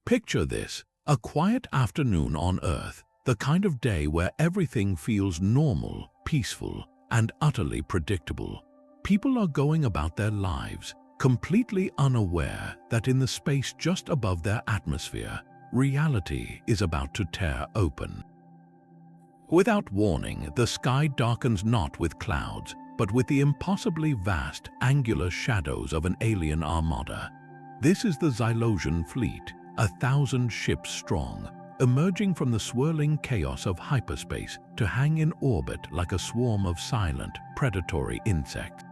Picture this, a quiet afternoon on Earth, the kind of day where everything feels normal, peaceful, and utterly predictable. People are going about their lives, completely unaware that in the space just above their atmosphere, reality is about to tear open. Without warning, the sky darkens not with clouds, but with the impossibly vast, angular shadows of an alien armada. This is the Xylosian fleet, 1,000 ships strong, emerging from the swirling chaos of hyperspace to hang in orbit like a swarm of silent, predatory insects.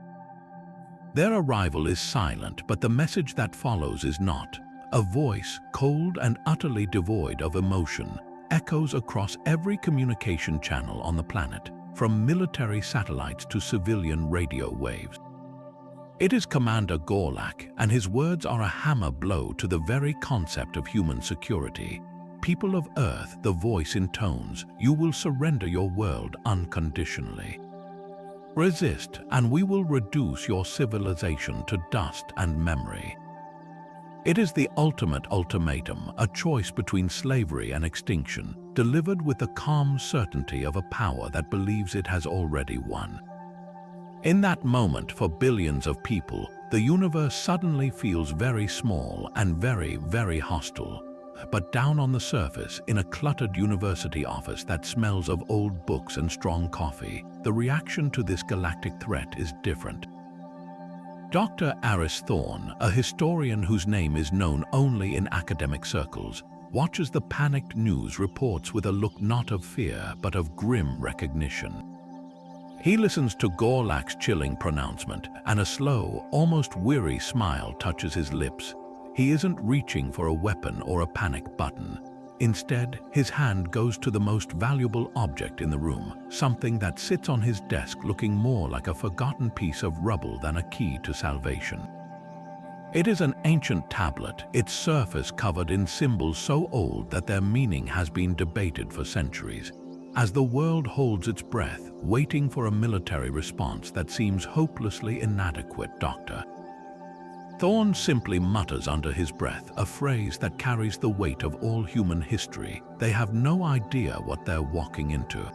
Their arrival is silent, but the message that follows is not. A voice, cold and utterly devoid of emotion, echoes across every communication channel on the planet, from military satellites to civilian radio waves. It is Commander Gorlak, and his words are a hammer blow to the very concept of human security. People of Earth, the voice intones, you will surrender your world unconditionally. Resist, and we will reduce your civilization to dust and memory. It is the ultimate ultimatum, a choice between slavery and extinction, delivered with the calm certainty of a power that believes it has already won. In that moment, for billions of people, the universe suddenly feels very small and very, very hostile. But down on the surface, in a cluttered university office that smells of old books and strong coffee, the reaction to this galactic threat is different. Dr. Aris Thorne, a historian whose name is known only in academic circles, watches the panicked news reports with a look not of fear but of grim recognition. He listens to Gorlak's chilling pronouncement, and a slow, almost weary smile touches his lips. He isn't reaching for a weapon or a panic button. Instead, his hand goes to the most valuable object in the room, something that sits on his desk looking more like a forgotten piece of rubble than a key to salvation. It is an ancient tablet, its surface covered in symbols so old that their meaning has been debated for centuries. As the world holds its breath, waiting for a military response that seems hopelessly inadequate, Dr. Thorne simply mutters under his breath, a phrase that carries the weight of all human history. They have no idea what they're walking into.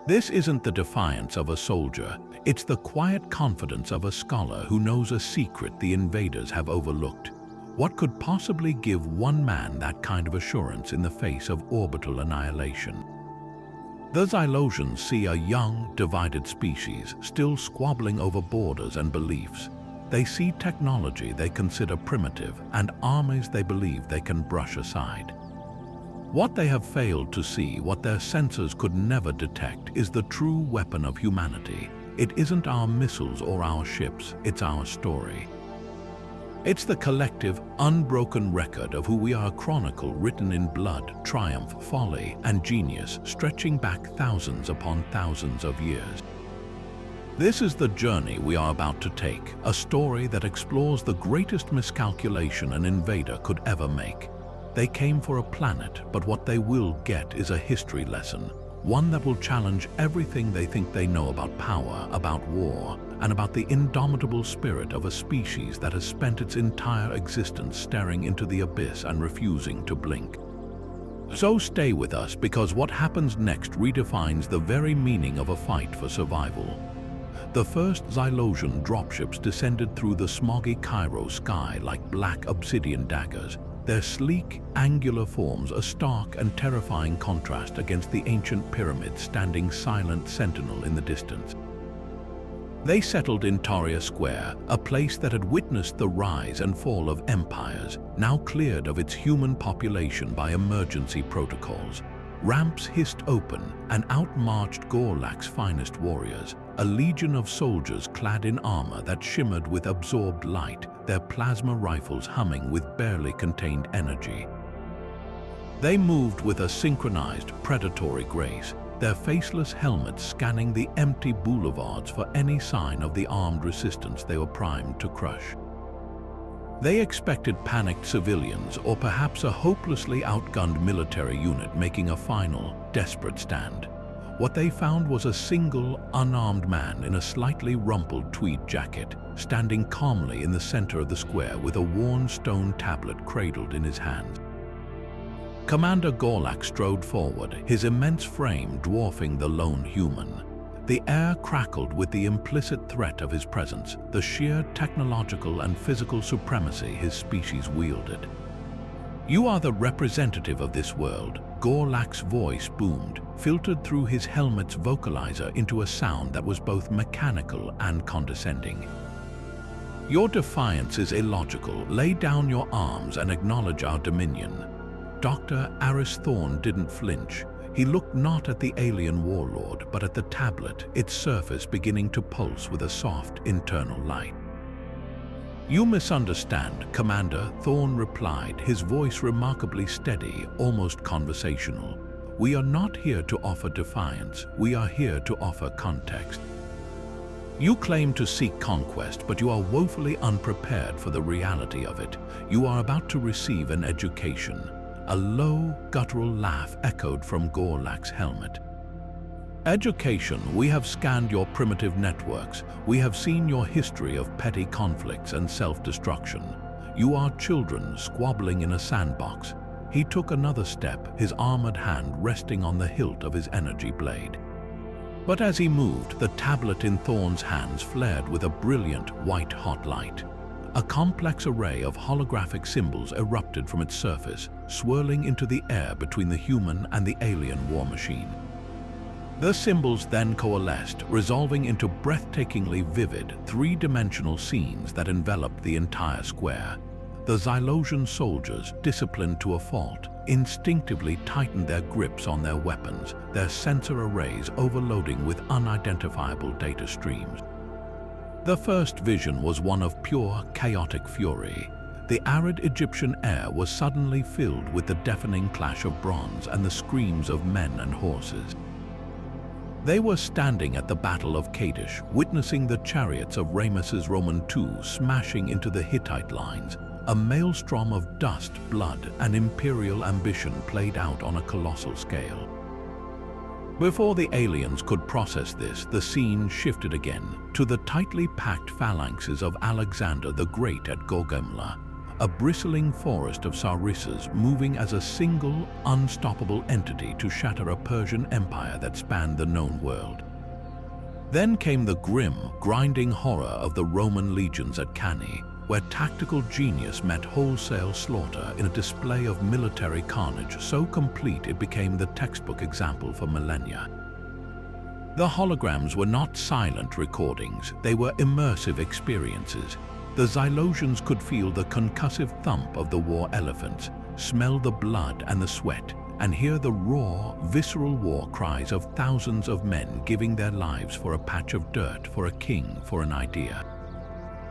This isn't the defiance of a soldier, it's the quiet confidence of a scholar who knows a secret the invaders have overlooked. What could possibly give one man that kind of assurance in the face of orbital annihilation? The Xylosians see a young, divided species still squabbling over borders and beliefs. They see technology they consider primitive and armies they believe they can brush aside. What they have failed to see, what their sensors could never detect, is the true weapon of humanity. It isn't our missiles or our ships, it's our story. It's the collective, unbroken record of who we are, a chronicle written in blood, triumph, folly, and genius, stretching back thousands upon thousands of years. This is the journey we are about to take, a story that explores the greatest miscalculation an invader could ever make. They came for a planet, but what they will get is a history lesson, one that will challenge everything they think they know about power, about war, and about the indomitable spirit of a species that has spent its entire existence staring into the abyss and refusing to blink. So stay with us, because what happens next redefines the very meaning of a fight for survival. The first Xylosian dropships descended through the smoggy Cairo sky like black obsidian daggers, their sleek, angular forms a stark and terrifying contrast against the ancient pyramids standing silent sentinel in the distance. They settled in Tahrir Square, a place that had witnessed the rise and fall of empires, now cleared of its human population by emergency protocols. Ramps hissed open, and out marched Gorlak's finest warriors, a legion of soldiers clad in armor that shimmered with absorbed light, their plasma rifles humming with barely contained energy. They moved with a synchronized, predatory grace, their faceless helmets scanning the empty boulevards for any sign of the armed resistance they were primed to crush. They expected panicked civilians or perhaps a hopelessly outgunned military unit making a final, desperate stand. What they found was a single, unarmed man in a slightly rumpled tweed jacket, standing calmly in the center of the square with a worn stone tablet cradled in his hands. Commander Gorlak strode forward, his immense frame dwarfing the lone human. The air crackled with the implicit threat of his presence, the sheer technological and physical supremacy his species wielded. "You are the representative of this world," Gorlak's voice boomed, filtered through his helmet's vocalizer into a sound that was both mechanical and condescending. "Your defiance is illogical. Lay down your arms and acknowledge our dominion." Dr. Aris Thorne didn't flinch. He looked not at the alien warlord, but at the tablet, its surface beginning to pulse with a soft internal light. "You misunderstand, Commander," Thorne replied, his voice remarkably steady, almost conversational. "We are not here to offer defiance. We are here to offer context. You claim to seek conquest, but you are woefully unprepared for the reality of it. You are about to receive an education." A low, guttural laugh echoed from Gorlak's helmet. "Education, we have scanned your primitive networks. We have seen your history of petty conflicts and self-destruction. You are children squabbling in a sandbox." He took another step, his armored hand resting on the hilt of his energy blade. But as he moved, the tablet in Thorne's hands flared with a brilliant, white-hot light. A complex array of holographic symbols erupted from its surface, swirling into the air between the human and the alien war machine. The symbols then coalesced, resolving into breathtakingly vivid, three-dimensional scenes that enveloped the entire square. The Xylosian soldiers, disciplined to a fault, instinctively tightened their grips on their weapons, their sensor arrays overloading with unidentifiable data streams. The first vision was one of pure, chaotic fury. The arid Egyptian air was suddenly filled with the deafening clash of bronze and the screams of men and horses. They were standing at the Battle of Kadesh, witnessing the chariots of Ramesses Roman II smashing into the Hittite lines. A maelstrom of dust, blood, and imperial ambition played out on a colossal scale. Before the aliens could process this, the scene shifted again to the tightly packed phalanxes of Alexander the Great at Gaugamela, a bristling forest of sarissas moving as a single, unstoppable entity to shatter a Persian empire that spanned the known world. Then came the grim, grinding horror of the Roman legions at Cannae, where tactical genius met wholesale slaughter in a display of military carnage so complete it became the textbook example for millennia. The holograms were not silent recordings, they were immersive experiences. The Xylosians could feel the concussive thump of the war elephants, smell the blood and the sweat, and hear the raw, visceral war cries of thousands of men giving their lives for a patch of dirt, for a king, for an idea.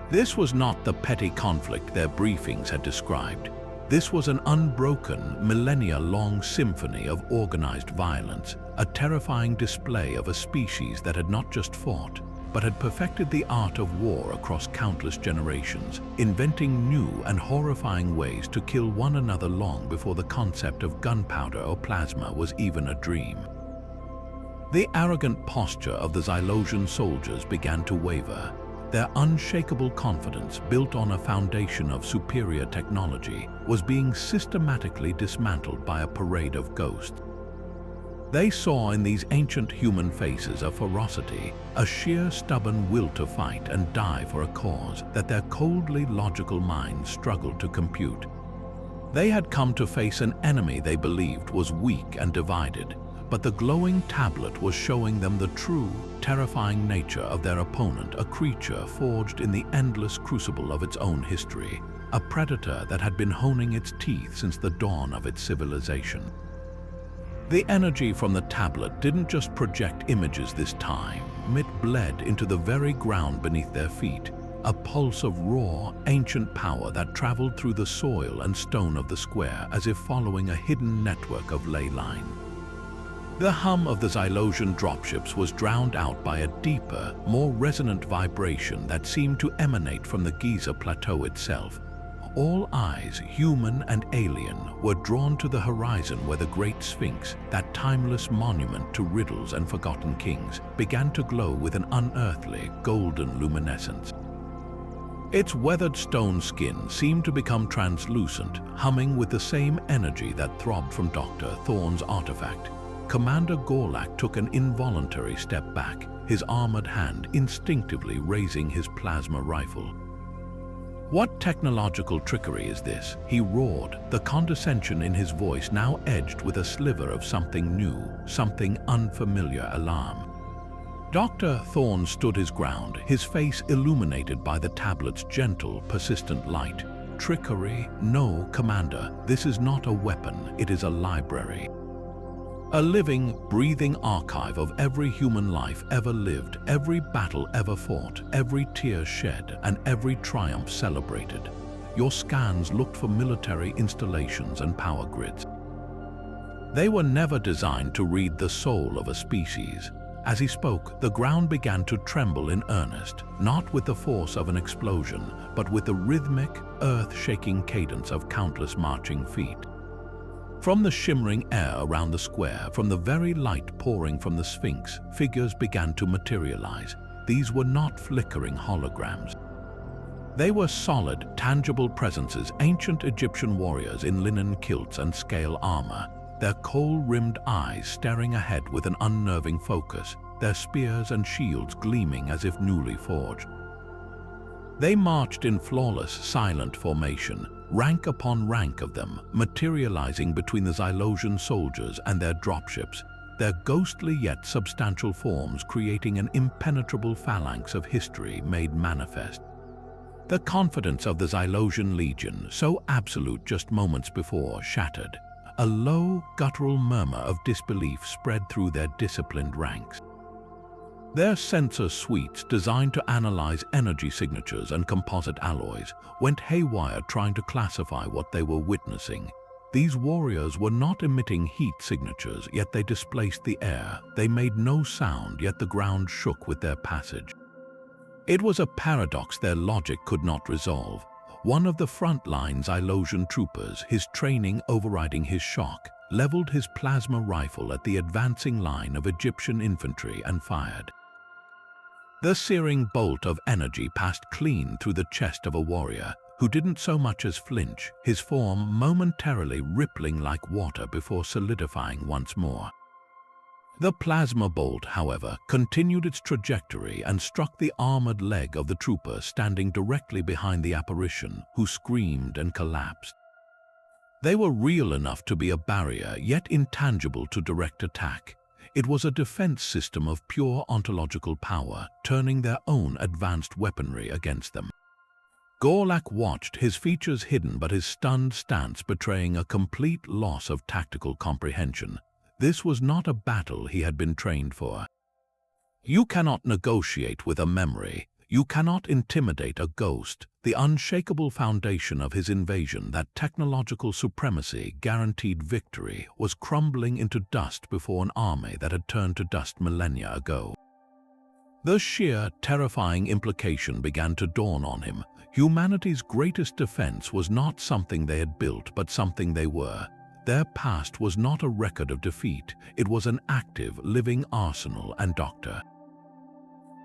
This was not the petty conflict their briefings had described. This was an unbroken, millennia-long symphony of organized violence, a terrifying display of a species that had not just fought, but had perfected the art of war across countless generations, inventing new and horrifying ways to kill one another long before the concept of gunpowder or plasma was even a dream. The arrogant posture of the Xylosian soldiers began to waver. Their unshakable confidence, built on a foundation of superior technology, was being systematically dismantled by a parade of ghosts. They saw in these ancient human faces a ferocity, a sheer stubborn will to fight and die for a cause that their coldly logical minds struggled to compute. They had come to face an enemy they believed was weak and divided, but the glowing tablet was showing them the true, terrifying nature of their opponent, a creature forged in the endless crucible of its own history, a predator that had been honing its teeth since the dawn of its civilization. The energy from the tablet didn't just project images this time, it bled into the very ground beneath their feet, a pulse of raw, ancient power that traveled through the soil and stone of the square as if following a hidden network of ley lines. The hum of the Xylosian dropships was drowned out by a deeper, more resonant vibration that seemed to emanate from the Giza plateau itself. All eyes, human and alien, were drawn to the horizon where the Great Sphinx, that timeless monument to riddles and forgotten kings, began to glow with an unearthly, golden luminescence. Its weathered stone skin seemed to become translucent, humming with the same energy that throbbed from Dr. Thorne's artifact. Commander Gorlak took an involuntary step back, his armored hand instinctively raising his plasma rifle. "What technological trickery is this?" he roared, the condescension in his voice now edged with a sliver of something new, something unfamiliar alarm. Dr. Thorne stood his ground, his face illuminated by the tablet's gentle, persistent light. "Trickery? No, Commander. This is not a weapon, it is a library. A living, breathing archive of every human life ever lived, every battle ever fought, every tear shed, and every triumph celebrated. Your scans looked for military installations and power grids. They were never designed to read the soul of a species." As he spoke, the ground began to tremble in earnest, not with the force of an explosion, but with the rhythmic, earth-shaking cadence of countless marching feet. From the shimmering air around the square, from the very light pouring from the Sphinx, figures began to materialize. These were not flickering holograms. They were solid, tangible presences, ancient Egyptian warriors in linen kilts and scale armor, their kohl-rimmed eyes staring ahead with an unnerving focus, their spears and shields gleaming as if newly forged. They marched in flawless, silent formation, rank upon rank of them, materializing between the Xylosian soldiers and their dropships, their ghostly yet substantial forms creating an impenetrable phalanx of history made manifest. The confidence of the Xylosian legion, so absolute just moments before, shattered. A low, guttural murmur of disbelief spread through their disciplined ranks. Their sensor suites, designed to analyze energy signatures and composite alloys, went haywire trying to classify what they were witnessing. These warriors were not emitting heat signatures, yet they displaced the air. They made no sound, yet the ground shook with their passage. It was a paradox their logic could not resolve. One of the front-line Xylosian troopers, his training overriding his shock, leveled his plasma rifle at the advancing line of Egyptian infantry and fired. The searing bolt of energy passed clean through the chest of a warrior, who didn't so much as flinch, his form momentarily rippling like water before solidifying once more. The plasma bolt, however, continued its trajectory and struck the armored leg of the trooper standing directly behind the apparition, who screamed and collapsed. They were real enough to be a barrier, yet intangible to direct attack. It was a defense system of pure ontological power, turning their own advanced weaponry against them. Gorlak watched, his features hidden but his stunned stance betraying a complete loss of tactical comprehension. This was not a battle he had been trained for. You cannot negotiate with a memory. You cannot intimidate a ghost. The unshakable foundation of his invasion, that technological supremacy guaranteed victory, was crumbling into dust before an army that had turned to dust millennia ago. The sheer, terrifying implication began to dawn on him. Humanity's greatest defense was not something they had built, but something they were. Their past was not a record of defeat. It was an active, living arsenal and doctor.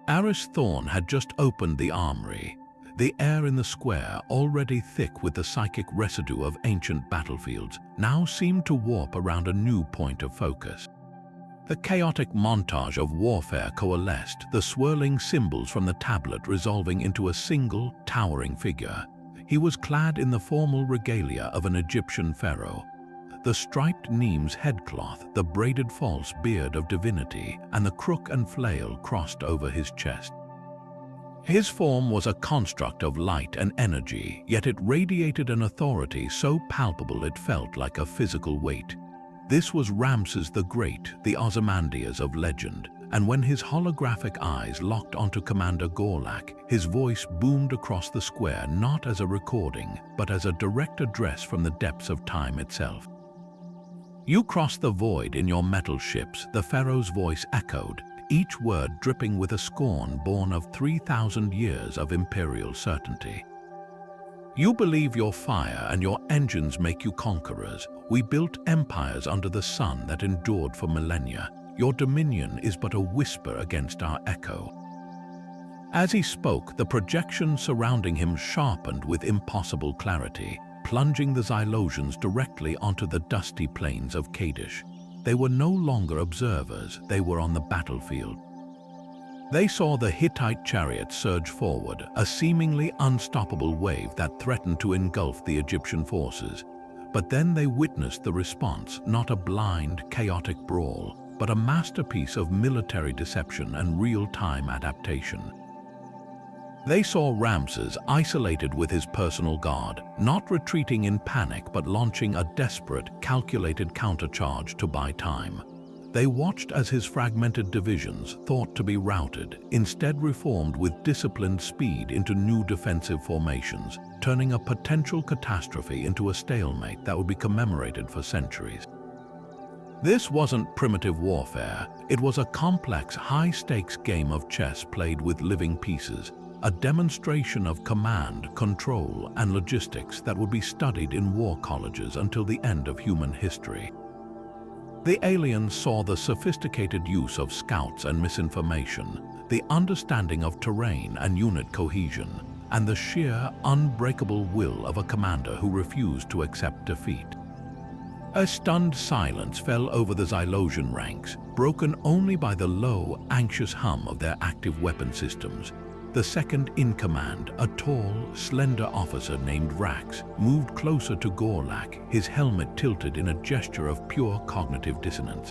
Aris Thorne had just opened the armory. The air in the square, already thick with the psychic residue of ancient battlefields, now seemed to warp around a new point of focus. The chaotic montage of warfare coalesced, the swirling symbols from the tablet resolving into a single, towering figure. He was clad in the formal regalia of an Egyptian pharaoh. The striped Neem's headcloth, the braided false beard of divinity, and the crook and flail crossed over his chest. His form was a construct of light and energy, yet it radiated an authority so palpable it felt like a physical weight. This was Ramses the Great, the Ozymandias of legend, and when his holographic eyes locked onto Commander Gorlak, his voice boomed across the square not as a recording, but as a direct address from the depths of time itself. "You cross the void in your metal ships," the pharaoh's voice echoed, each word dripping with a scorn born of 3,000 years of imperial certainty. You believe your fire and your engines make you conquerors. We built empires under the sun that endured for millennia. Your dominion is but a whisper against our echo. As he spoke, the projection surrounding him sharpened with impossible clarity, plunging the Xylosians directly onto the dusty plains of Kadesh. They were no longer observers, they were on the battlefield. They saw the Hittite chariot surge forward, a seemingly unstoppable wave that threatened to engulf the Egyptian forces. But then they witnessed the response, not a blind, chaotic brawl, but a masterpiece of military deception and real-time adaptation. They saw Ramses isolated with his personal guard, not retreating in panic but launching a desperate, calculated countercharge to buy time. They watched as his fragmented divisions, thought to be routed, instead reformed with disciplined speed into new defensive formations, turning a potential catastrophe into a stalemate that would be commemorated for centuries. This wasn't primitive warfare, it was a complex, high-stakes game of chess played with living pieces, a demonstration of command, control, and logistics that would be studied in war colleges until the end of human history. The aliens saw the sophisticated use of scouts and misinformation, the understanding of terrain and unit cohesion, and the sheer, unbreakable will of a commander who refused to accept defeat. A stunned silence fell over the Xylosian ranks, broken only by the low, anxious hum of their active weapon systems. The second in command, a tall, slender officer named Rax, moved closer to Gorlak, his helmet tilted in a gesture of pure cognitive dissonance.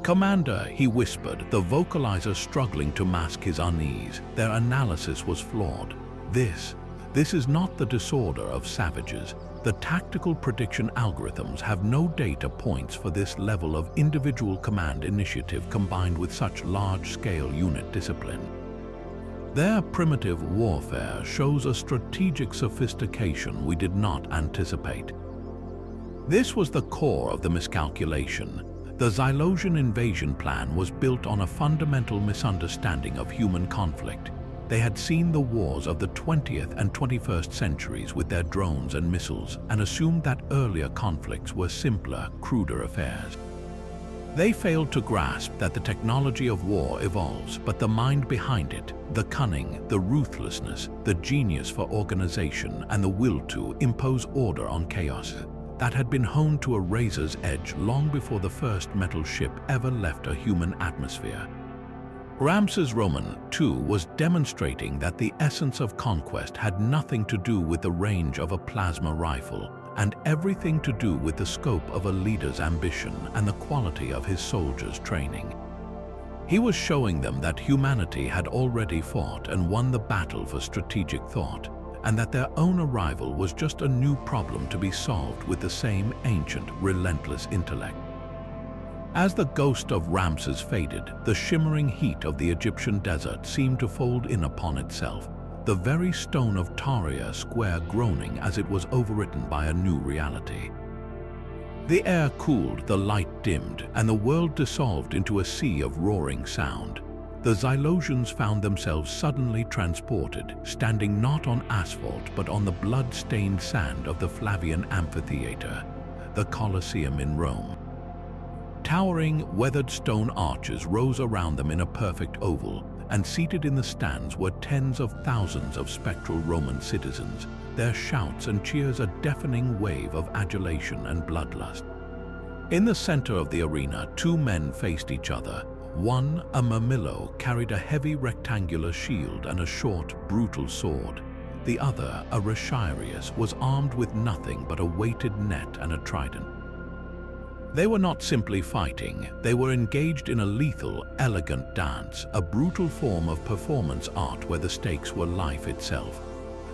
"Commander," he whispered, the vocalizer struggling to mask his unease. Their analysis was flawed. This is not the disorder of savages. The tactical prediction algorithms have no data points for this level of individual command initiative combined with such large-scale unit discipline. Their primitive warfare shows a strategic sophistication we did not anticipate. This was the core of the miscalculation. The Xylosian invasion plan was built on a fundamental misunderstanding of human conflict. They had seen the wars of the 20th and 21st centuries with their drones and missiles and assumed that earlier conflicts were simpler, cruder affairs. They failed to grasp that the technology of war evolves, but the mind behind it, the cunning, the ruthlessness, the genius for organization, and the will to impose order on chaos, that had been honed to a razor's edge long before the first metal ship ever left a human atmosphere. Ramses Roman, too, was demonstrating that the essence of conquest had nothing to do with the range of a plasma rifle, and everything to do with the scope of a leader's ambition and the quality of his soldiers' training. He was showing them that humanity had already fought and won the battle for strategic thought, and that their own arrival was just a new problem to be solved with the same ancient, relentless intellect. As the ghost of Ramses faded, the shimmering heat of the Egyptian desert seemed to fold in upon itself, the very stone of Taria Square groaning as it was overwritten by a new reality. The air cooled, the light dimmed, and the world dissolved into a sea of roaring sound. The Xylosians found themselves suddenly transported, standing not on asphalt but on the blood-stained sand of the Flavian Amphitheater, the Colosseum in Rome. Towering, weathered stone arches rose around them in a perfect oval, and seated in the stands were tens of thousands of spectral Roman citizens, their shouts and cheers a deafening wave of adulation and bloodlust. In the center of the arena, two men faced each other. One, a Mirmillo, carried a heavy rectangular shield and a short, brutal sword. The other, a Retiarius, was armed with nothing but a weighted net and a trident. They were not simply fighting, they were engaged in a lethal, elegant dance, a brutal form of performance art where the stakes were life itself.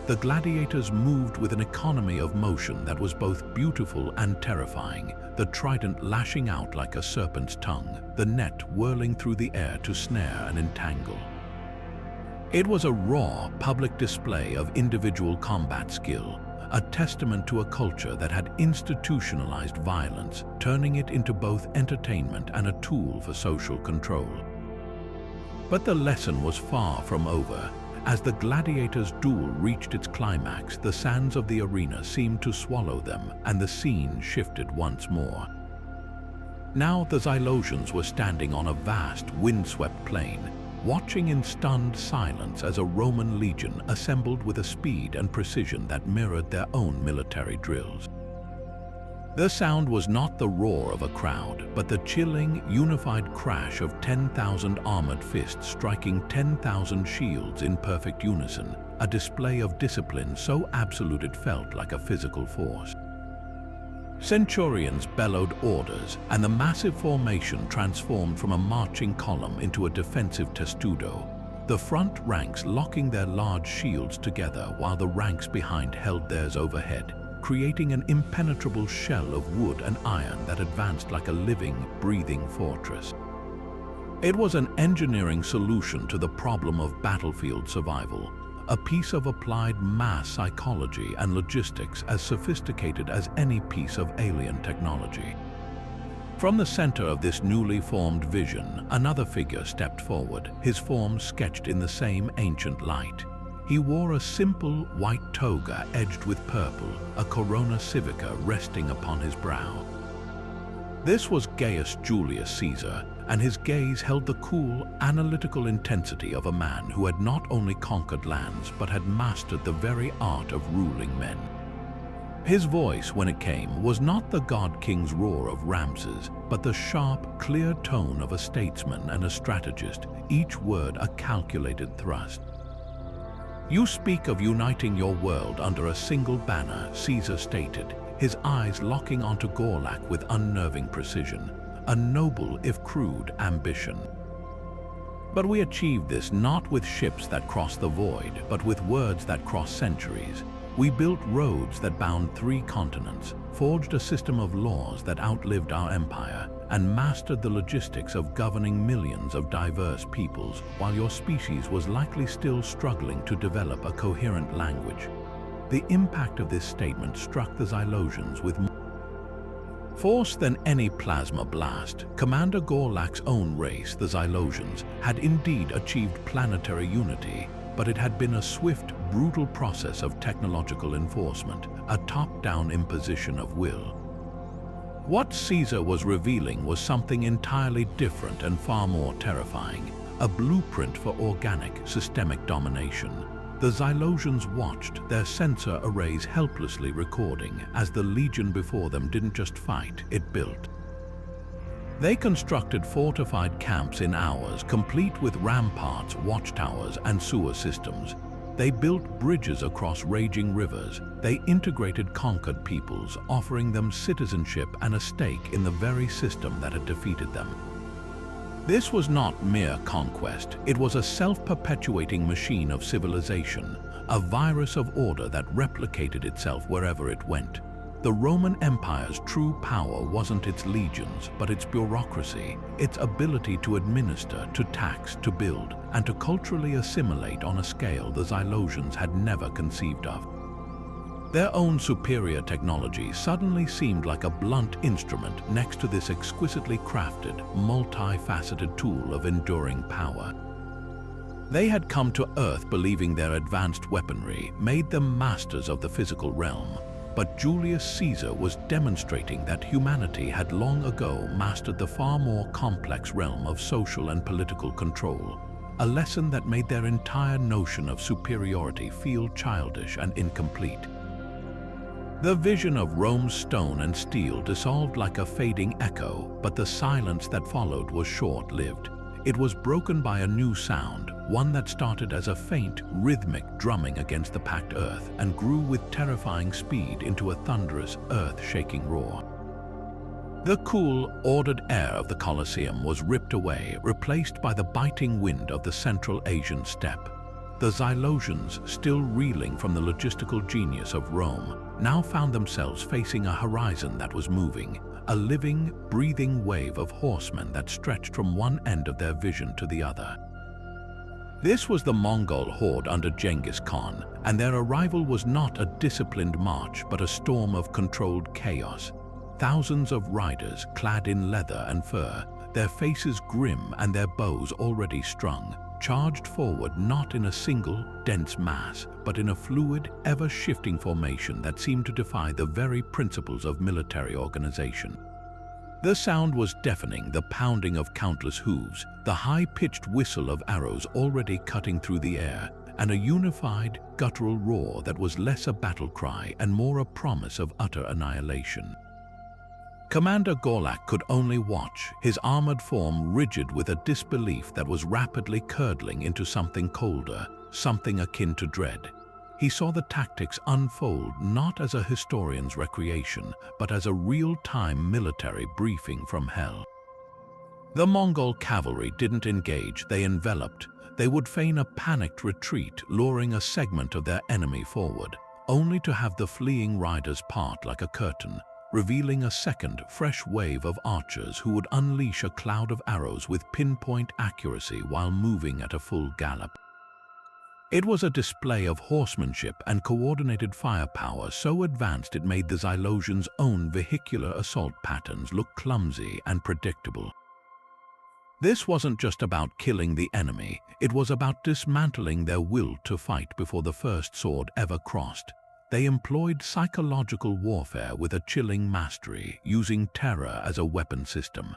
The gladiators moved with an economy of motion that was both beautiful and terrifying, the trident lashing out like a serpent's tongue, the net whirling through the air to snare and entangle. It was a raw, public display of individual combat skill, a testament to a culture that had institutionalized violence, turning it into both entertainment and a tool for social control. But the lesson was far from over. As the gladiators' duel reached its climax, the sands of the arena seemed to swallow them, and the scene shifted once more. Now the Xylosians were standing on a vast, windswept plain, watching in stunned silence as a Roman legion assembled with a speed and precision that mirrored their own military drills. The sound was not the roar of a crowd, but the chilling, unified crash of 10,000 armored fists striking 10,000 shields in perfect unison, a display of discipline so absolute it felt like a physical force. Centurions bellowed orders, and the massive formation transformed from a marching column into a defensive testudo, the front ranks locking their large shields together while the ranks behind held theirs overhead, creating an impenetrable shell of wood and iron that advanced like a living, breathing fortress. It was an engineering solution to the problem of battlefield survival, a piece of applied mass psychology and logistics as sophisticated as any piece of alien technology. From the center of this newly formed vision, another figure stepped forward, his form sketched in the same ancient light. He wore a simple white toga edged with purple, a corona civica resting upon his brow. This was Gaius Julius Caesar, and his gaze held the cool, analytical intensity of a man who had not only conquered lands but had mastered the very art of ruling men. His voice, when it came, was not the god-king's roar of Ramses, but the sharp, clear tone of a statesman and a strategist, each word a calculated thrust. "You speak of uniting your world under a single banner," Caesar stated, his eyes locking onto Gorlak with unnerving precision, a noble, if crude, ambition. But we achieved this not with ships that cross the void, but with words that cross centuries. We built roads that bound 3 continents, forged a system of laws that outlived our empire, and mastered the logistics of governing millions of diverse peoples, while your species was likely still struggling to develop a coherent language. The impact of this statement struck the Xylosians with more force than any plasma blast. Commander Gorlak's own race, the Xylosians, had indeed achieved planetary unity, but it had been a swift, brutal process of technological enforcement, a top-down imposition of will. What Caesar was revealing was something entirely different and far more terrifying, a blueprint for organic, systemic domination. The Xylosians watched, their sensor arrays helplessly recording, as the legion before them didn't just fight, it built. They constructed fortified camps in hours, complete with ramparts, watchtowers, and sewer systems. They built bridges across raging rivers. They integrated conquered peoples, offering them citizenship and a stake in the very system that had defeated them. This was not mere conquest. It was a self-perpetuating machine of civilization, a virus of order that replicated itself wherever it went. The Roman Empire's true power wasn't its legions, but its bureaucracy, its ability to administer, to tax, to build, and to culturally assimilate on a scale the Xylosians had never conceived of. Their own superior technology suddenly seemed like a blunt instrument next to this exquisitely crafted, multifaceted tool of enduring power. They had come to Earth believing their advanced weaponry made them masters of the physical realm. But Julius Caesar was demonstrating that humanity had long ago mastered the far more complex realm of social and political control, a lesson that made their entire notion of superiority feel childish and incomplete. The vision of Rome's stone and steel dissolved like a fading echo, but the silence that followed was short-lived. It was broken by a new sound, one that started as a faint, rhythmic drumming against the packed earth and grew with terrifying speed into a thunderous, earth-shaking roar. The cool, ordered air of the Colosseum was ripped away, replaced by the biting wind of the Central Asian steppe. The Xylosians, still reeling from the logistical genius of Rome, now found themselves facing a horizon that was moving, a living, breathing wave of horsemen that stretched from one end of their vision to the other. This was the Mongol horde under Genghis Khan, and their arrival was not a disciplined march but a storm of controlled chaos. Thousands of riders clad in leather and fur, their faces grim and their bows already strung, charged forward not in a single, dense mass, but in a fluid, ever-shifting formation that seemed to defy the very principles of military organization. The sound was deafening, the pounding of countless hooves, the high-pitched whistle of arrows already cutting through the air, and a unified, guttural roar that was less a battle cry and more a promise of utter annihilation. Commander Gorlak could only watch, his armored form rigid with a disbelief that was rapidly curdling into something colder, something akin to dread. He saw the tactics unfold not as a historian's recreation, but as a real-time military briefing from hell. The Mongol cavalry didn't engage, they enveloped. They would feign a panicked retreat, luring a segment of their enemy forward, only to have the fleeing riders part like a curtain, revealing a second, fresh wave of archers who would unleash a cloud of arrows with pinpoint accuracy while moving at a full gallop. It was a display of horsemanship and coordinated firepower so advanced it made the Xylosians' own vehicular assault patterns look clumsy and predictable. This wasn't just about killing the enemy, it was about dismantling their will to fight before the first sword ever crossed. They employed psychological warfare with a chilling mastery, using terror as a weapon system.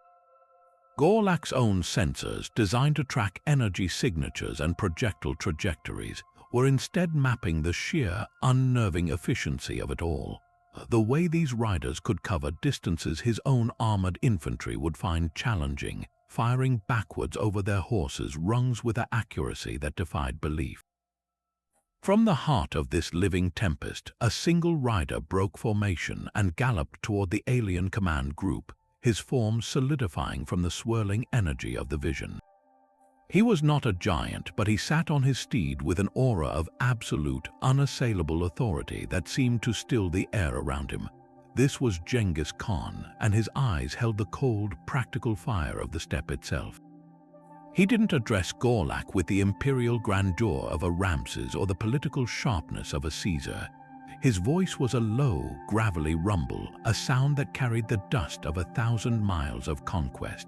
Gorlak's own sensors, designed to track energy signatures and projectile trajectories, were instead mapping the sheer, unnerving efficiency of it all. The way these riders could cover distances his own armored infantry would find challenging, firing backwards over their horses' rungs with an accuracy that defied belief. From the heart of this living tempest, a single rider broke formation and galloped toward the alien command group, his form solidifying from the swirling energy of the vision. He was not a giant, but he sat on his steed with an aura of absolute, unassailable authority that seemed to still the air around him. This was Genghis Khan, and his eyes held the cold, practical fire of the steppe itself. He didn't address Gorlak with the imperial grandeur of a Ramses or the political sharpness of a Caesar. His voice was a low, gravelly rumble, a sound that carried the dust of 1,000 miles of conquest.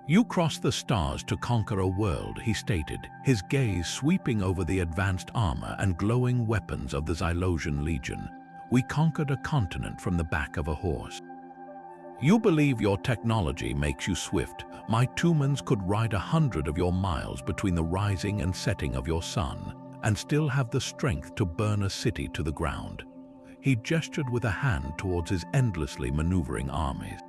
"You cross the stars to conquer a world," he stated, his gaze sweeping over the advanced armor and glowing weapons of the Xylosian Legion. "We conquered a continent from the back of a horse. You believe your technology makes you swift. My Tumans could ride 100 of your miles between the rising and setting of your sun, and still have the strength to burn a city to the ground." He gestured with a hand towards his endlessly maneuvering armies.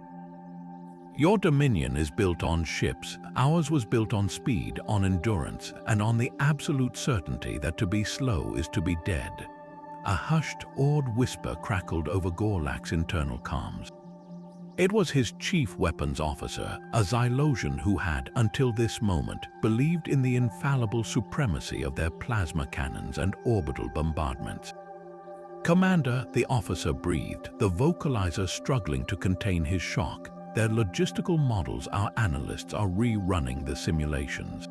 "Your dominion is built on ships. Ours was built on speed, on endurance, and on the absolute certainty that to be slow is to be dead." A hushed, awed whisper crackled over Gorlak's internal comms. It was his chief weapons officer, a Xylosian who had, until this moment, believed in the infallible supremacy of their plasma cannons and orbital bombardments. "Commander," the officer breathed, the vocalizer struggling to contain his shock. "Their logistical models, our analysts are rerunning the simulations.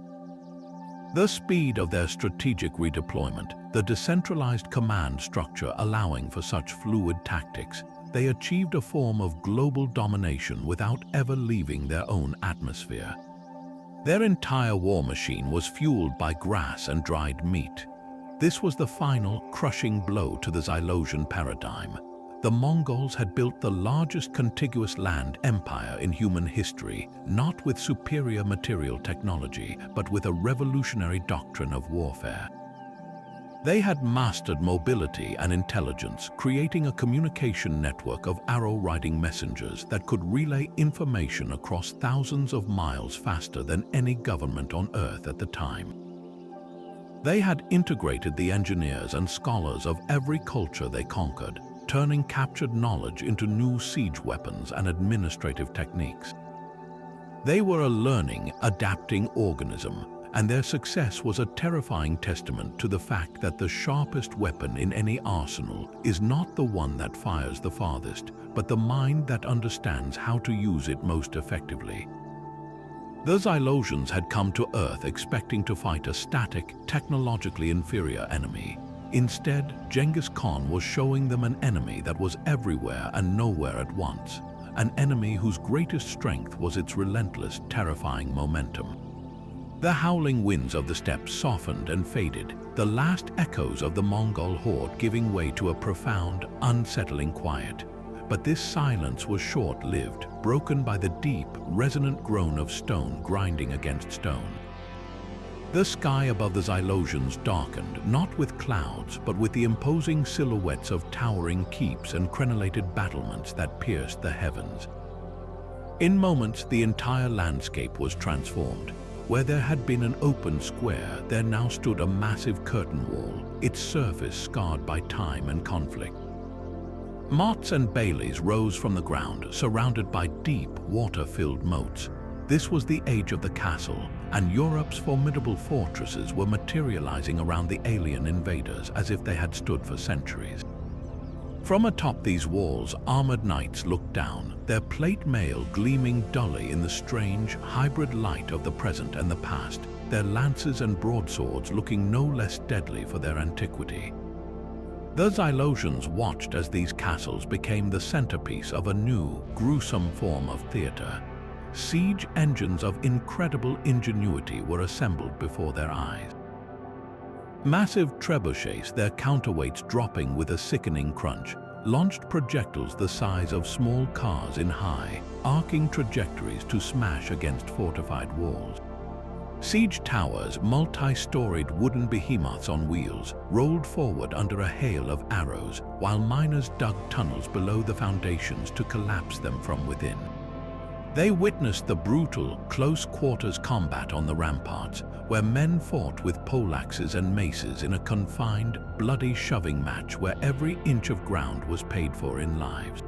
The speed of their strategic redeployment, the decentralized command structure allowing for such fluid tactics, they achieved a form of global domination without ever leaving their own atmosphere. Their entire war machine was fueled by grass and dried meat. This was the final, crushing blow to the Xylosian paradigm. The Mongols had built the largest contiguous land empire in human history, not with superior material technology, but with a revolutionary doctrine of warfare. They had mastered mobility and intelligence, creating a communication network of arrow-riding messengers that could relay information across thousands of miles faster than any government on Earth at the time. They had integrated the engineers and scholars of every culture they conquered, turning captured knowledge into new siege weapons and administrative techniques. They were a learning, adapting organism, and their success was a terrifying testament to the fact that the sharpest weapon in any arsenal is not the one that fires the farthest, but the mind that understands how to use it most effectively. The Xylosians had come to Earth expecting to fight a static, technologically inferior enemy. Instead, Genghis Khan was showing them an enemy that was everywhere and nowhere at once, an enemy whose greatest strength was its relentless, terrifying momentum. The howling winds of the steppes softened and faded, the last echoes of the Mongol horde giving way to a profound, unsettling quiet. But this silence was short-lived, broken by the deep, resonant groan of stone grinding against stone. The sky above the Xylosians darkened, not with clouds, but with the imposing silhouettes of towering keeps and crenellated battlements that pierced the heavens. In moments, the entire landscape was transformed. Where there had been an open square, there now stood a massive curtain wall, its surface scarred by time and conflict. Moats and baileys rose from the ground, surrounded by deep, water-filled moats. This was the age of the castle, and Europe's formidable fortresses were materializing around the alien invaders as if they had stood for centuries. From atop these walls, armored knights looked down, their plate mail gleaming dully in the strange, hybrid light of the present and the past, their lances and broadswords looking no less deadly for their antiquity. The Xylosians watched as these castles became the centerpiece of a new, gruesome form of theater. Siege engines of incredible ingenuity were assembled before their eyes. Massive trebuchets, their counterweights dropping with a sickening crunch, launched projectiles the size of small cars in high, arcing trajectories to smash against fortified walls. Siege towers, multi-storied wooden behemoths on wheels, rolled forward under a hail of arrows, while miners dug tunnels below the foundations to collapse them from within. They witnessed the brutal, close-quarters combat on the ramparts, where men fought with poleaxes and maces in a confined, bloody shoving match where every inch of ground was paid for in lives.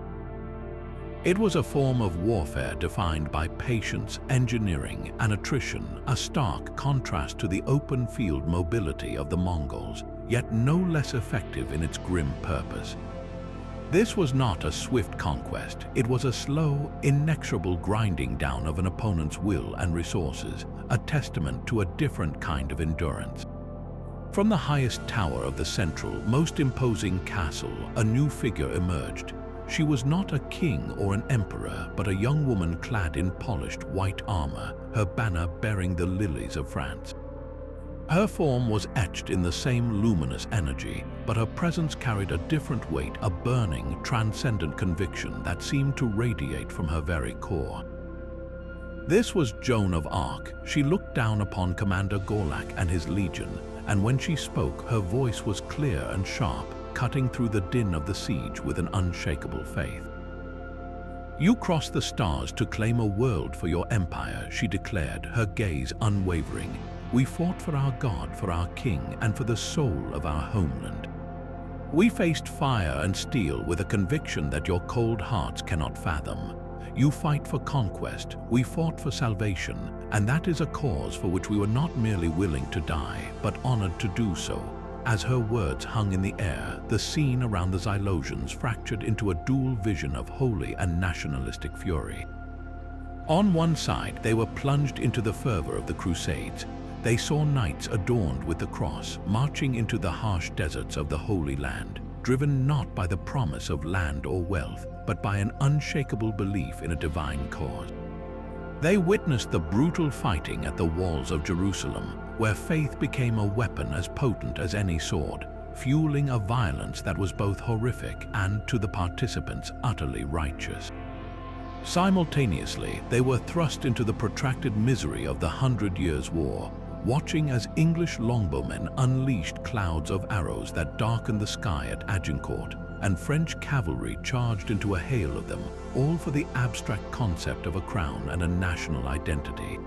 It was a form of warfare defined by patience, engineering, and attrition, a stark contrast to the open-field mobility of the Mongols, yet no less effective in its grim purpose. This was not a swift conquest, it was a slow, inexorable grinding down of an opponent's will and resources, a testament to a different kind of endurance. From the highest tower of the central, most imposing castle, a new figure emerged. She was not a king or an emperor, but a young woman clad in polished white armor, her banner bearing the lilies of France. Her form was etched in the same luminous energy, but her presence carried a different weight, a burning, transcendent conviction that seemed to radiate from her very core. This was Joan of Arc. She looked down upon Commander Gorlak and his legion, and when she spoke, her voice was clear and sharp, cutting through the din of the siege with an unshakable faith. "You crossed the stars to claim a world for your empire," she declared, her gaze unwavering. "We fought for our God, for our king, and for the soul of our homeland. We faced fire and steel with a conviction that your cold hearts cannot fathom. You fight for conquest, we fought for salvation, and that is a cause for which we were not merely willing to die, but honored to do so." As her words hung in the air, the scene around the Xylosians fractured into a dual vision of holy and nationalistic fury. On one side, they were plunged into the fervor of the Crusades. They saw knights adorned with the cross, marching into the harsh deserts of the Holy Land, driven not by the promise of land or wealth, but by an unshakable belief in a divine cause. They witnessed the brutal fighting at the walls of Jerusalem, where faith became a weapon as potent as any sword, fueling a violence that was both horrific and, to the participants, utterly righteous. Simultaneously, they were thrust into the protracted misery of the 100 Years' War, watching as English longbowmen unleashed clouds of arrows that darkened the sky at Agincourt, and French cavalry charged into a hail of them, all for the abstract concept of a crown and a national identity.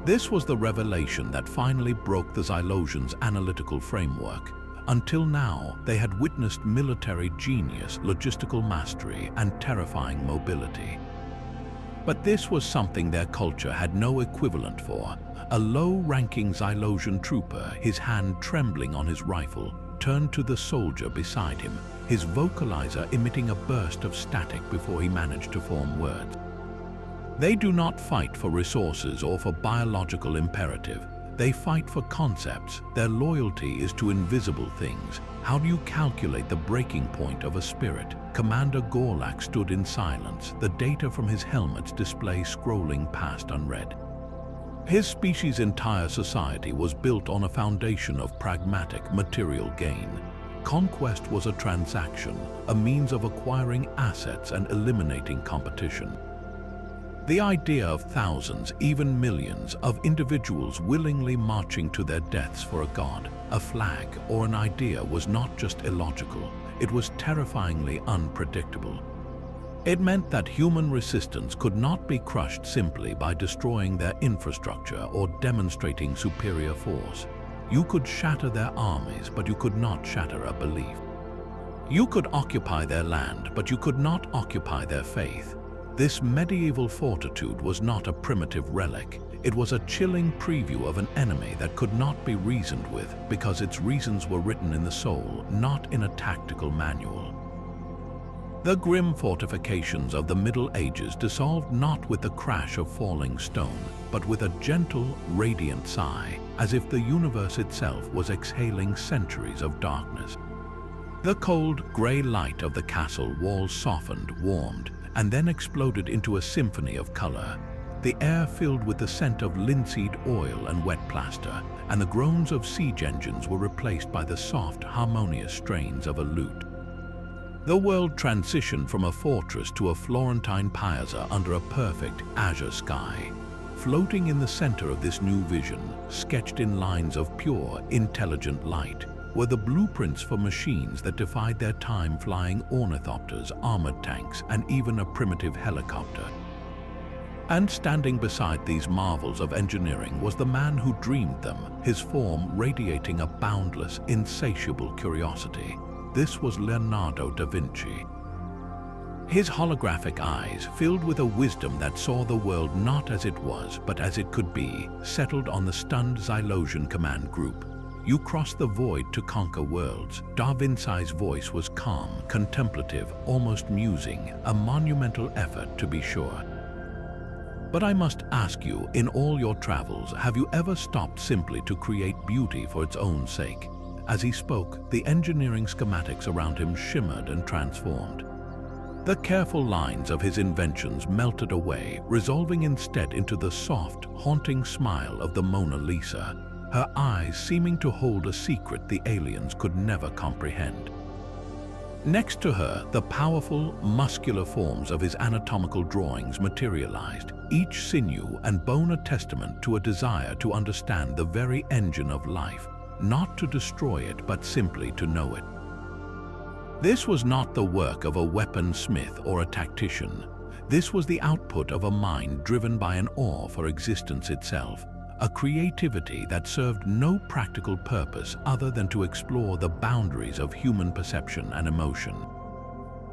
This was the revelation that finally broke the Xylosians' analytical framework. Until now, they had witnessed military genius, logistical mastery, and terrifying mobility. But this was something their culture had no equivalent for. A low-ranking Xylosian trooper, his hand trembling on his rifle, turned to the soldier beside him, his vocalizer emitting a burst of static before he managed to form words. They do not fight for resources or for biological imperative. They fight for concepts. Their loyalty is to invisible things. How do you calculate the breaking point of a spirit? Commander Gorlak stood in silence, the data from his helmet's display scrolling past unread. His species' entire society was built on a foundation of pragmatic material gain. Conquest was a transaction, a means of acquiring assets and eliminating competition. The idea of thousands, even millions, of individuals willingly marching to their deaths for a god, a flag, or an idea was not just illogical, it was terrifyingly unpredictable. It meant that human resistance could not be crushed simply by destroying their infrastructure or demonstrating superior force. You could shatter their armies, but you could not shatter a belief. You could occupy their land, but you could not occupy their faith. This medieval fortitude was not a primitive relic. It was a chilling preview of an enemy that could not be reasoned with because its reasons were written in the soul, not in a tactical manual. The grim fortifications of the Middle Ages dissolved not with the crash of falling stone, but with a gentle, radiant sigh, as if the universe itself was exhaling centuries of darkness. The cold, grey light of the castle walls softened, warmed, and then exploded into a symphony of color. The air filled with the scent of linseed oil and wet plaster, and the groans of siege engines were replaced by the soft, harmonious strains of a lute. The world transitioned from a fortress to a Florentine piazza under a perfect azure sky. Floating in the center of this new vision, sketched in lines of pure, intelligent light, were the blueprints for machines that defied their time, flying ornithopters, armored tanks, and even a primitive helicopter. And standing beside these marvels of engineering was the man who dreamed them, his form radiating a boundless, insatiable curiosity. This was Leonardo da Vinci. His holographic eyes, filled with a wisdom that saw the world not as it was, but as it could be, settled on the stunned Xylosian command group. You cross the void to conquer worlds. Da Vinci's voice was calm, contemplative, almost musing, a monumental effort to be sure. But I must ask you, in all your travels, have you ever stopped simply to create beauty for its own sake? As he spoke, the engineering schematics around him shimmered and transformed. The careful lines of his inventions melted away, resolving instead into the soft, haunting smile of the Mona Lisa, her eyes seeming to hold a secret the aliens could never comprehend. Next to her, the powerful, muscular forms of his anatomical drawings materialized, each sinew and bone a testament to a desire to understand the very engine of life, not to destroy it, but simply to know it. This was not the work of a weaponsmith or a tactician. This was the output of a mind driven by an awe for existence itself, a creativity that served no practical purpose other than to explore the boundaries of human perception and emotion.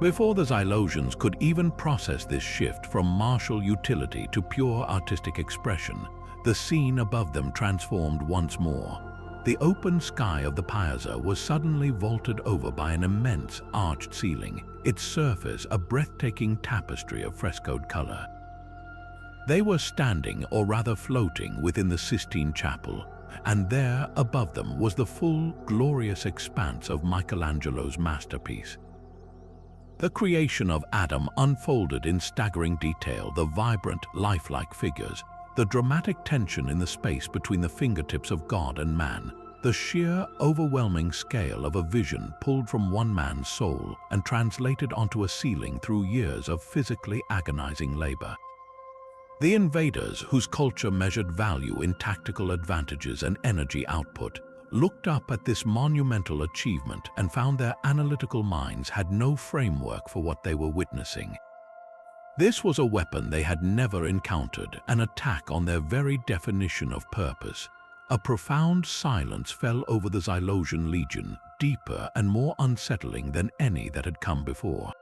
Before the Xylosians could even process this shift from martial utility to pure artistic expression, the scene above them transformed once more. The open sky of the piazza was suddenly vaulted over by an immense arched ceiling, its surface a breathtaking tapestry of frescoed color. They were standing, or rather floating, within the Sistine Chapel, and there, above them, was the full, glorious expanse of Michelangelo's masterpiece. The creation of Adam unfolded in staggering detail, the vibrant, lifelike figures, the dramatic tension in the space between the fingertips of God and man, the sheer, overwhelming scale of a vision pulled from one man's soul and translated onto a ceiling through years of physically agonizing labor. The invaders, whose culture measured value in tactical advantages and energy output, looked up at this monumental achievement and found their analytical minds had no framework for what they were witnessing. This was a weapon they had never encountered, an attack on their very definition of purpose. A profound silence fell over the Xylosian legion, deeper and more unsettling than any that had come before.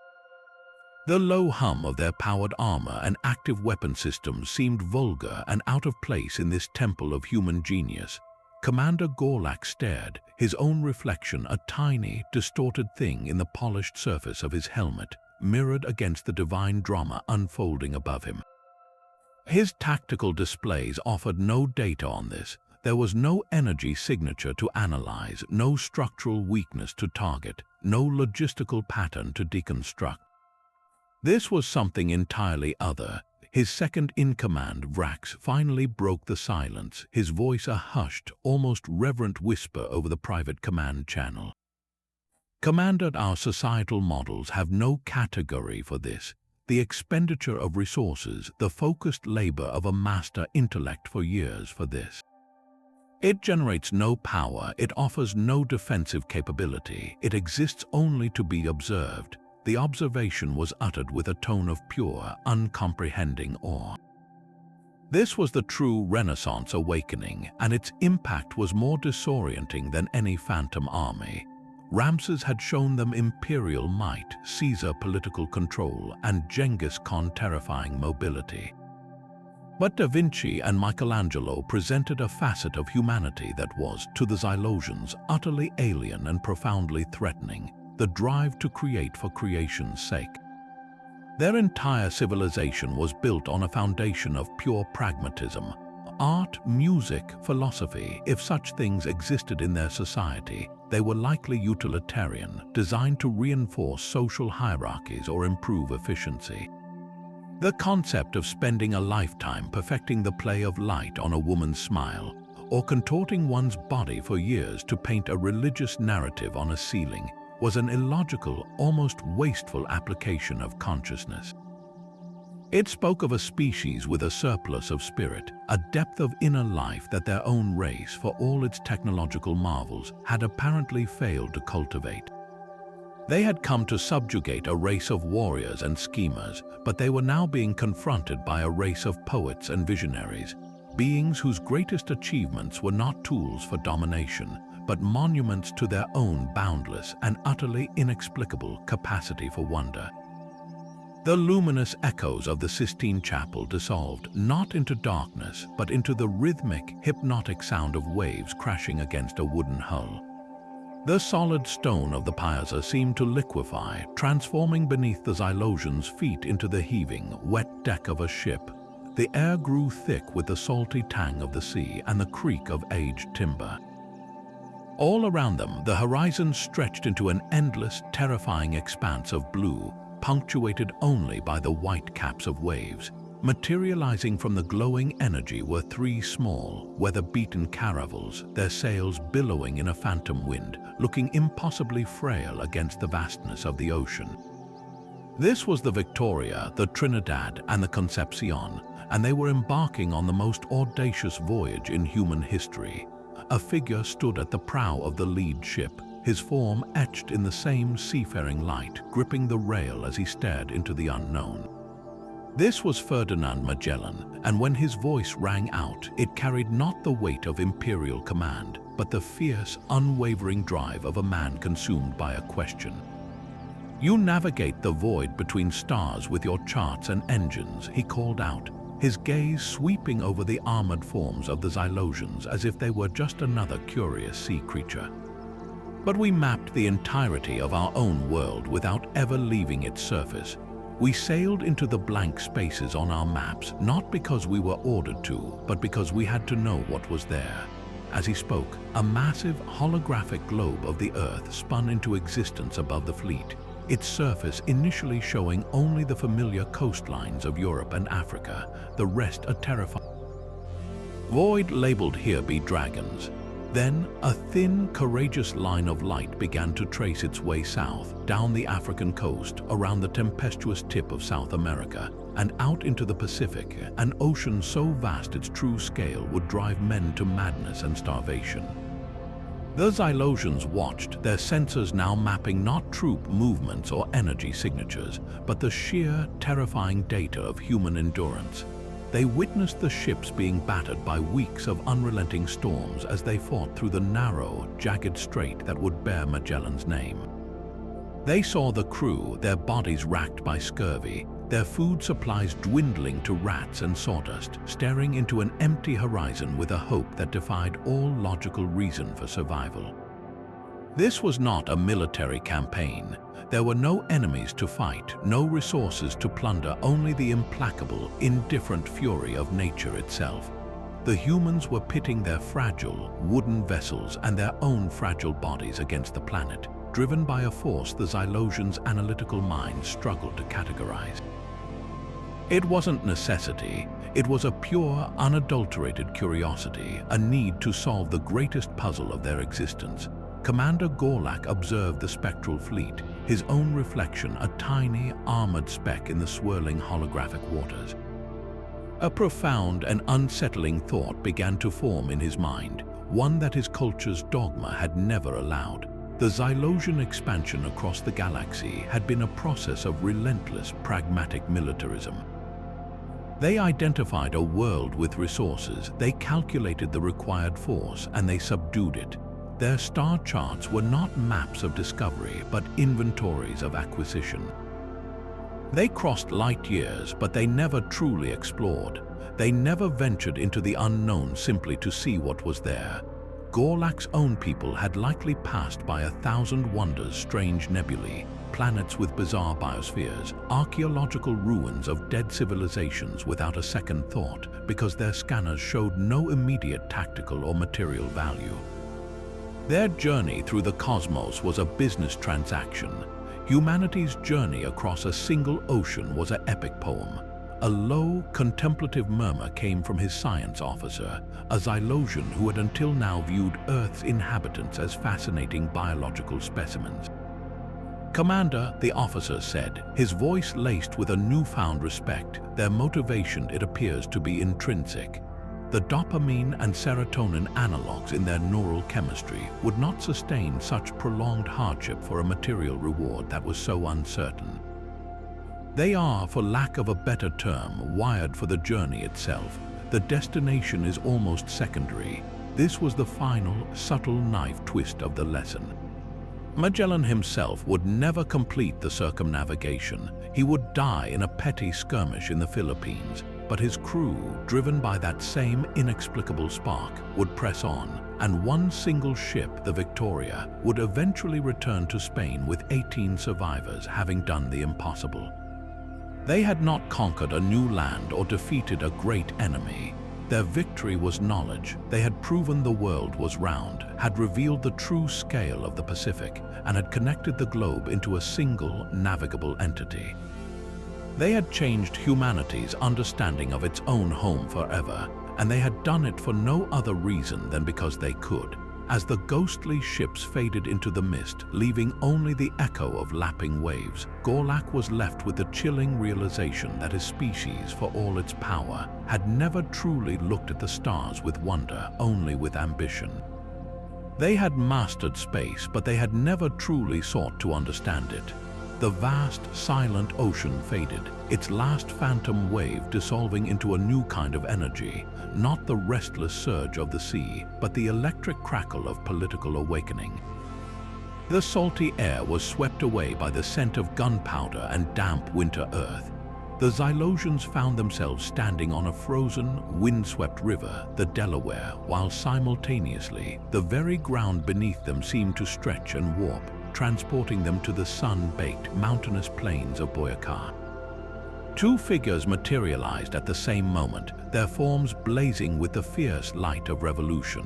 The low hum of their powered armor and active weapon systems seemed vulgar and out of place in this temple of human genius. Commander Gorlak stared, his own reflection a tiny, distorted thing in the polished surface of his helmet, mirrored against the divine drama unfolding above him. His tactical displays offered no data on this. There was no energy signature to analyze, no structural weakness to target, no logistical pattern to deconstruct. This was something entirely other. His second-in-command, Vrax, finally broke the silence, his voice a hushed, almost reverent whisper over the private command channel. "Commander, our societal models have no category for this. The expenditure of resources, the focused labor of a master intellect for years for this. It generates no power, it offers no defensive capability, it exists only to be observed." The observation was uttered with a tone of pure, uncomprehending awe. This was the true Renaissance awakening, and its impact was more disorienting than any phantom army. Ramses had shown them imperial might, Caesar political control, and Genghis Khan terrifying mobility. But Da Vinci and Michelangelo presented a facet of humanity that was, to the Xylosians, utterly alien and profoundly threatening: the drive to create for creation's sake. Their entire civilization was built on a foundation of pure pragmatism. Art, music, philosophy, if such things existed in their society, they were likely utilitarian, designed to reinforce social hierarchies or improve efficiency. The concept of spending a lifetime perfecting the play of light on a woman's smile, or contorting one's body for years to paint a religious narrative on a ceiling, was an illogical, almost wasteful application of consciousness. It spoke of a species with a surplus of spirit, a depth of inner life that their own race, for all its technological marvels, had apparently failed to cultivate. They had come to subjugate a race of warriors and schemers, but they were now being confronted by a race of poets and visionaries, beings whose greatest achievements were not tools for domination, but monuments to their own boundless and utterly inexplicable capacity for wonder. The luminous echoes of the Sistine Chapel dissolved not into darkness, but into the rhythmic, hypnotic sound of waves crashing against a wooden hull. The solid stone of the piazza seemed to liquefy, transforming beneath the Xylosians' feet into the heaving, wet deck of a ship. The air grew thick with the salty tang of the sea and the creak of aged timber. All around them, the horizon stretched into an endless, terrifying expanse of blue, punctuated only by the white caps of waves. Materializing from the glowing energy were three small, weather-beaten caravels, their sails billowing in a phantom wind, looking impossibly frail against the vastness of the ocean. This was the Victoria, the Trinidad, and the Concepcion, and they were embarking on the most audacious voyage in human history. A figure stood at the prow of the lead ship, his form etched in the same seafaring light, gripping the rail as he stared into the unknown. This was Ferdinand Magellan, and when his voice rang out, it carried not the weight of imperial command, but the fierce, unwavering drive of a man consumed by a question. "You navigate the void between stars with your charts and engines," he called out, his gaze sweeping over the armored forms of the Xylosians as if they were just another curious sea creature. But we mapped the entirety of our own world without ever leaving its surface. We sailed into the blank spaces on our maps, not because we were ordered to, but because we had to know what was there. As he spoke, a massive holographic globe of the Earth spun into existence above the fleet, its surface initially showing only the familiar coastlines of Europe and Africa, the rest a terrifying void labeled "Here be dragons." Then, a thin, courageous line of light began to trace its way south, down the African coast, around the tempestuous tip of South America, and out into the Pacific, an ocean so vast its true scale would drive men to madness and starvation. The Xylosians watched, their sensors now mapping not troop movements or energy signatures, but the sheer, terrifying data of human endurance. They witnessed the ships being battered by weeks of unrelenting storms as they fought through the narrow, jagged strait that would bear Magellan's name. They saw the crew, their bodies racked by scurvy, their food supplies dwindling to rats and sawdust, staring into an empty horizon with a hope that defied all logical reason for survival. This was not a military campaign. There were no enemies to fight, no resources to plunder, only the implacable, indifferent fury of nature itself. The humans were pitting their fragile, wooden vessels and their own fragile bodies against the planet, driven by a force the Xylosians' analytical minds struggled to categorize. It wasn't necessity, it was a pure, unadulterated curiosity, a need to solve the greatest puzzle of their existence. Commander Gorlak observed the spectral fleet, his own reflection a tiny, armored speck in the swirling holographic waters. A profound and unsettling thought began to form in his mind, one that his culture's dogma had never allowed. The Xylosian expansion across the galaxy had been a process of relentless, pragmatic militarism. They identified a world with resources, they calculated the required force, and they subdued it. Their star charts were not maps of discovery, but inventories of acquisition. They crossed light years, but they never truly explored. They never ventured into the unknown simply to see what was there. Gorlak's own people had likely passed by 1,000 wonders, strange nebulae, planets with bizarre biospheres, archaeological ruins of dead civilizations without a second thought, because their scanners showed no immediate tactical or material value. Their journey through the cosmos was a business transaction. Humanity's journey across a single ocean was an epic poem. A low, contemplative murmur came from his science officer, a Xylosian who had until now viewed Earth's inhabitants as fascinating biological specimens. "Commander," the officer said, his voice laced with a newfound respect, their motivation, it appears, to be intrinsic. The dopamine and serotonin analogues in their neural chemistry would not sustain such prolonged hardship for a material reward that was so uncertain. They are, for lack of a better term, wired for the journey itself. The destination is almost secondary. This was the final, subtle knife twist of the lesson. Magellan himself would never complete the circumnavigation. He would die in a petty skirmish in the Philippines. But his crew, driven by that same inexplicable spark, would press on, and one single ship, the Victoria, would eventually return to Spain with 18 survivors, having done the impossible. They had not conquered a new land or defeated a great enemy. Their victory was knowledge. They had proven the world was round, had revealed the true scale of the Pacific, and had connected the globe into a single, navigable entity. They had changed humanity's understanding of its own home forever, and they had done it for no other reason than because they could. As the ghostly ships faded into the mist, leaving only the echo of lapping waves, Gorlak was left with the chilling realization that his species, for all its power, had never truly looked at the stars with wonder, only with ambition. They had mastered space, but they had never truly sought to understand it. The vast, silent ocean faded, its last phantom wave dissolving into a new kind of energy, not the restless surge of the sea, but the electric crackle of political awakening. The salty air was swept away by the scent of gunpowder and damp winter earth. The Xylosians found themselves standing on a frozen, windswept river, the Delaware, while simultaneously, the very ground beneath them seemed to stretch and warp, transporting them to the sun-baked, mountainous plains of Boyacá. Two figures materialized at the same moment, their forms blazing with the fierce light of revolution.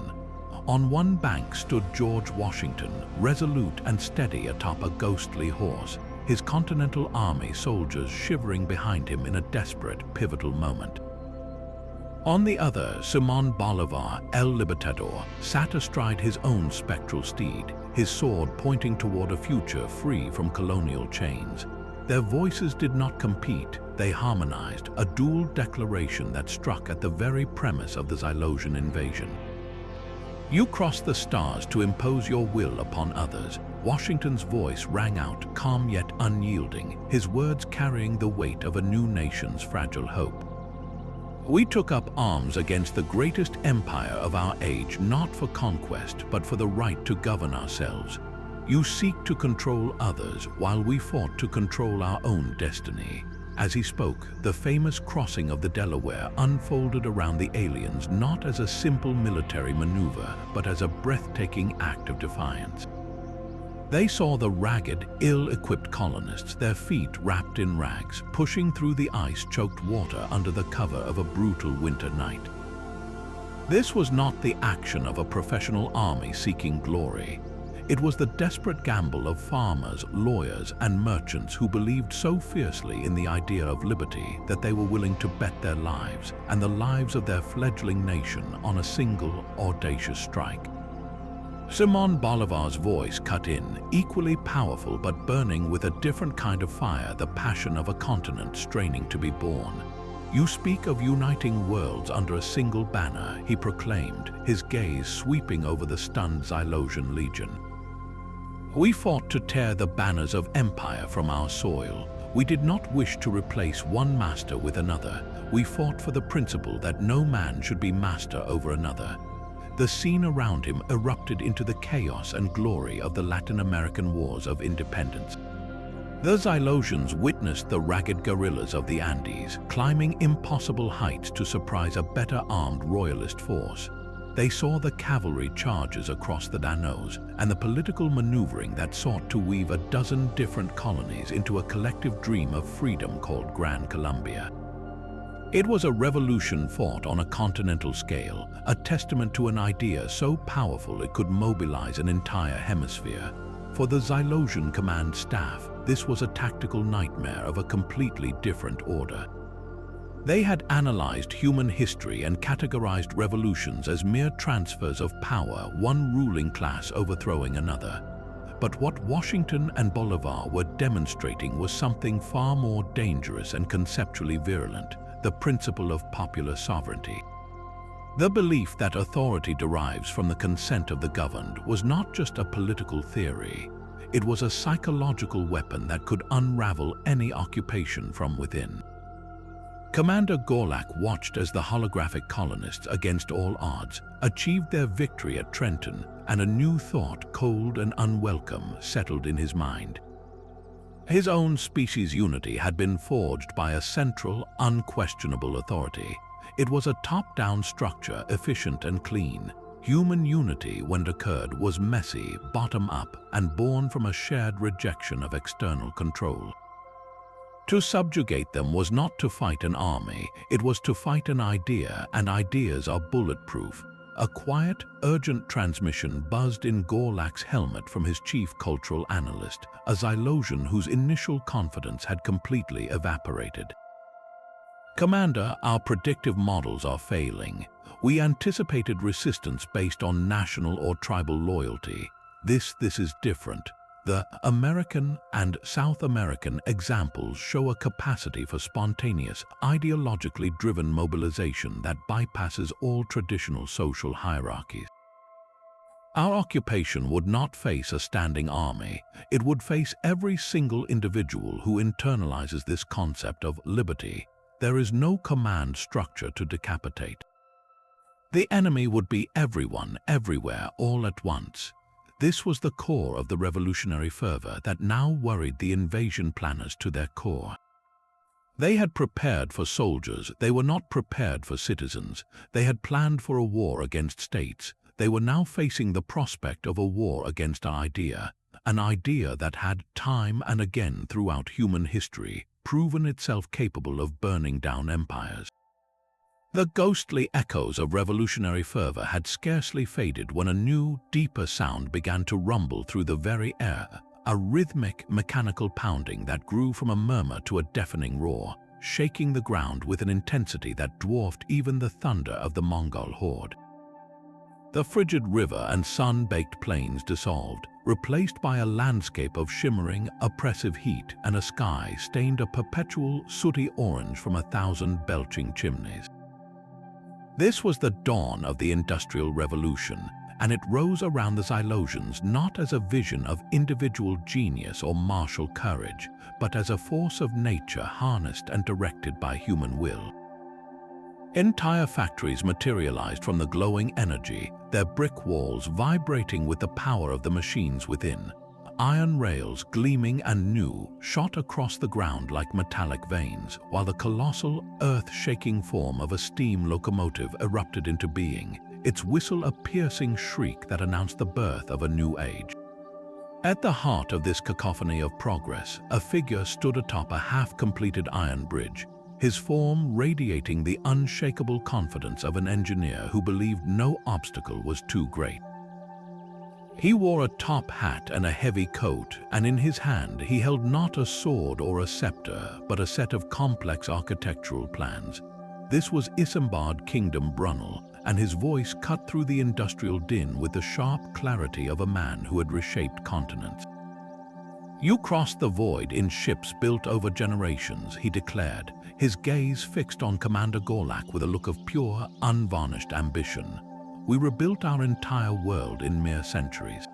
On one bank stood George Washington, resolute and steady atop a ghostly horse, his Continental Army soldiers shivering behind him in a desperate, pivotal moment. On the other, Simón Bolívar, El Libertador, sat astride his own spectral steed, his sword pointing toward a future free from colonial chains. Their voices did not compete, they harmonized, a dual declaration that struck at the very premise of the Xylosian invasion. "You cross the stars to impose your will upon others." Washington's voice rang out, calm yet unyielding, his words carrying the weight of a new nation's fragile hope. "We took up arms against the greatest empire of our age, not for conquest, but for the right to govern ourselves. You seek to control others, while we fought to control our own destiny." As he spoke, the famous crossing of the Delaware unfolded around the aliens not as a simple military maneuver, but as a breathtaking act of defiance. They saw the ragged, ill-equipped colonists, their feet wrapped in rags, pushing through the ice-choked water under the cover of a brutal winter night. This was not the action of a professional army seeking glory. It was the desperate gamble of farmers, lawyers, and merchants who believed so fiercely in the idea of liberty that they were willing to bet their lives and the lives of their fledgling nation on a single, audacious strike. Simón Bolívar's voice cut in, equally powerful but burning with a different kind of fire, the passion of a continent straining to be born. "You speak of uniting worlds under a single banner," he proclaimed, his gaze sweeping over the stunned Xylosian legion. "We fought to tear the banners of empire from our soil. We did not wish to replace one master with another. We fought for the principle that no man should be master over another." The scene around him erupted into the chaos and glory of the Latin American Wars of Independence. The Xylosians witnessed the ragged guerrillas of the Andes climbing impossible heights to surprise a better armed royalist force. They saw the cavalry charges across the Llanos and the political maneuvering that sought to weave a dozen different colonies into a collective dream of freedom called Gran Colombia. It was a revolution fought on a continental scale, a testament to an idea so powerful it could mobilize an entire hemisphere. For the Xylosian command staff, this was a tactical nightmare of a completely different order. They had analyzed human history and categorized revolutions as mere transfers of power, one ruling class overthrowing another. But what Washington and Bolívar were demonstrating was something far more dangerous and conceptually virulent: the principle of popular sovereignty. The belief that authority derives from the consent of the governed was not just a political theory. It was a psychological weapon that could unravel any occupation from within. Commander Gorlak watched as the holographic colonists, against all odds, achieved their victory at Trenton, and a new thought, cold and unwelcome, settled in his mind. His own species' unity had been forged by a central, unquestionable authority. It was a top-down structure, efficient and clean. Human unity, when it occurred, was messy, bottom-up, and born from a shared rejection of external control. To subjugate them was not to fight an army, it was to fight an idea, and ideas are bulletproof. A quiet, urgent transmission buzzed in Gorlak's helmet from his chief cultural analyst, a Xylosian whose initial confidence had completely evaporated. "Commander, our predictive models are failing. We anticipated resistance based on national or tribal loyalty. This is different. The American and South American examples show a capacity for spontaneous, ideologically driven mobilization that bypasses all traditional social hierarchies. Our occupation would not face a standing army. It would face every single individual who internalizes this concept of liberty. There is no command structure to decapitate. The enemy would be everyone, everywhere, all at once." This was the core of the revolutionary fervor that now worried the invasion planners to their core. They had prepared for soldiers, they were not prepared for citizens. They had planned for a war against states. They were now facing the prospect of a war against an idea that had, time and again throughout human history, proven itself capable of burning down empires. The ghostly echoes of revolutionary fervor had scarcely faded when a new, deeper sound began to rumble through the very air, a rhythmic, mechanical pounding that grew from a murmur to a deafening roar, shaking the ground with an intensity that dwarfed even the thunder of the Mongol horde. The frigid river and sun-baked plains dissolved, replaced by a landscape of shimmering, oppressive heat and a sky stained a perpetual, sooty orange from 1,000 belching chimneys. This was the dawn of the Industrial Revolution, and it rose around the Xylosians not as a vision of individual genius or martial courage, but as a force of nature harnessed and directed by human will. Entire factories materialized from the glowing energy, their brick walls vibrating with the power of the machines within. Iron rails, gleaming and new, shot across the ground like metallic veins, while the colossal, earth-shaking form of a steam locomotive erupted into being, its whistle a piercing shriek that announced the birth of a new age. At the heart of this cacophony of progress, a figure stood atop a half-completed iron bridge, his form radiating the unshakable confidence of an engineer who believed no obstacle was too great. He wore a top hat and a heavy coat, and in his hand he held not a sword or a scepter, but a set of complex architectural plans. This was Isambard Kingdom Brunel, and his voice cut through the industrial din with the sharp clarity of a man who had reshaped continents. "You crossed the void in ships built over generations," he declared, his gaze fixed on Commander Gorlak with a look of pure, unvarnished ambition. "We rebuilt our entire world in mere centuries.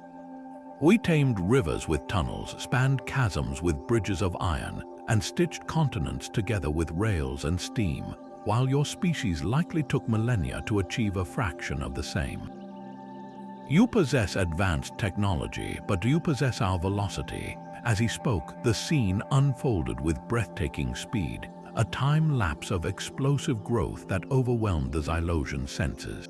We tamed rivers with tunnels, spanned chasms with bridges of iron, and stitched continents together with rails and steam, while your species likely took millennia to achieve a fraction of the same. You possess advanced technology, but do you possess our velocity?" As he spoke, the scene unfolded with breathtaking speed, a time lapse of explosive growth that overwhelmed the Xylosian senses.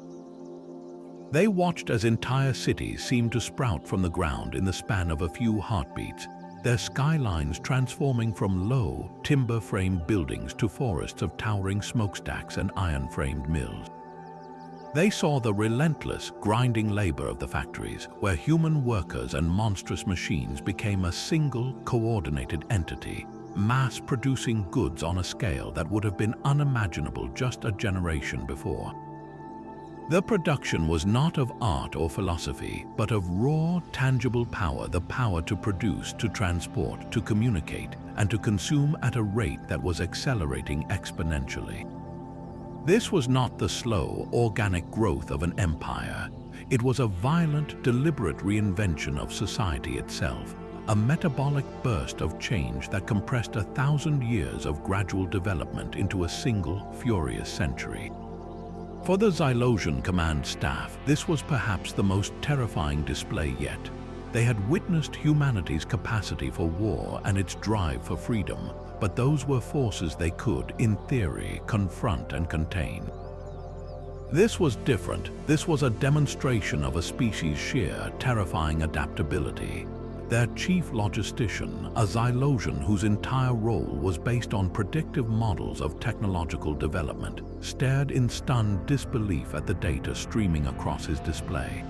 They watched as entire cities seemed to sprout from the ground in the span of a few heartbeats, their skylines transforming from low, timber-framed buildings to forests of towering smokestacks and iron-framed mills. They saw the relentless, grinding labor of the factories, where human workers and monstrous machines became a single, coordinated entity, mass-producing goods on a scale that would have been unimaginable just a generation before. The production was not of art or philosophy, but of raw, tangible power, the power to produce, to transport, to communicate, and to consume at a rate that was accelerating exponentially. This was not the slow, organic growth of an empire. It was a violent, deliberate reinvention of society itself, a metabolic burst of change that compressed 1,000 years of gradual development into a single, furious century. For the Xylosian command staff, this was perhaps the most terrifying display yet. They had witnessed humanity's capacity for war and its drive for freedom, but those were forces they could, in theory, confront and contain. This was different. This was a demonstration of a species' sheer, terrifying adaptability. Their chief logistician, a Xylosian whose entire role was based on predictive models of technological development, stared in stunned disbelief at the data streaming across his display.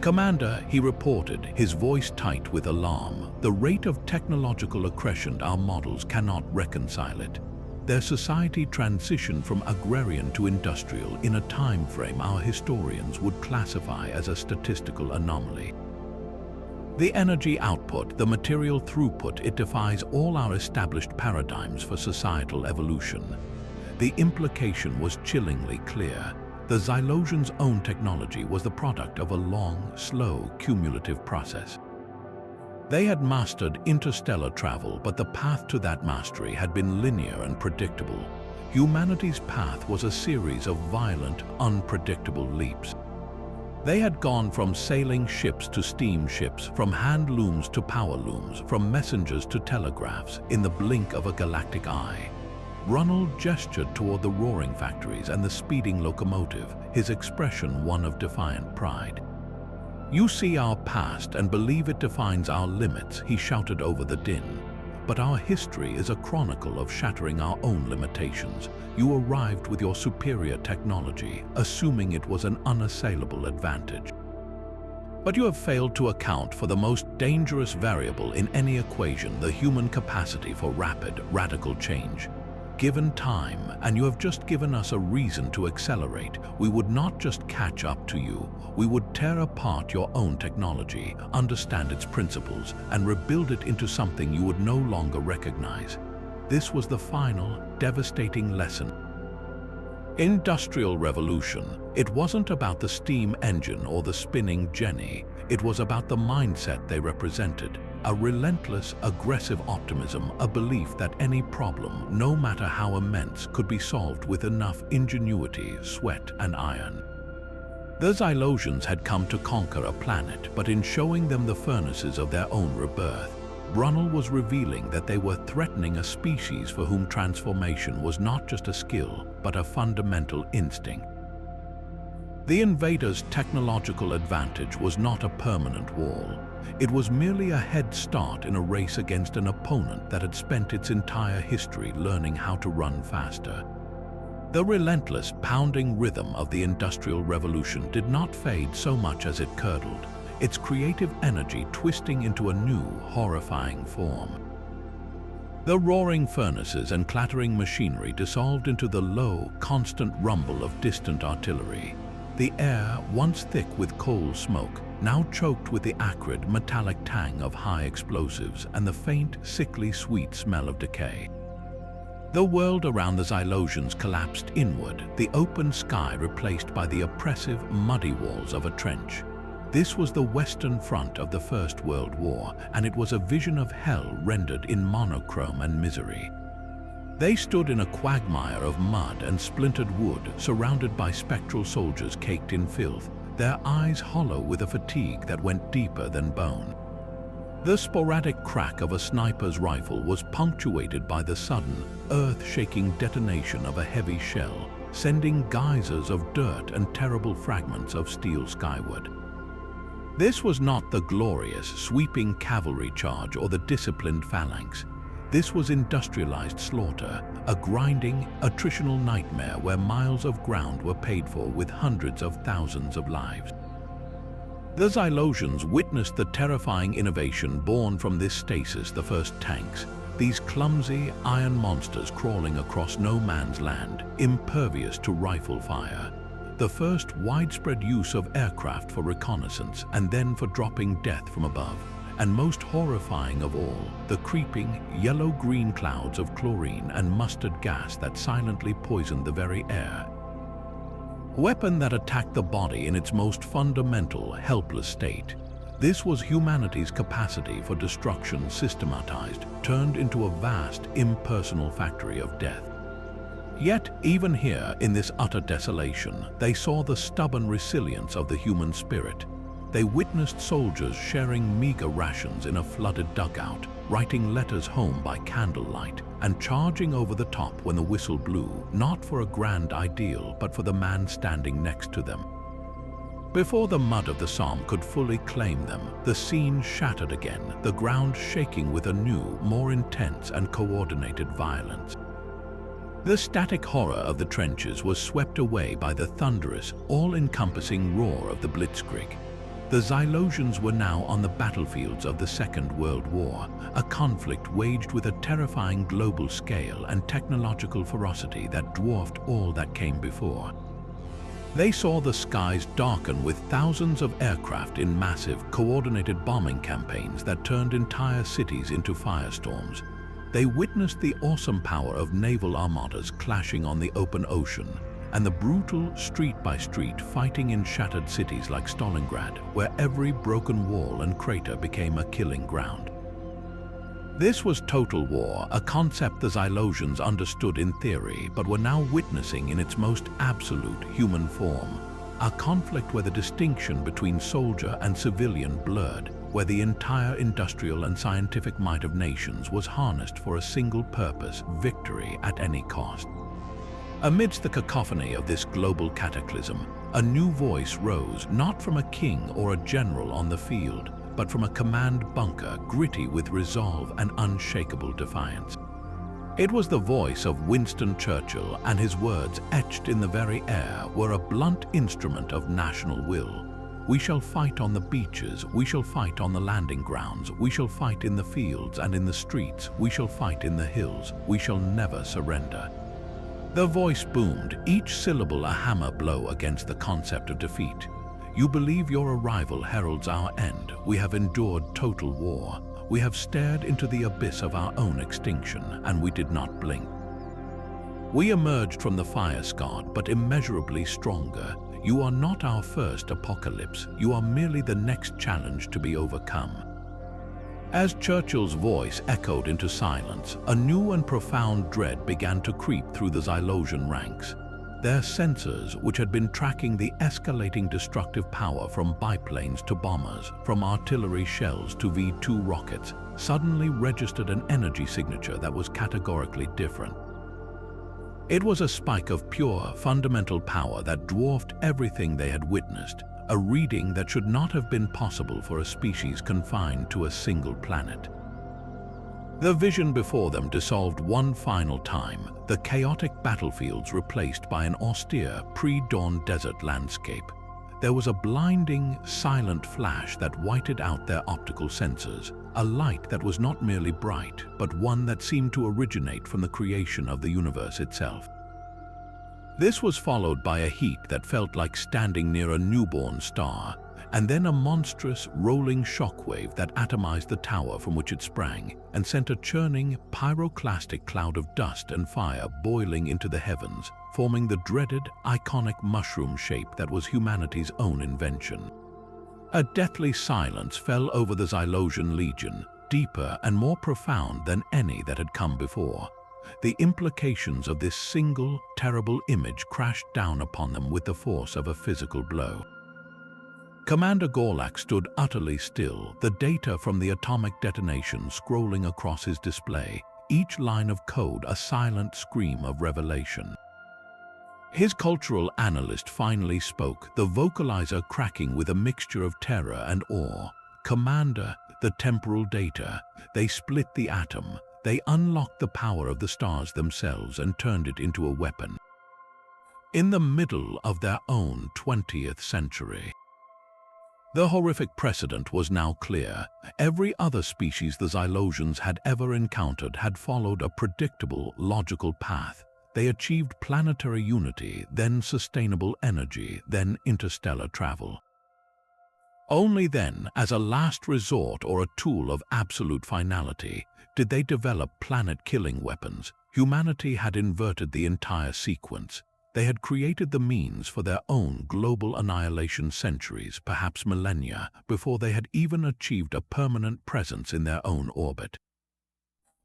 "Commander," he reported, his voice tight with alarm, "the rate of technological accretion our models cannot reconcile it. Their society transitioned from agrarian to industrial in a time frame our historians would classify as a statistical anomaly. The energy output, the material throughput, it defies all our established paradigms for societal evolution." The implication was chillingly clear. The Xylosians' own technology was the product of a long, slow, cumulative process. They had mastered interstellar travel, but the path to that mastery had been linear and predictable. Humanity's path was a series of violent, unpredictable leaps. They had gone from sailing ships to steamships, from hand looms to power looms, from messengers to telegraphs, in the blink of a galactic eye. Brunel gestured toward the roaring factories and the speeding locomotive, his expression one of defiant pride. "You see our past and believe it defines our limits," he shouted over the din. "But our history is a chronicle of shattering our own limitations. You arrived with your superior technology, assuming it was an unassailable advantage. But you have failed to account for the most dangerous variable in any equation, the human capacity for rapid, radical change. Given time, and you have just given us a reason to accelerate, we would not just catch up to you, we would tear apart your own technology, understand its principles, and rebuild it into something you would no longer recognize." This was the final, devastating lesson. Industrial Revolution. It wasn't about the steam engine or the spinning jenny. It was about the mindset they represented. A relentless, aggressive optimism, a belief that any problem, no matter how immense, could be solved with enough ingenuity, sweat, and iron. The Xylosians had come to conquer a planet, but in showing them the furnaces of their own rebirth, Brunel was revealing that they were threatening a species for whom transformation was not just a skill, but a fundamental instinct. The invaders' technological advantage was not a permanent wall. It was merely a head start in a race against an opponent that had spent its entire history learning how to run faster. The relentless, pounding rhythm of the Industrial Revolution did not fade so much as it curdled. its creative energy twisting into a new, horrifying form. The roaring furnaces and clattering machinery dissolved into the low, constant rumble of distant artillery. The air, once thick with coal smoke, now choked with the acrid, metallic tang of high explosives and the faint, sickly sweet smell of decay. The world around the Xylosians collapsed inward, the open sky replaced by the oppressive, muddy walls of a trench. This was the Western Front of the First World War, and it was a vision of hell rendered in monochrome and misery. They stood in a quagmire of mud and splintered wood, surrounded by spectral soldiers caked in filth, their eyes hollow with a fatigue that went deeper than bone. The sporadic crack of a sniper's rifle was punctuated by the sudden, earth-shaking detonation of a heavy shell, sending geysers of dirt and terrible fragments of steel skyward. This was not the glorious, sweeping cavalry charge or the disciplined phalanx. This was industrialized slaughter, a grinding, attritional nightmare where miles of ground were paid for with hundreds of thousands of lives. The Xylosians witnessed the terrifying innovation born from this stasis, the first tanks, these clumsy, iron monsters crawling across no man's land, impervious to rifle fire. The first widespread use of aircraft for reconnaissance and then for dropping death from above. And most horrifying of all, the creeping, yellow-green clouds of chlorine and mustard gas that silently poisoned the very air. Weapon that attacked the body in its most fundamental, helpless state. This was humanity's capacity for destruction systematized, turned into a vast, impersonal factory of death. Yet, even here, in this utter desolation, they saw the stubborn resilience of the human spirit. They witnessed soldiers sharing meager rations in a flooded dugout, writing letters home by candlelight, and charging over the top when the whistle blew, not for a grand ideal, but for the man standing next to them. Before the mud of the Somme could fully claim them, the scene shattered again, the ground shaking with a new, more intense and coordinated violence. The static horror of the trenches was swept away by the thunderous, all-encompassing roar of the blitzkrieg. The Xylosians were now on the battlefields of the Second World War, a conflict waged with a terrifying global scale and technological ferocity that dwarfed all that came before. They saw the skies darken with thousands of aircraft in massive, coordinated bombing campaigns that turned entire cities into firestorms. They witnessed the awesome power of naval armadas clashing on the open ocean, and the brutal street-by-street fighting in shattered cities like Stalingrad, where every broken wall and crater became a killing ground. This was total war, a concept the Xylosians understood in theory, but were now witnessing in its most absolute human form. A conflict where the distinction between soldier and civilian blurred, where the entire industrial and scientific might of nations was harnessed for a single purpose: victory at any cost. Amidst the cacophony of this global cataclysm, a new voice rose, not from a king or a general on the field, but from a command bunker gritty with resolve and unshakable defiance. It was the voice of Winston Churchill, and his words, etched in the very air, were a blunt instrument of national will. We shall fight on the beaches, we shall fight on the landing grounds, we shall fight in the fields and in the streets, we shall fight in the hills, we shall never surrender. The voice boomed, each syllable a hammer blow against the concept of defeat. You believe your arrival heralds our end. We have endured total war. We have stared into the abyss of our own extinction, and we did not blink. We emerged from the fire-scarred, but immeasurably stronger. You are not our first apocalypse. You are merely the next challenge to be overcome. As Churchill's voice echoed into silence, a new and profound dread began to creep through the Xylosian ranks. Their sensors, which had been tracking the escalating destructive power from biplanes to bombers, from artillery shells to V-2 rockets, suddenly registered an energy signature that was categorically different. It was a spike of pure, fundamental power that dwarfed everything they had witnessed, a reading that should not have been possible for a species confined to a single planet. The vision before them dissolved one final time, the chaotic battlefields replaced by an austere, pre-dawn desert landscape. there was a blinding, silent flash that whited out their optical sensors, a light that was not merely bright, but one that seemed to originate from the creation of the universe itself. This was followed by a heat that felt like standing near a newborn star, and then a monstrous, rolling shockwave that atomized the tower from which it sprang and sent a churning, pyroclastic cloud of dust and fire boiling into the heavens, forming the dreaded, iconic mushroom shape that was humanity's own invention. A deathly silence fell over the Xylosian legion, deeper and more profound than any that had come before. The implications of this single, terrible image crashed down upon them with the force of a physical blow. Commander Gorlak stood utterly still, the data from the atomic detonation scrolling across his display, each line of code a silent scream of revelation. His cultural analyst finally spoke, the vocalizer cracking with a mixture of terror and awe. "Commander, the temporal data, they split the atom. They unlocked the power of the stars themselves and turned it into a weapon." In the middle of their own 20th century. The horrific precedent was now clear. Every other species the Xylosians had ever encountered had followed a predictable, logical path. They achieved planetary unity, then sustainable energy, then interstellar travel. Only then, as a last resort or a tool of absolute finality, did they develop planet-killing weapons. Humanity had inverted the entire sequence. They had created the means for their own global annihilation centuries, perhaps millennia, before they had even achieved a permanent presence in their own orbit.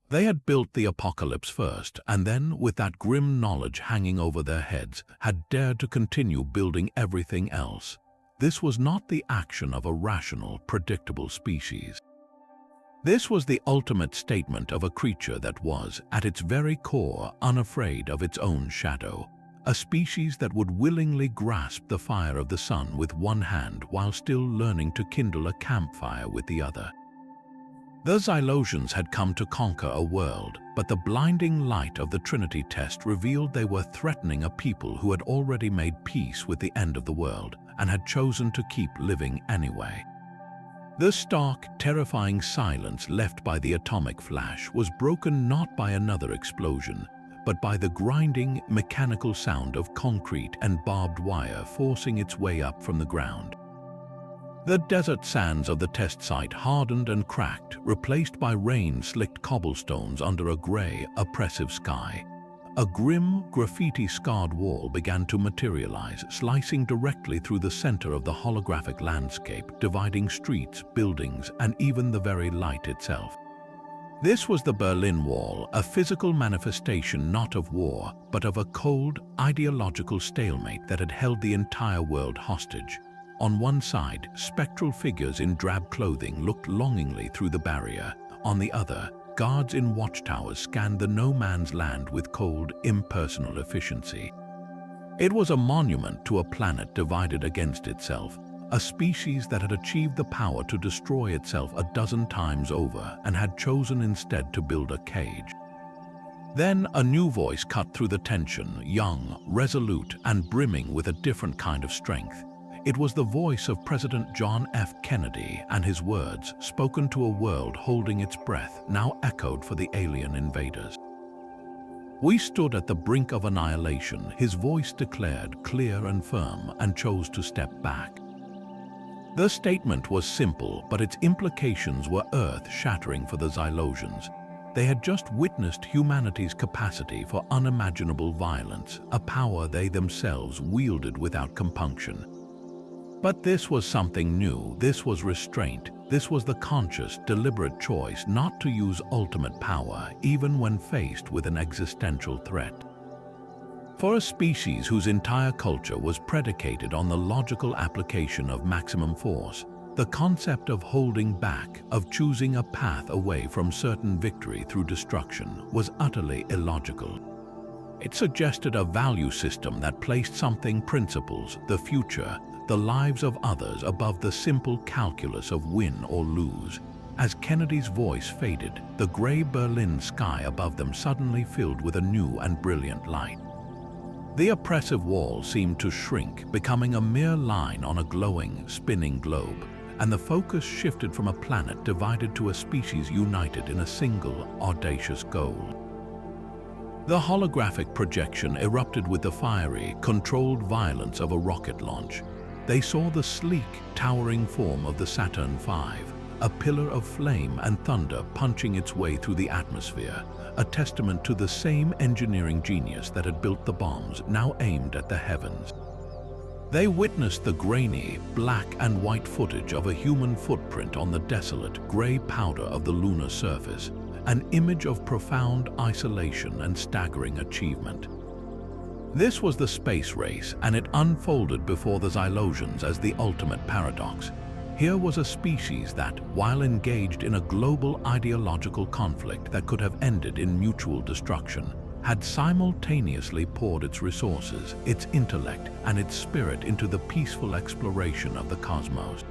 They had built the apocalypse first, and then, with that grim knowledge hanging over their heads, had dared to continue building everything else. This was not the action of a rational, predictable species. This was the ultimate statement of a creature that was, at its very core, unafraid of its own shadow. A species that would willingly grasp the fire of the sun with one hand while still learning to kindle a campfire with the other. The Xylosians had come to conquer a world, but the blinding light of the Trinity test revealed they were threatening a people who had already made peace with the end of the world and had chosen to keep living anyway. The stark, terrifying silence left by the atomic flash was broken not by another explosion, but by the grinding, mechanical sound of concrete and barbed wire forcing its way up from the ground. The desert sands of the test site hardened and cracked, replaced by rain-slicked cobblestones under a gray, oppressive sky. A grim, graffiti-scarred wall began to materialize, slicing directly through the center of the holographic landscape, dividing streets, buildings, and even the very light itself. This was the Berlin Wall, a physical manifestation not of war, but of a cold, ideological stalemate that had held the entire world hostage. On one side, spectral figures in drab clothing looked longingly through the barrier. On the other, guards in watchtowers scanned the no-man's land with cold, impersonal efficiency. It was a monument to a planet divided against itself, a species that had achieved the power to destroy itself a dozen times over and had chosen instead to build a cage. Then a new voice cut through the tension, young, resolute, and brimming with a different kind of strength. It was the voice of President John F. Kennedy, and his words, spoken to a world holding its breath, now echoed for the alien invaders. "We stood at the brink of annihilation," his voice declared, clear and firm, and chose to step back. The statement was simple, but its implications were earth-shattering for the Xylosians. They had just witnessed humanity's capacity for unimaginable violence, a power they themselves wielded without compunction. But this was something new. This was restraint. This was the conscious, deliberate choice not to use ultimate power, even when faced with an existential threat. For a species whose entire culture was predicated on the logical application of maximum force, the concept of holding back, of choosing a path away from certain victory through destruction, was utterly illogical. It suggested a value system that placed something, principles, the future, the lives of others above the simple calculus of win or lose. As Kennedy's voice faded, the gray Berlin sky above them suddenly filled with a new and brilliant light. The oppressive wall seemed to shrink, becoming a mere line on a glowing, spinning globe, and the focus shifted from a planet divided to a species united in a single, audacious goal. The holographic projection erupted with the fiery, controlled violence of a rocket launch. They saw the sleek, towering form of the Saturn V, a pillar of flame and thunder punching its way through the atmosphere, a testament to the same engineering genius that had built the bombs now aimed at the heavens. They witnessed the grainy, black and white footage of a human footprint on the desolate, gray powder of the lunar surface, an image of profound isolation and staggering achievement. This was the space race, and it unfolded before the Xylosians as the ultimate paradox. Here was a species that, while engaged in a global ideological conflict that could have ended in mutual destruction, had simultaneously poured its resources, its intellect, and its spirit into the peaceful exploration of the cosmos.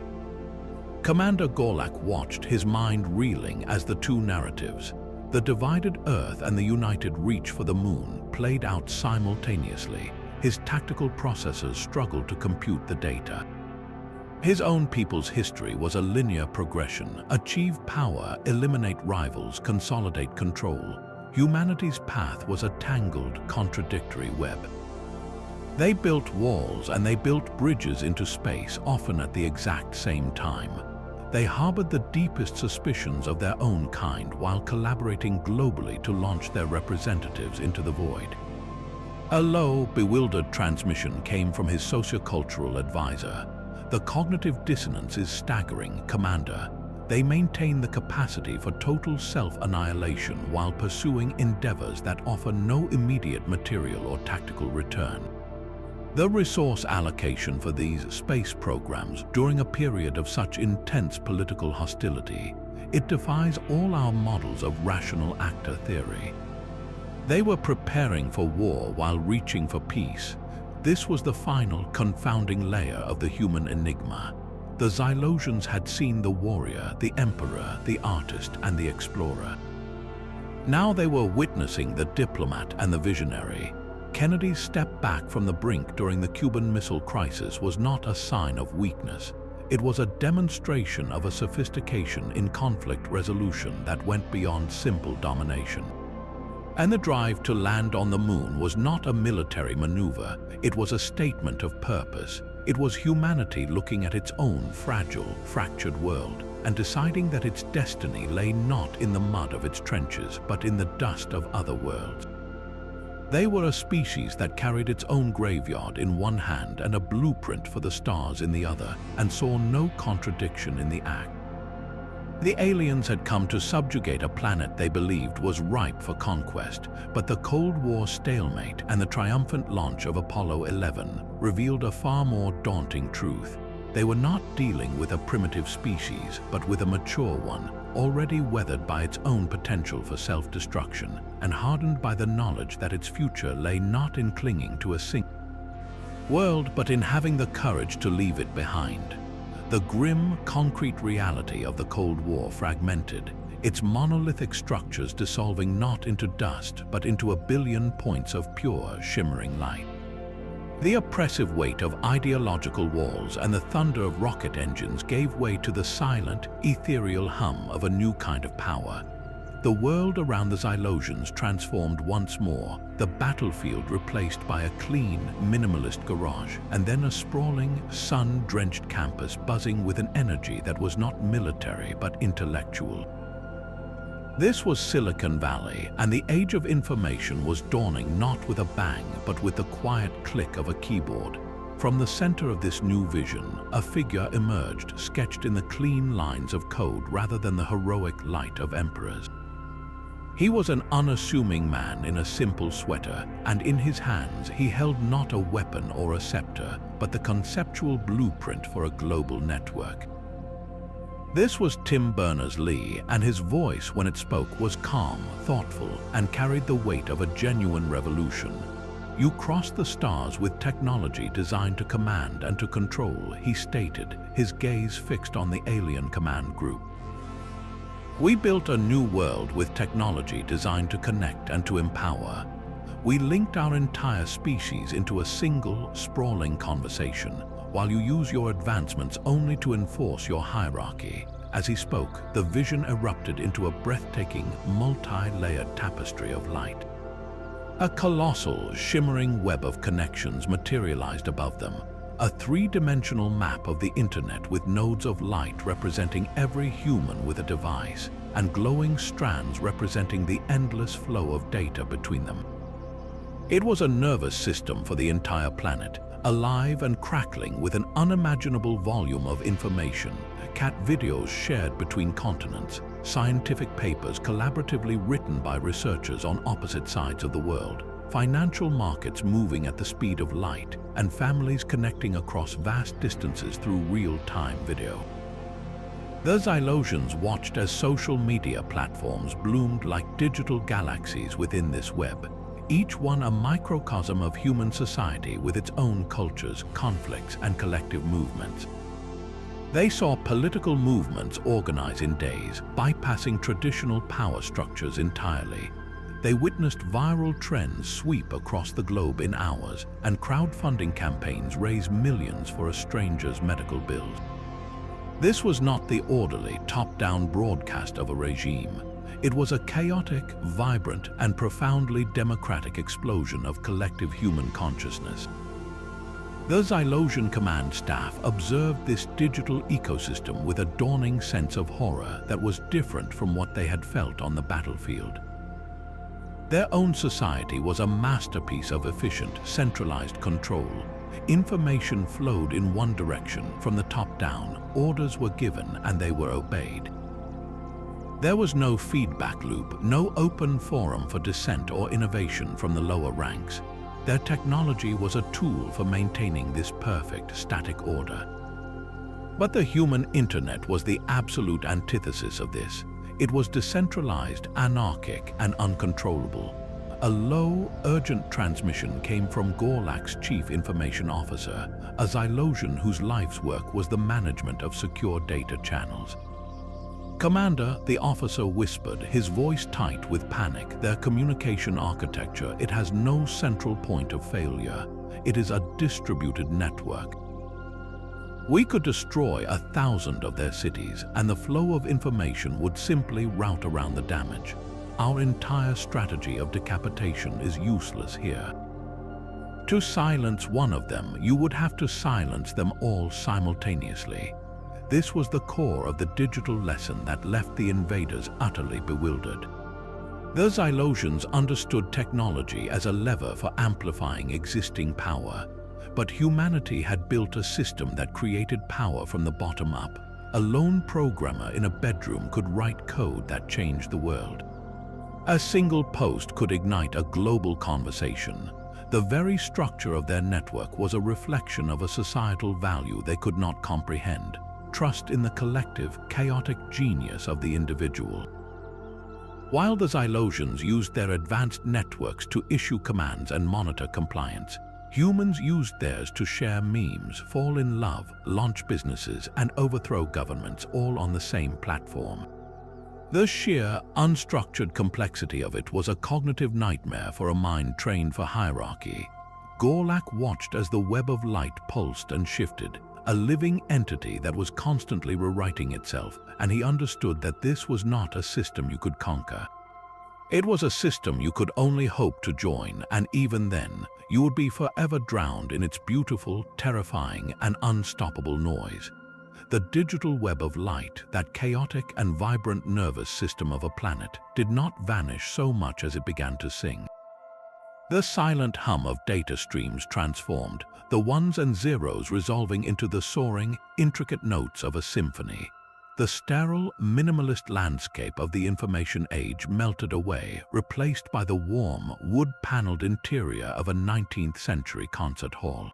Commander Gorlak watched, his mind reeling as the two narratives, the divided Earth and the united reach for the moon, played out simultaneously. His tactical processors struggled to compute the data. His own people's history was a linear progression: achieve power, eliminate rivals, consolidate control. Humanity's path was a tangled, contradictory web. They built walls and they built bridges into space, often at the exact same time. They harbored the deepest suspicions of their own kind while collaborating globally to launch their representatives into the void. A low, bewildered transmission came from his sociocultural advisor. The cognitive dissonance is staggering, Commander. They maintain the capacity for total self-annihilation while pursuing endeavors that offer no immediate material or tactical return. The resource allocation for these space programs during a period of such intense political hostility, it defies all our models of rational actor theory. They were preparing for war while reaching for peace. This was the final, confounding layer of the human enigma. The Xylosians had seen the warrior, the emperor, the artist, and the explorer. Now they were witnessing the diplomat and the visionary. Kennedy's step back from the brink during the Cuban Missile Crisis was not a sign of weakness. It was a demonstration of a sophistication in conflict resolution that went beyond simple domination. And the drive to land on the moon was not a military maneuver. It was a statement of purpose. It was humanity looking at its own fragile, fractured world and deciding that its destiny lay not in the mud of its trenches, but in the dust of other worlds. They were a species that carried its own graveyard in one hand and a blueprint for the stars in the other, and saw no contradiction in the act. The aliens had come to subjugate a planet they believed was ripe for conquest, but the Cold War stalemate and the triumphant launch of Apollo 11 revealed a far more daunting truth. They were not dealing with a primitive species, but with a mature one, already weathered by its own potential for self-destruction and hardened by the knowledge that its future lay not in clinging to a single world, but in having the courage to leave it behind. The grim, concrete reality of the Cold War fragmented, its monolithic structures dissolving not into dust, but into a billion points of pure, shimmering light. The oppressive weight of ideological walls and the thunder of rocket engines gave way to the silent, ethereal hum of a new kind of power. The world around the Xylosians transformed once more, the battlefield replaced by a clean, minimalist garage, and then a sprawling, sun-drenched campus buzzing with an energy that was not military but intellectual. This was Silicon Valley, and the age of information was dawning not with a bang but with the quiet click of a keyboard. From the center of this new vision, a figure emerged, sketched in the clean lines of code rather than the heroic light of emperors. He was an unassuming man in a simple sweater, and in his hands he held not a weapon or a scepter, but the conceptual blueprint for a global network. This was Tim Berners-Lee, and his voice, when it spoke, was calm, thoughtful, and carried the weight of a genuine revolution. "You cross the stars with technology designed to command and to control," he stated, his gaze fixed on the alien command group. "We built a new world with technology designed to connect and to empower. We linked our entire species into a single, sprawling conversation, while you use your advancements only to enforce your hierarchy. As he spoke, the vision erupted into a breathtaking, multi-layered tapestry of light. A colossal, shimmering web of connections materialized above them, a three-dimensional map of the internet with nodes of light representing every human with a device, and glowing strands representing the endless flow of data between them. It was a nervous system for the entire planet, alive and crackling with an unimaginable volume of information. Cat videos shared between continents, scientific papers collaboratively written by researchers on opposite sides of the world, financial markets moving at the speed of light, and families connecting across vast distances through real-time video. The Xylosians watched as social media platforms bloomed like digital galaxies within this web, each one a microcosm of human society with its own cultures, conflicts, and collective movements. They saw political movements organize in days, bypassing traditional power structures entirely. They witnessed viral trends sweep across the globe in hours, and crowdfunding campaigns raise millions for a stranger's medical bills. This was not the orderly, top-down broadcast of a regime. It was a chaotic, vibrant, and profoundly democratic explosion of collective human consciousness. The Xylosian command staff observed this digital ecosystem with a dawning sense of horror that was different from what they had felt on the battlefield. Their own society was a masterpiece of efficient, centralized control. Information flowed in one direction, from the top down. Orders were given and they were obeyed. There was no feedback loop, no open forum for dissent or innovation from the lower ranks. Their technology was a tool for maintaining this perfect, static order. But the human internet was the absolute antithesis of this. It was decentralized, anarchic, and uncontrollable. A low, urgent transmission came from Gorlak's chief information officer, a Xylosian whose life's work was the management of secure data channels. "Commander," the officer whispered, his voice tight with panic, "their communication architecture, it has no central point of failure. It is a distributed network. We could destroy 1,000 of their cities, and the flow of information would simply route around the damage. Our entire strategy of decapitation is useless here. To silence one of them, you would have to silence them all simultaneously." This was the core of the digital lesson that left the invaders utterly bewildered. The Xylosians understood technology as a lever for amplifying existing power, but humanity had built a system that created power from the bottom up. A lone programmer in a bedroom could write code that changed the world. A single post could ignite a global conversation. The very structure of their network was a reflection of a societal value they could not comprehend: trust in the collective, chaotic genius of the individual. While the Xylosians used their advanced networks to issue commands and monitor compliance, humans used theirs to share memes, fall in love, launch businesses, and overthrow governments, all on the same platform. The sheer, unstructured complexity of it was a cognitive nightmare for a mind trained for hierarchy. Gorlak watched as the web of light pulsed and shifted, a living entity that was constantly rewriting itself, and he understood that this was not a system you could conquer. It was a system you could only hope to join, and even then, you would be forever drowned in its beautiful, terrifying, and unstoppable noise. The digital web of light, that chaotic and vibrant nervous system of a planet, did not vanish so much as it began to sing. The silent hum of data streams transformed, the ones and zeros resolving into the soaring, intricate notes of a symphony. The sterile, minimalist landscape of the information age melted away, replaced by the warm, wood-paneled interior of a 19th century concert hall.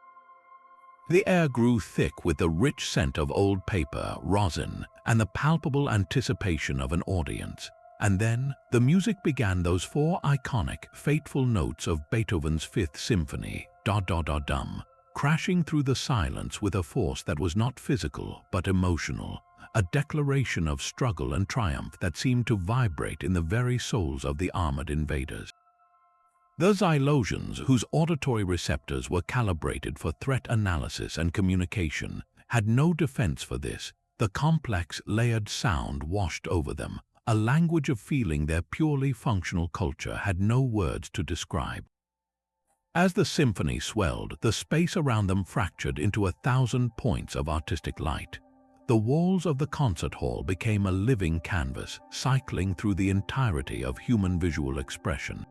The air grew thick with the rich scent of old paper, rosin, and the palpable anticipation of an audience. And then, the music began, those four iconic, fateful notes of Beethoven's Fifth Symphony, da-da-da-dum, crashing through the silence with a force that was not physical but emotional, a declaration of struggle and triumph that seemed to vibrate in the very souls of the armored invaders. The Xylosians, whose auditory receptors were calibrated for threat analysis and communication, had no defense for this. The complex, layered sound washed over them, a language of feeling their purely functional culture had no words to describe. As the symphony swelled, the space around them fractured into 1,000 points of artistic light. The walls of the concert hall became a living canvas, cycling through the entirety of human visual expression.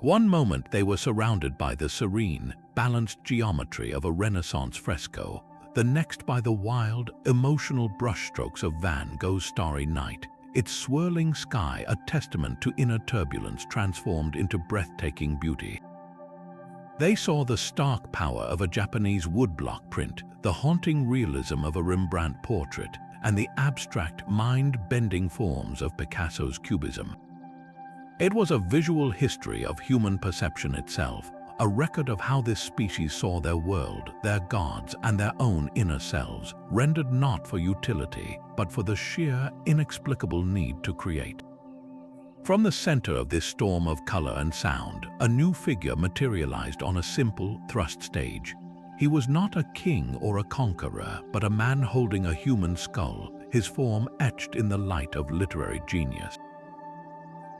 One moment they were surrounded by the serene, balanced geometry of a Renaissance fresco, the next by the wild, emotional brushstrokes of Van Gogh's Starry Night, its swirling sky a testament to inner turbulence transformed into breathtaking beauty. They saw the stark power of a Japanese woodblock print, the haunting realism of a Rembrandt portrait, and the abstract, mind-bending forms of Picasso's Cubism. It was a visual history of human perception itself, a record of how this species saw their world, their gods, and their own inner selves, rendered not for utility, but for the sheer, inexplicable need to create. From the center of this storm of color and sound, a new figure materialized on a simple, thrust stage. He was not a king or a conqueror, but a man holding a human skull, his form etched in the light of literary genius.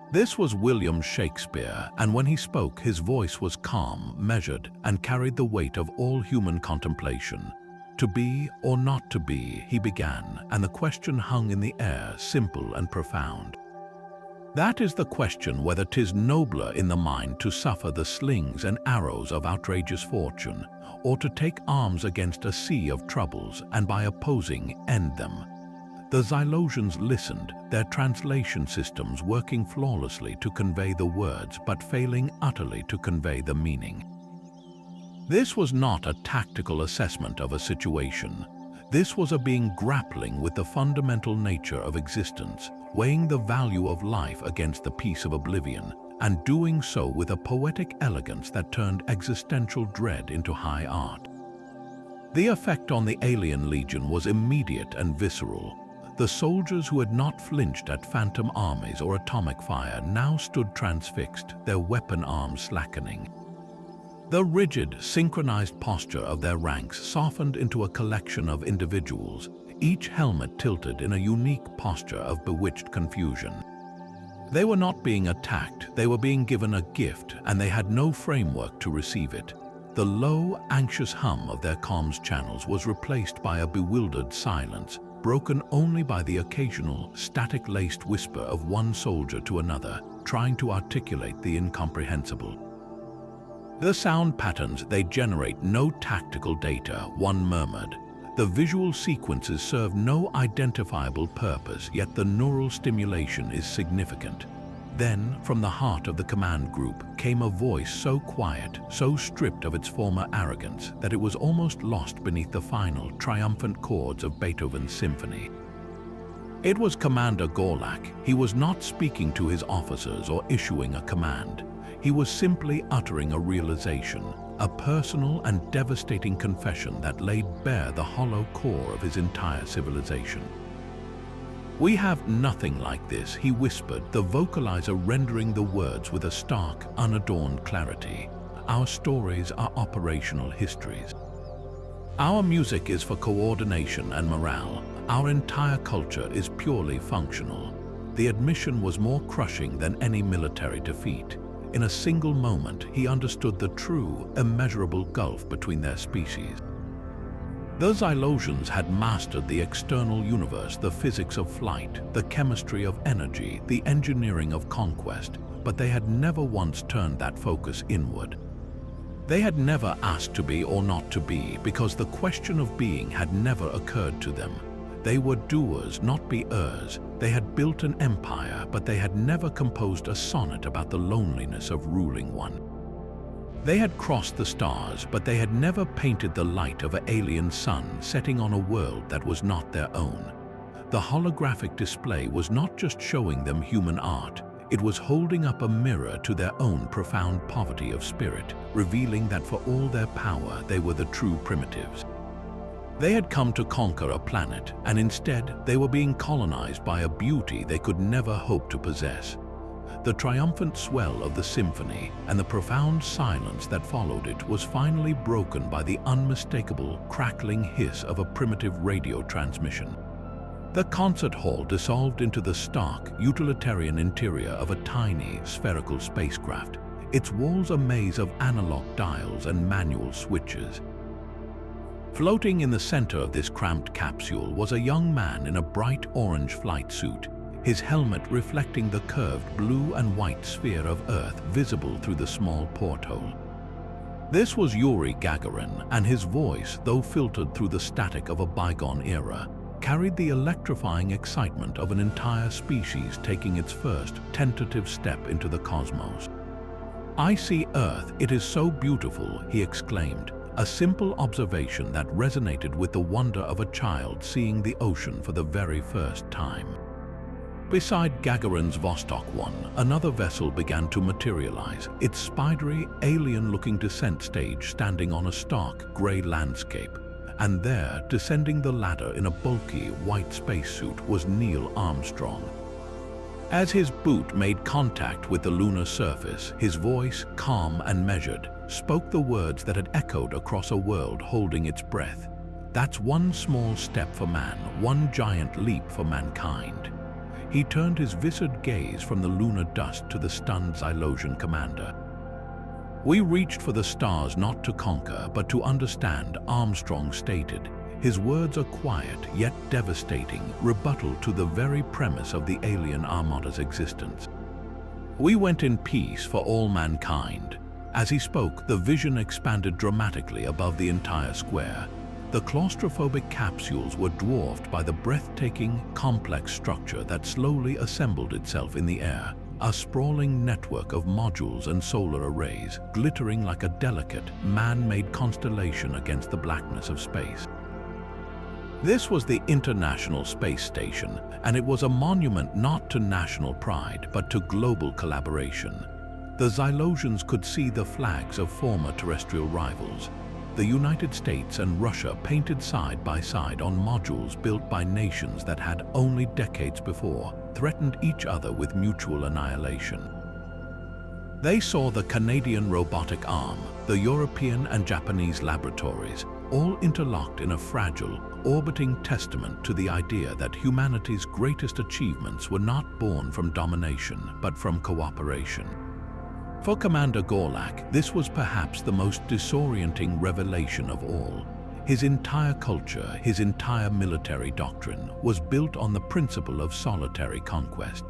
This was William Shakespeare, and when he spoke, his voice was calm, measured, and carried the weight of all human contemplation. To be or not to be, he began, and the question hung in the air, simple and profound. That is the question whether 'tis nobler in the mind to suffer the slings and arrows of outrageous fortune, or to take arms against a sea of troubles and by opposing end them. The Xylosians listened, their translation systems working flawlessly to convey the words but failing utterly to convey the meaning. This was not a tactical assessment of a situation. This was a being grappling with the fundamental nature of existence, weighing the value of life against the peace of oblivion, and doing so with a poetic elegance that turned existential dread into high art. The effect on the alien legion was immediate and visceral. The soldiers who had not flinched at phantom armies or atomic fire now stood transfixed, their weapon arms slackening. The rigid, synchronized posture of their ranks softened into a collection of individuals, each helmet tilted in a unique posture of bewitched confusion. They were not being attacked, they were being given a gift, and they had no framework to receive it. The low, anxious hum of their comms channels was replaced by a bewildered silence, broken only by the occasional, static-laced whisper of one soldier to another, trying to articulate the incomprehensible. The sound patterns they generate no tactical data, one murmured. The visual sequences serve no identifiable purpose, yet the neural stimulation is significant. Then, from the heart of the command group, came a voice so quiet, so stripped of its former arrogance, that it was almost lost beneath the final, triumphant chords of Beethoven's symphony. It was Commander Gorlak. He was not speaking to his officers or issuing a command. He was simply uttering a realization, a personal and devastating confession that laid bare the hollow core of his entire civilization. "We have nothing like this," he whispered, the vocalizer rendering the words with a stark, unadorned clarity. "Our stories are operational histories. Our music is for coordination and morale. Our entire culture is purely functional." The admission was more crushing than any military defeat. In a single moment, he understood the true, immeasurable gulf between their species. The Xylosians had mastered the external universe, the physics of flight, the chemistry of energy, the engineering of conquest, but they had never once turned that focus inward. They had never asked to be or not to be, because the question of being had never occurred to them. They were doers, not beers. They had built an empire, but they had never composed a sonnet about the loneliness of ruling one. They had crossed the stars, but they had never painted the light of an alien sun setting on a world that was not their own. The holographic display was not just showing them human art, it was holding up a mirror to their own profound poverty of spirit, revealing that for all their power, they were the true primitives. They had come to conquer a planet, and instead they were being colonized by a beauty they could never hope to possess. The triumphant swell of the symphony and the profound silence that followed it was finally broken by the unmistakable, crackling hiss of a primitive radio transmission. The concert hall dissolved into the stark, utilitarian interior of a tiny, spherical spacecraft, its walls a maze of analog dials and manual switches. Floating in the center of this cramped capsule was a young man in a bright orange flight suit, his helmet reflecting the curved blue and white sphere of Earth visible through the small porthole. This was Yuri Gagarin, and his voice, though filtered through the static of a bygone era, carried the electrifying excitement of an entire species taking its first tentative step into the cosmos. "I see Earth, it is so beautiful," he exclaimed, a simple observation that resonated with the wonder of a child seeing the ocean for the very first time. Beside Gagarin's Vostok 1, another vessel began to materialize, its spidery, alien-looking descent stage standing on a stark, gray landscape. And there, descending the ladder in a bulky, white spacesuit, was Neil Armstrong. As his boot made contact with the lunar surface, his voice, calm and measured, spoke the words that had echoed across a world holding its breath. "That's one small step for man, one giant leap for mankind." He turned his viscid gaze from the lunar dust to the stunned Xylosian commander. "We reached for the stars not to conquer, but to understand," Armstrong stated. His words a quiet, yet devastating, rebuttal to the very premise of the alien armada's existence. "We went in peace for all mankind." As he spoke, the vision expanded dramatically above the entire square. The claustrophobic capsules were dwarfed by the breathtaking, complex structure that slowly assembled itself in the air, a sprawling network of modules and solar arrays, glittering like a delicate, man-made constellation against the blackness of space. This was the International Space Station, and it was a monument not to national pride, but to global collaboration. The Xylosians could see the flags of former terrestrial rivals, the United States and Russia painted side by side on modules built by nations that had only decades before threatened each other with mutual annihilation. They saw the Canadian robotic arm, the European and Japanese laboratories, all interlocked in a fragile, orbiting testament to the idea that humanity's greatest achievements were not born from domination, but from cooperation. For Commander Gorlak, this was perhaps the most disorienting revelation of all. His entire culture, his entire military doctrine, was built on the principle of solitary conquest.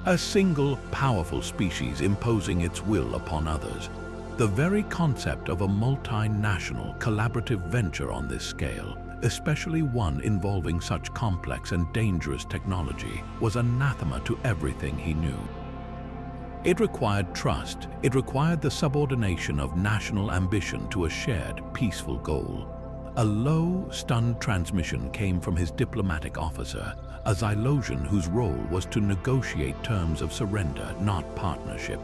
A single, powerful species imposing its will upon others. The very concept of a multinational, collaborative venture on this scale, especially one involving such complex and dangerous technology, was anathema to everything he knew. It required trust. It required the subordination of national ambition to a shared, peaceful goal. A low, stunned transmission came from his diplomatic officer, a Xylosian whose role was to negotiate terms of surrender, not partnership.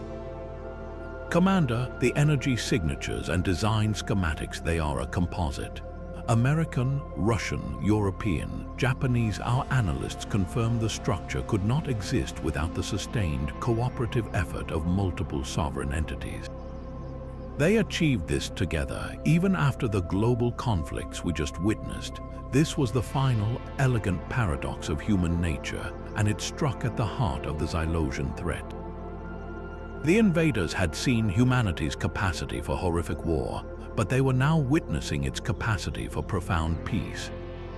"Commander, the energy signatures and design schematics, they are a composite. American, Russian, European, Japanese, our analysts confirmed the structure could not exist without the sustained, cooperative effort of multiple sovereign entities. They achieved this together, even after the global conflicts we just witnessed. This was the final, elegant paradox of human nature, and it struck at the heart of the Xylosian threat. The invaders had seen humanity's capacity for horrific war, but they were now witnessing its capacity for profound peace.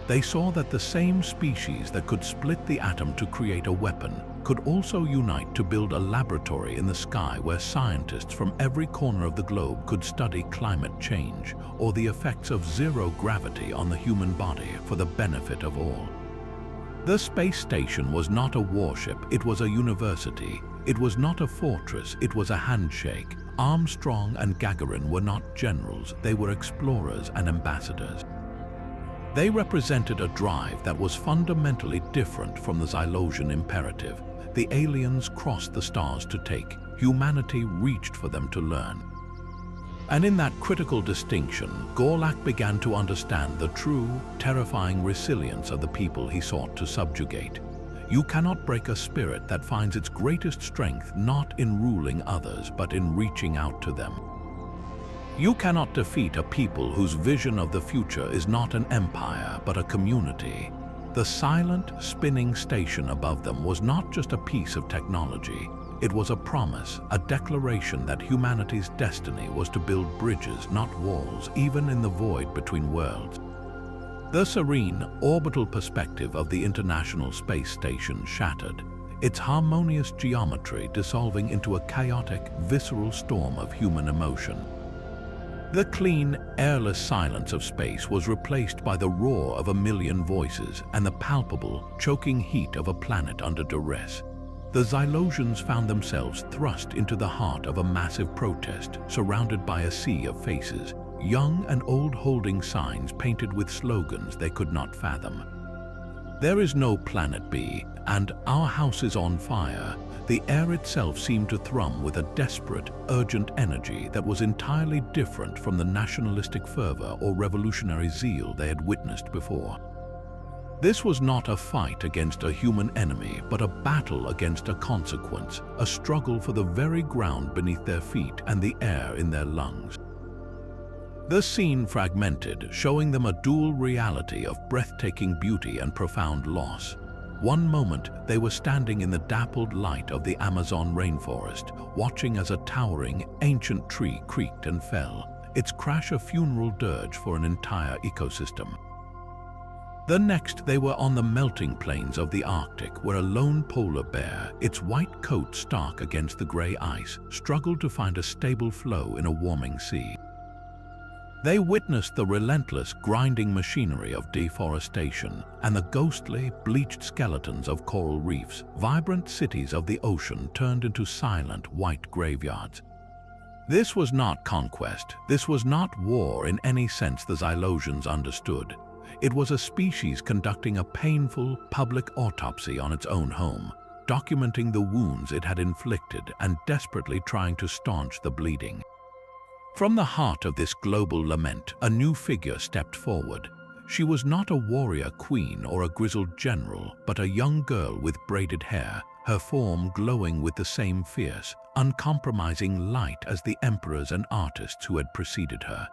They saw that the same species that could split the atom to create a weapon could also unite to build a laboratory in the sky where scientists from every corner of the globe could study climate change or the effects of zero gravity on the human body for the benefit of all. The space station was not a warship, it was a university. It was not a fortress, it was a handshake. Armstrong and Gagarin were not generals, they were explorers and ambassadors. They represented a drive that was fundamentally different from the Xylosian imperative. The aliens crossed the stars to take, humanity reached for them to learn. And in that critical distinction, Gorlak began to understand the true, terrifying resilience of the people he sought to subjugate. You cannot break a spirit that finds its greatest strength not in ruling others, but in reaching out to them. You cannot defeat a people whose vision of the future is not an empire, but a community. The silent, spinning station above them was not just a piece of technology. It was a promise, a declaration that humanity's destiny was to build bridges, not walls, even in the void between worlds. The serene, orbital perspective of the International Space Station shattered, its harmonious geometry dissolving into a chaotic, visceral storm of human emotion. The clean, airless silence of space was replaced by the roar of a million voices and the palpable, choking heat of a planet under duress. The Xylosians found themselves thrust into the heart of a massive protest, surrounded by a sea of faces, young and old holding signs painted with slogans they could not fathom. There is no planet B, and our house is on fire. The air itself seemed to thrum with a desperate, urgent energy that was entirely different from the nationalistic fervor or revolutionary zeal they had witnessed before. This was not a fight against a human enemy, but a battle against a consequence, a struggle for the very ground beneath their feet and the air in their lungs. The scene fragmented, showing them a dual reality of breathtaking beauty and profound loss. One moment, they were standing in the dappled light of the Amazon rainforest, watching as a towering, ancient tree creaked and fell, its crash a funeral dirge for an entire ecosystem. The next, they were on the melting plains of the Arctic, where a lone polar bear, its white coat stark against the gray ice, struggled to find a stable flow in a warming sea. They witnessed the relentless, grinding machinery of deforestation and the ghostly, bleached skeletons of coral reefs. Vibrant cities of the ocean turned into silent, white graveyards. This was not conquest. This was not war in any sense the Xylosians understood. It was a species conducting a painful, public autopsy on its own home, documenting the wounds it had inflicted and desperately trying to staunch the bleeding. From the heart of this global lament, a new figure stepped forward. She was not a warrior queen or a grizzled general, but a young girl with braided hair, her form glowing with the same fierce, uncompromising light as the emperors and artists who had preceded her.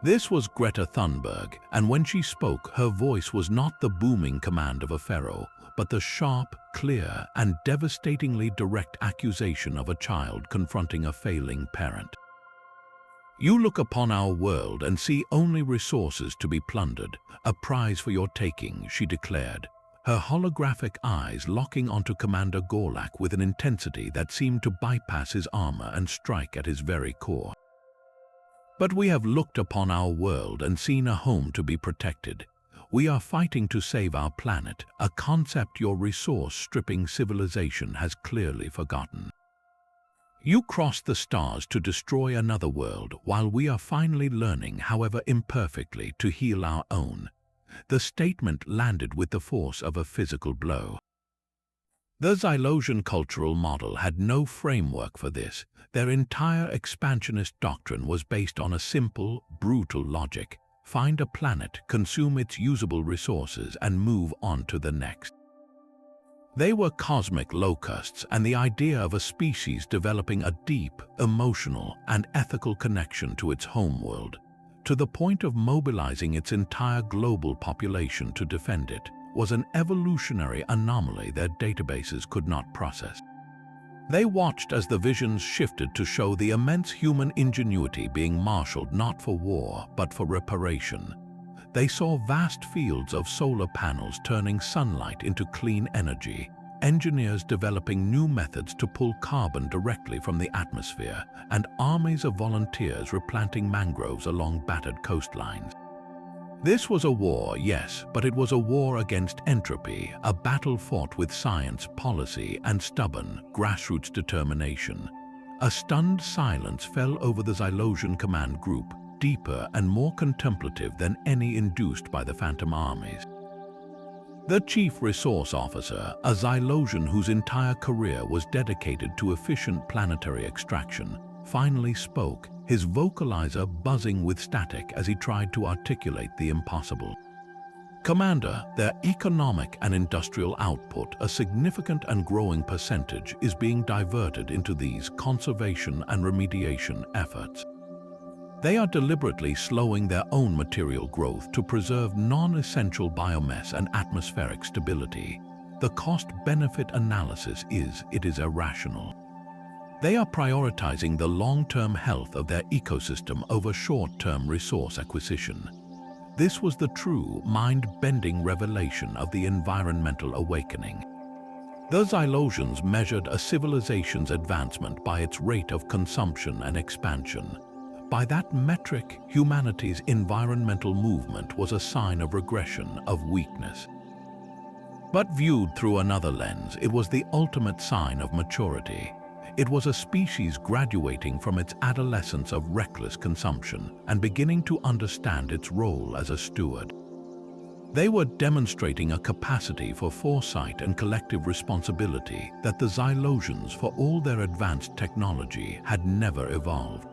This was Greta Thunberg, and when she spoke, her voice was not the booming command of a pharaoh, but the sharp, clear, and devastatingly direct accusation of a child confronting a failing parent. You look upon our world and see only resources to be plundered, a prize for your taking, she declared, her holographic eyes locking onto Commander Gorlak with an intensity that seemed to bypass his armor and strike at his very core. But we have looked upon our world and seen a home to be protected. We are fighting to save our planet, a concept your resource-stripping civilization has clearly forgotten. You crossed the stars to destroy another world while we are finally learning, however imperfectly, to heal our own. The statement landed with the force of a physical blow. The Xylosian cultural model had no framework for this. Their entire expansionist doctrine was based on a simple, brutal logic. Find a planet, consume its usable resources, and move on to the next. They were cosmic locusts, and the idea of a species developing a deep, emotional, and ethical connection to its homeworld, to the point of mobilizing its entire global population to defend it, was an evolutionary anomaly their databases could not process. They watched as the visions shifted to show the immense human ingenuity being marshaled not for war, but for reparation. They saw vast fields of solar panels turning sunlight into clean energy, engineers developing new methods to pull carbon directly from the atmosphere, and armies of volunteers replanting mangroves along battered coastlines. This was a war, yes, but it was a war against entropy, a battle fought with science, policy, and stubborn, grassroots determination. A stunned silence fell over the Xylosian command group, deeper and more contemplative than any induced by the Phantom armies. The chief resource officer, a Xylosian whose entire career was dedicated to efficient planetary extraction, finally spoke, his vocalizer buzzing with static as he tried to articulate the impossible. Commander, their economic and industrial output, a significant and growing percentage, is being diverted into these conservation and remediation efforts. They are deliberately slowing their own material growth to preserve non-essential biomass and atmospheric stability. The cost-benefit analysis is irrational. They are prioritizing the long-term health of their ecosystem over short-term resource acquisition. This was the true, mind-bending revelation of the environmental awakening. The Xylosians measured a civilization's advancement by its rate of consumption and expansion. By that metric, humanity's environmental movement was a sign of regression, of weakness. But viewed through another lens, it was the ultimate sign of maturity. It was a species graduating from its adolescence of reckless consumption and beginning to understand its role as a steward. They were demonstrating a capacity for foresight and collective responsibility that the Xylosians, for all their advanced technology, had never evolved.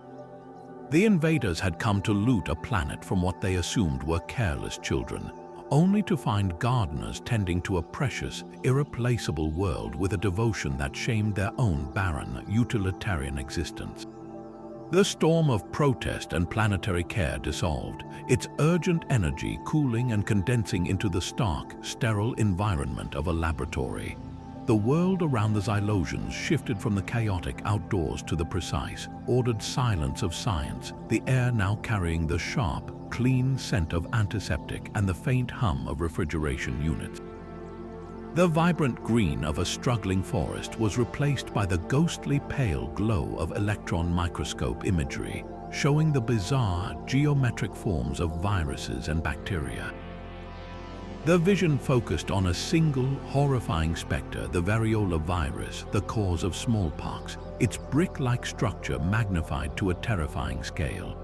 The invaders had come to loot a planet from what they assumed were careless children, only to find gardeners tending to a precious, irreplaceable world with a devotion that shamed their own barren, utilitarian existence. The storm of protest and planetary care dissolved, its urgent energy cooling and condensing into the stark, sterile environment of a laboratory. The world around the Xylosians shifted from the chaotic outdoors to the precise, ordered silence of science, the air now carrying the sharp, clean scent of antiseptic and the faint hum of refrigeration units. The vibrant green of a struggling forest was replaced by the ghostly pale glow of electron microscope imagery, showing the bizarre geometric forms of viruses and bacteria. The vision focused on a single, horrifying specter, the variola virus, the cause of smallpox, its brick-like structure magnified to a terrifying scale.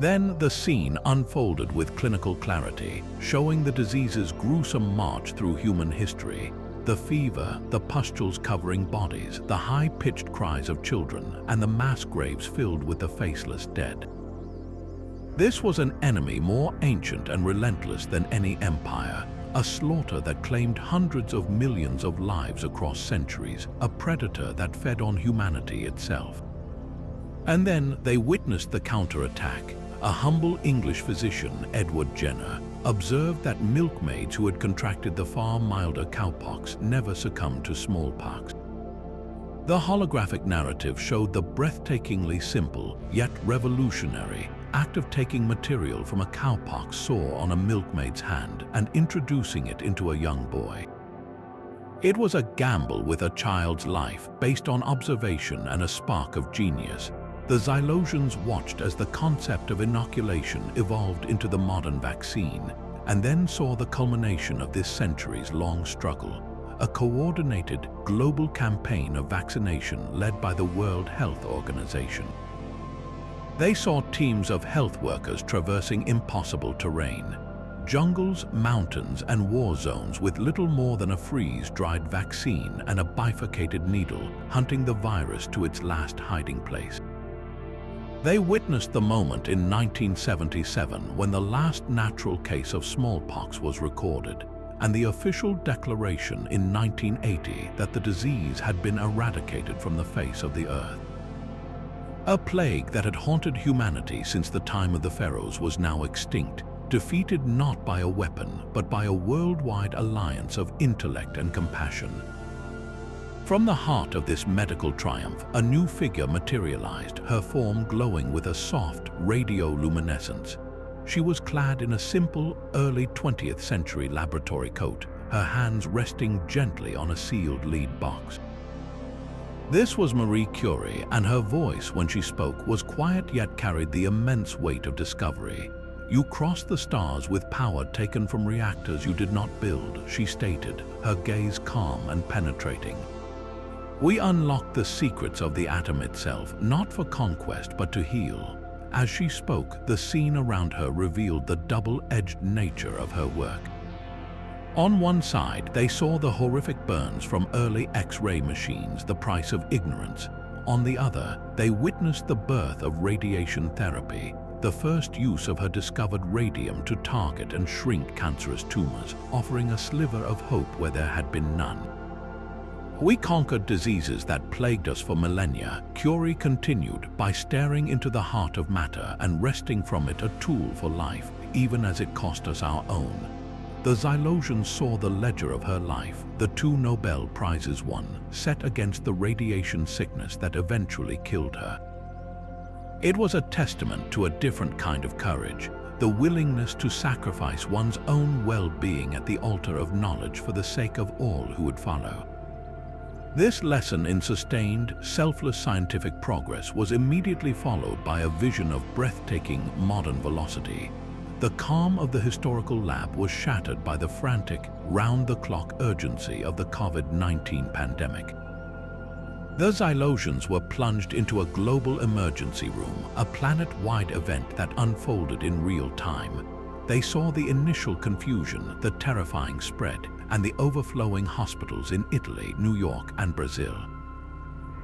Then the scene unfolded with clinical clarity, showing the disease's gruesome march through human history. The fever, the pustules covering bodies, the high-pitched cries of children, and the mass graves filled with the faceless dead. This was an enemy more ancient and relentless than any empire, a slaughter that claimed hundreds of millions of lives across centuries, a predator that fed on humanity itself. And then they witnessed the counterattack. A humble English physician, Edward Jenner, observed that milkmaids who had contracted the far milder cowpox never succumbed to smallpox. The holographic narrative showed the breathtakingly simple, yet revolutionary, act of taking material from a cowpox sore on a milkmaid's hand and introducing it into a young boy. It was a gamble with a child's life based on observation and a spark of genius. The Xylosians watched as the concept of inoculation evolved into the modern vaccine, and then saw the culmination of this centuries-long struggle, a coordinated global campaign of vaccination led by the World Health Organization. They saw teams of health workers traversing impossible terrain, jungles, mountains, and war zones with little more than a freeze-dried vaccine and a bifurcated needle, hunting the virus to its last hiding place. They witnessed the moment in 1977 when the last natural case of smallpox was recorded, and the official declaration in 1980 that the disease had been eradicated from the face of the earth. A plague that had haunted humanity since the time of the pharaohs was now extinct, defeated not by a weapon, but by a worldwide alliance of intellect and compassion. From the heart of this medical triumph, a new figure materialized, her form glowing with a soft radioluminescence. She was clad in a simple, early 20th century laboratory coat, her hands resting gently on a sealed lead box. This was Marie Curie, and her voice, when she spoke, was quiet yet carried the immense weight of discovery. "You crossed the stars with power taken from reactors you did not build," she stated, her gaze calm and penetrating. "We unlocked the secrets of the atom itself, not for conquest but to heal." As she spoke, the scene around her revealed the double-edged nature of her work. On one side, they saw the horrific burns from early X-ray machines, the price of ignorance. On the other, they witnessed the birth of radiation therapy, the first use of her discovered radium to target and shrink cancerous tumors, offering a sliver of hope where there had been none. We conquered diseases that plagued us for millennia. Curie continued by staring into the heart of matter and wresting from it a tool for life, even as it cost us our own. The Xylosians saw the ledger of her life, the 2 Nobel Prizes won, set against the radiation sickness that eventually killed her. It was a testament to a different kind of courage, the willingness to sacrifice one's own well-being at the altar of knowledge for the sake of all who would follow. This lesson in sustained, selfless scientific progress was immediately followed by a vision of breathtaking modern velocity. The calm of the historical lab was shattered by the frantic, round-the-clock urgency of the COVID-19 pandemic. The Xylosians were plunged into a global emergency room, a planet-wide event that unfolded in real time. They saw the initial confusion, the terrifying spread, and the overflowing hospitals in Italy, New York, and Brazil.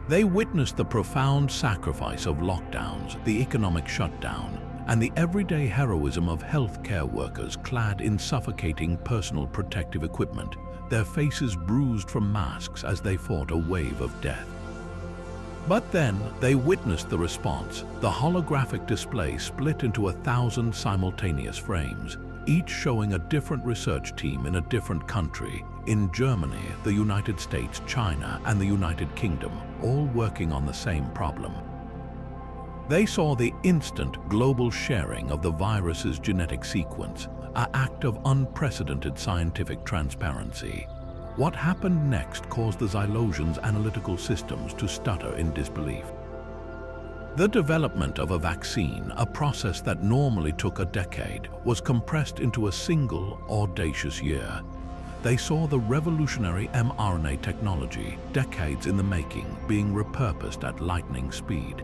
They witnessed the profound sacrifice of lockdowns, the economic shutdown, and the everyday heroism of healthcare workers clad in suffocating personal protective equipment, their faces bruised from masks as they fought a wave of death. But then they witnessed the response. The holographic display split into 1,000 simultaneous frames, each showing a different research team in a different country, in Germany, the United States, China, and the United Kingdom, all working on the same problem. They saw the instant global sharing of the virus's genetic sequence, an act of unprecedented scientific transparency. What happened next caused the Xylosians' analytical systems to stutter in disbelief. The development of a vaccine, a process that normally took a decade, was compressed into a single, audacious year. They saw the revolutionary mRNA technology, decades in the making, being repurposed at lightning speed.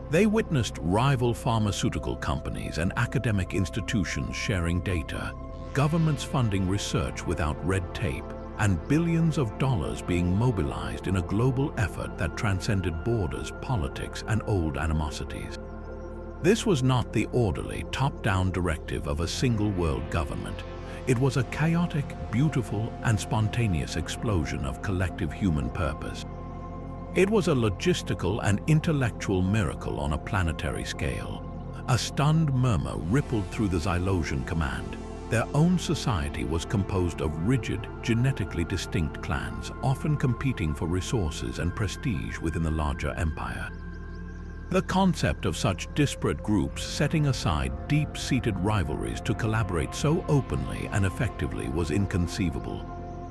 They witnessed rival pharmaceutical companies and academic institutions sharing data, governments funding research without red tape, and billions of dollars being mobilized in a global effort that transcended borders, politics, and old animosities. This was not the orderly, top-down directive of a single world government. It was a chaotic, beautiful, and spontaneous explosion of collective human purpose. It was a logistical and intellectual miracle on a planetary scale. A stunned murmur rippled through the Xylosian command. Their own society was composed of rigid, genetically distinct clans, often competing for resources and prestige within the larger empire. The concept of such disparate groups setting aside deep-seated rivalries to collaborate so openly and effectively was inconceivable.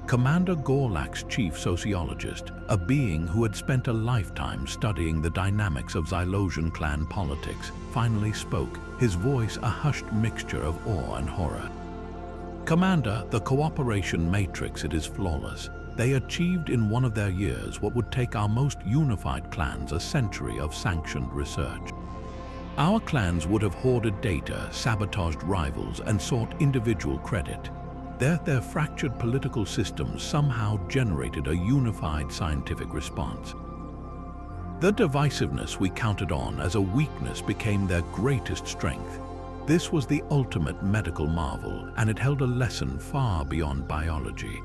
Commander Gorlak's chief sociologist, a being who had spent a lifetime studying the dynamics of Xylosian clan politics, finally spoke, his voice a hushed mixture of awe and horror. Commander, the cooperation matrix, it is flawless. They achieved in one of their years what would take our most unified clans a century of sanctioned research. Our clans would have hoarded data, sabotaged rivals, and sought individual credit. Their fractured political systems somehow generated a unified scientific response. The divisiveness we counted on as a weakness became their greatest strength. This was the ultimate medical marvel, and it held a lesson far beyond biology.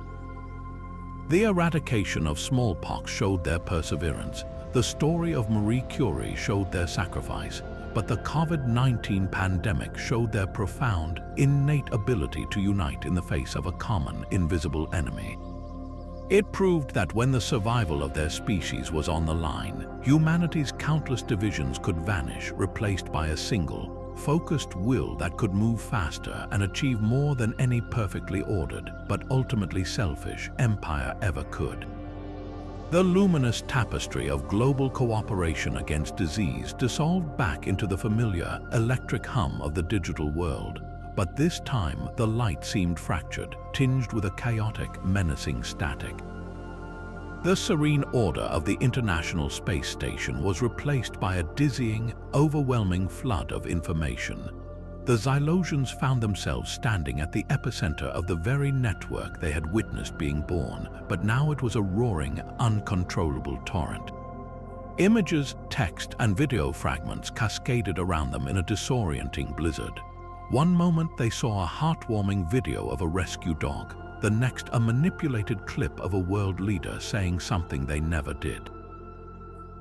The eradication of smallpox showed their perseverance. The story of Marie Curie showed their sacrifice. But the COVID-19 pandemic showed their profound, innate ability to unite in the face of a common, invisible enemy. It proved that when the survival of their species was on the line, humanity's countless divisions could vanish, replaced by a single, focused will that could move faster and achieve more than any perfectly ordered, but ultimately selfish, empire ever could. The luminous tapestry of global cooperation against disease dissolved back into the familiar, electric hum of the digital world. But this time, the light seemed fractured, tinged with a chaotic, menacing static. The serene order of the International Space Station was replaced by a dizzying, overwhelming flood of information. The Xylosians found themselves standing at the epicenter of the very network they had witnessed being born, but now it was a roaring, uncontrollable torrent. Images, text, and video fragments cascaded around them in a disorienting blizzard. One moment they saw a heartwarming video of a rescue dog, the next a manipulated clip of a world leader saying something they never did.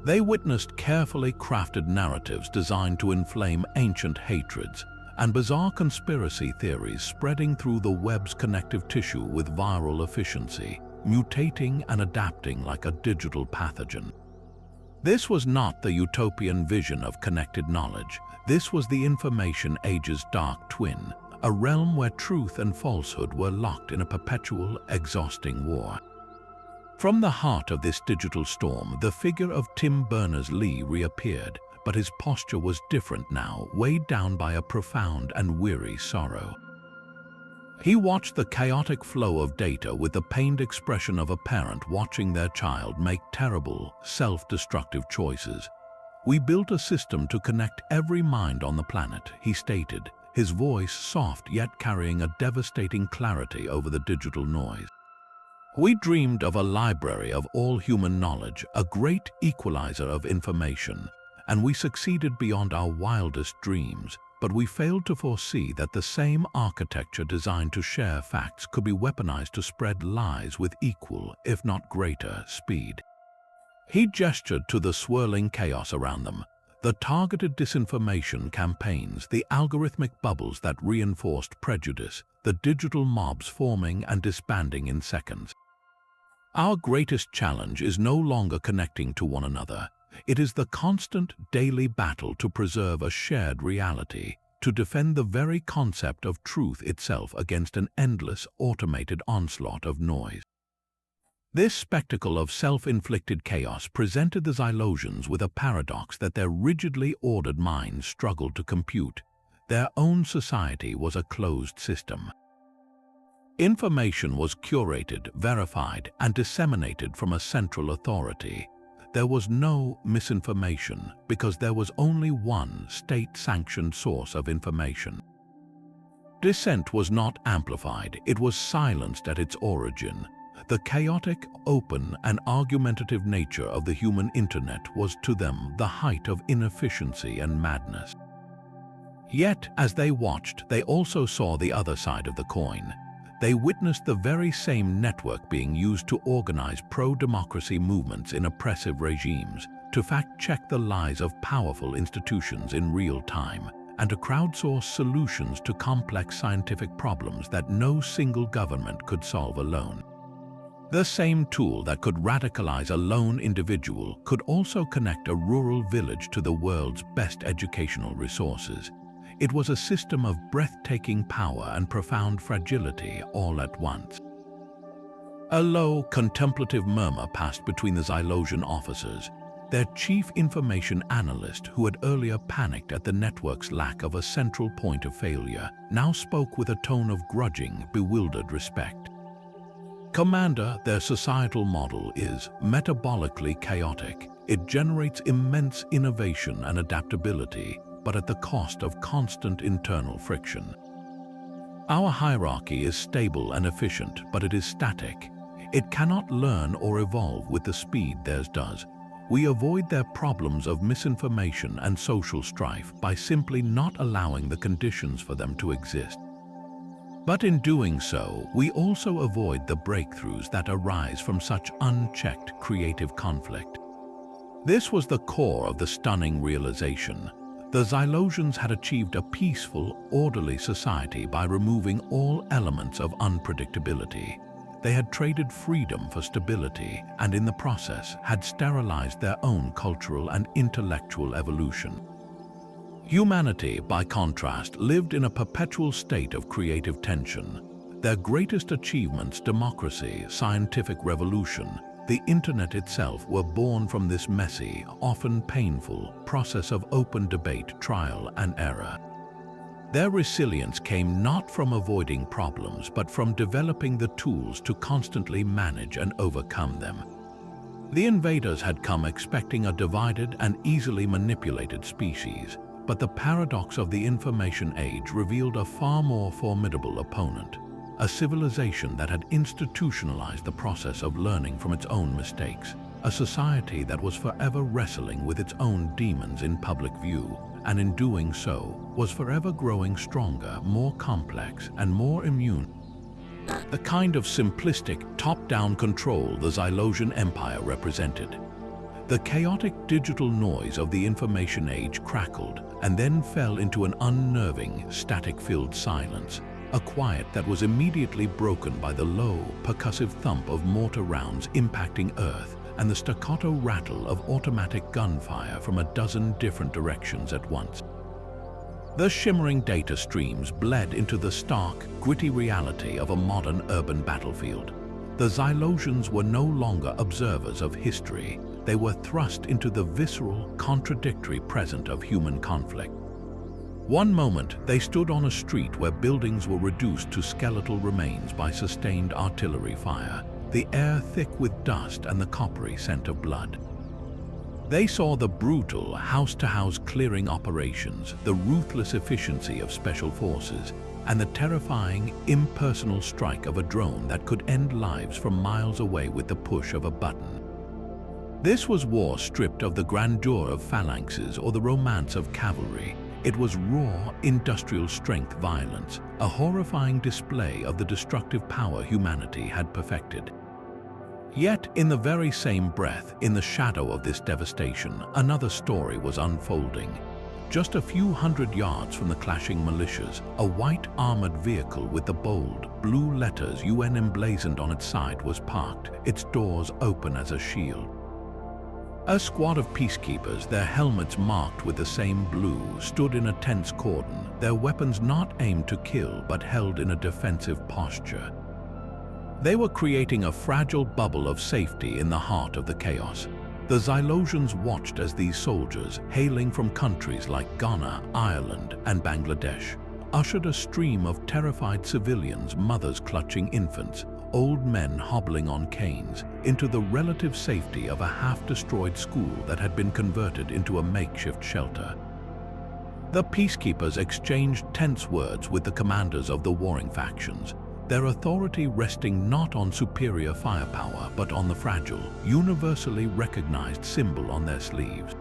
They witnessed carefully crafted narratives designed to inflame ancient hatreds, and bizarre conspiracy theories spreading through the web's connective tissue with viral efficiency, mutating and adapting like a digital pathogen. This was not the utopian vision of connected knowledge. This was the information age's dark twin, a realm where truth and falsehood were locked in a perpetual, exhausting war. From the heart of this digital storm, the figure of Tim Berners-Lee reappeared, but his posture was different now, weighed down by a profound and weary sorrow. He watched the chaotic flow of data with the pained expression of a parent watching their child make terrible, self-destructive choices. "We built a system to connect every mind on the planet," he stated, his voice soft yet carrying a devastating clarity over the digital noise. "We dreamed of a library of all human knowledge, a great equalizer of information, and we succeeded beyond our wildest dreams. But we failed to foresee that the same architecture designed to share facts could be weaponized to spread lies with equal, if not greater, speed." He gestured to the swirling chaos around them, the targeted disinformation campaigns, the algorithmic bubbles that reinforced prejudice, the digital mobs forming and disbanding in seconds. "Our greatest challenge is no longer connecting to one another. It is the constant, daily battle to preserve a shared reality, to defend the very concept of truth itself against an endless, automated onslaught of noise." This spectacle of self-inflicted chaos presented the Xylosians with a paradox that their rigidly ordered minds struggled to compute. Their own society was a closed system. Information was curated, verified, and disseminated from a central authority. There was no misinformation because there was only one state-sanctioned source of information. Dissent was not amplified, it was silenced at its origin. The chaotic, open, and argumentative nature of the human internet was to them the height of inefficiency and madness. Yet, as they watched, they also saw the other side of the coin. They witnessed the very same network being used to organize pro-democracy movements in oppressive regimes, to fact-check the lies of powerful institutions in real time, and to crowdsource solutions to complex scientific problems that no single government could solve alone. The same tool that could radicalize a lone individual could also connect a rural village to the world's best educational resources. It was a system of breathtaking power and profound fragility all at once. A low, contemplative murmur passed between the Xylosian officers. Their chief information analyst, who had earlier panicked at the network's lack of a central point of failure, now spoke with a tone of grudging, bewildered respect. "Commander, their societal model is metabolically chaotic. It generates immense innovation and adaptability, but at the cost of constant internal friction. Our hierarchy is stable and efficient, but it is static. It cannot learn or evolve with the speed theirs does. We avoid their problems of misinformation and social strife by simply not allowing the conditions for them to exist. But in doing so, we also avoid the breakthroughs that arise from such unchecked creative conflict." This was the core of the stunning realization. The Xylosians had achieved a peaceful, orderly society by removing all elements of unpredictability. They had traded freedom for stability, and in the process had sterilized their own cultural and intellectual evolution. Humanity, by contrast, lived in a perpetual state of creative tension. Their greatest achievements, democracy, scientific revolution, the internet itself, were born from this messy, often painful, process of open debate, trial, and error. Their resilience came not from avoiding problems, but from developing the tools to constantly manage and overcome them. The invaders had come expecting a divided and easily manipulated species, but the paradox of the information age revealed a far more formidable opponent. A civilization that had institutionalized the process of learning from its own mistakes, a society that was forever wrestling with its own demons in public view, and in doing so, was forever growing stronger, more complex, and more immune. The kind of simplistic, top-down control the Xylosian Empire represented. The chaotic digital noise of the information age crackled and then fell into an unnerving, static-filled silence, a quiet that was immediately broken by the low, percussive thump of mortar rounds impacting Earth and the staccato rattle of automatic gunfire from a dozen different directions at once. The shimmering data streams bled into the stark, gritty reality of a modern urban battlefield. The Xylosians were no longer observers of history. They were thrust into the visceral, contradictory present of human conflict. One moment, they stood on a street where buildings were reduced to skeletal remains by sustained artillery fire, the air thick with dust and the coppery scent of blood. They saw the brutal house-to-house clearing operations, the ruthless efficiency of special forces, and the terrifying, impersonal strike of a drone that could end lives from miles away with the push of a button. This was war stripped of the grandeur of phalanxes or the romance of cavalry. It was raw, industrial strength violence, a horrifying display of the destructive power humanity had perfected. Yet, in the very same breath, in the shadow of this devastation, another story was unfolding. Just a few hundred yards from the clashing militias, a white armored vehicle with the bold, blue letters UN emblazoned on its side was parked, its doors open as a shield. A squad of peacekeepers, their helmets marked with the same blue, stood in a tense cordon, their weapons not aimed to kill but held in a defensive posture. They were creating a fragile bubble of safety in the heart of the chaos. The Xylosians watched as these soldiers, hailing from countries like Ghana, Ireland, and Bangladesh, ushered a stream of terrified civilians, mothers clutching infants, old men hobbling on canes, into the relative safety of a half-destroyed school that had been converted into a makeshift shelter. The peacekeepers exchanged tense words with the commanders of the warring factions, their authority resting not on superior firepower but on the fragile, universally recognized symbol on their sleeves.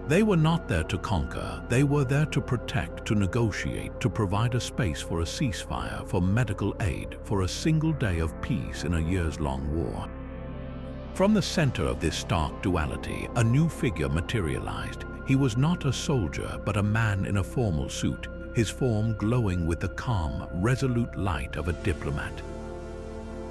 They were not there to conquer, they were there to protect, to negotiate, to provide a space for a ceasefire, for medical aid, for a single day of peace in a years-long war. From the center of this stark duality, a new figure materialized. He was not a soldier, but a man in a formal suit, his form glowing with the calm, resolute light of a diplomat.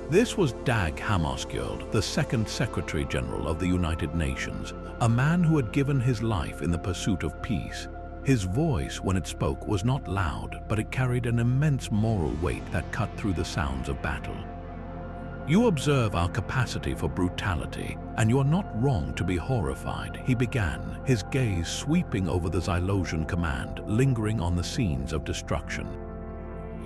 This was Dag Hammarskjöld, the second Secretary General of the United Nations, a man who had given his life in the pursuit of peace. His voice, when it spoke, was not loud, but it carried an immense moral weight that cut through the sounds of battle. "You observe our capacity for brutality, and you are not wrong to be horrified," he began, his gaze sweeping over the Xylosian command, lingering on the scenes of destruction.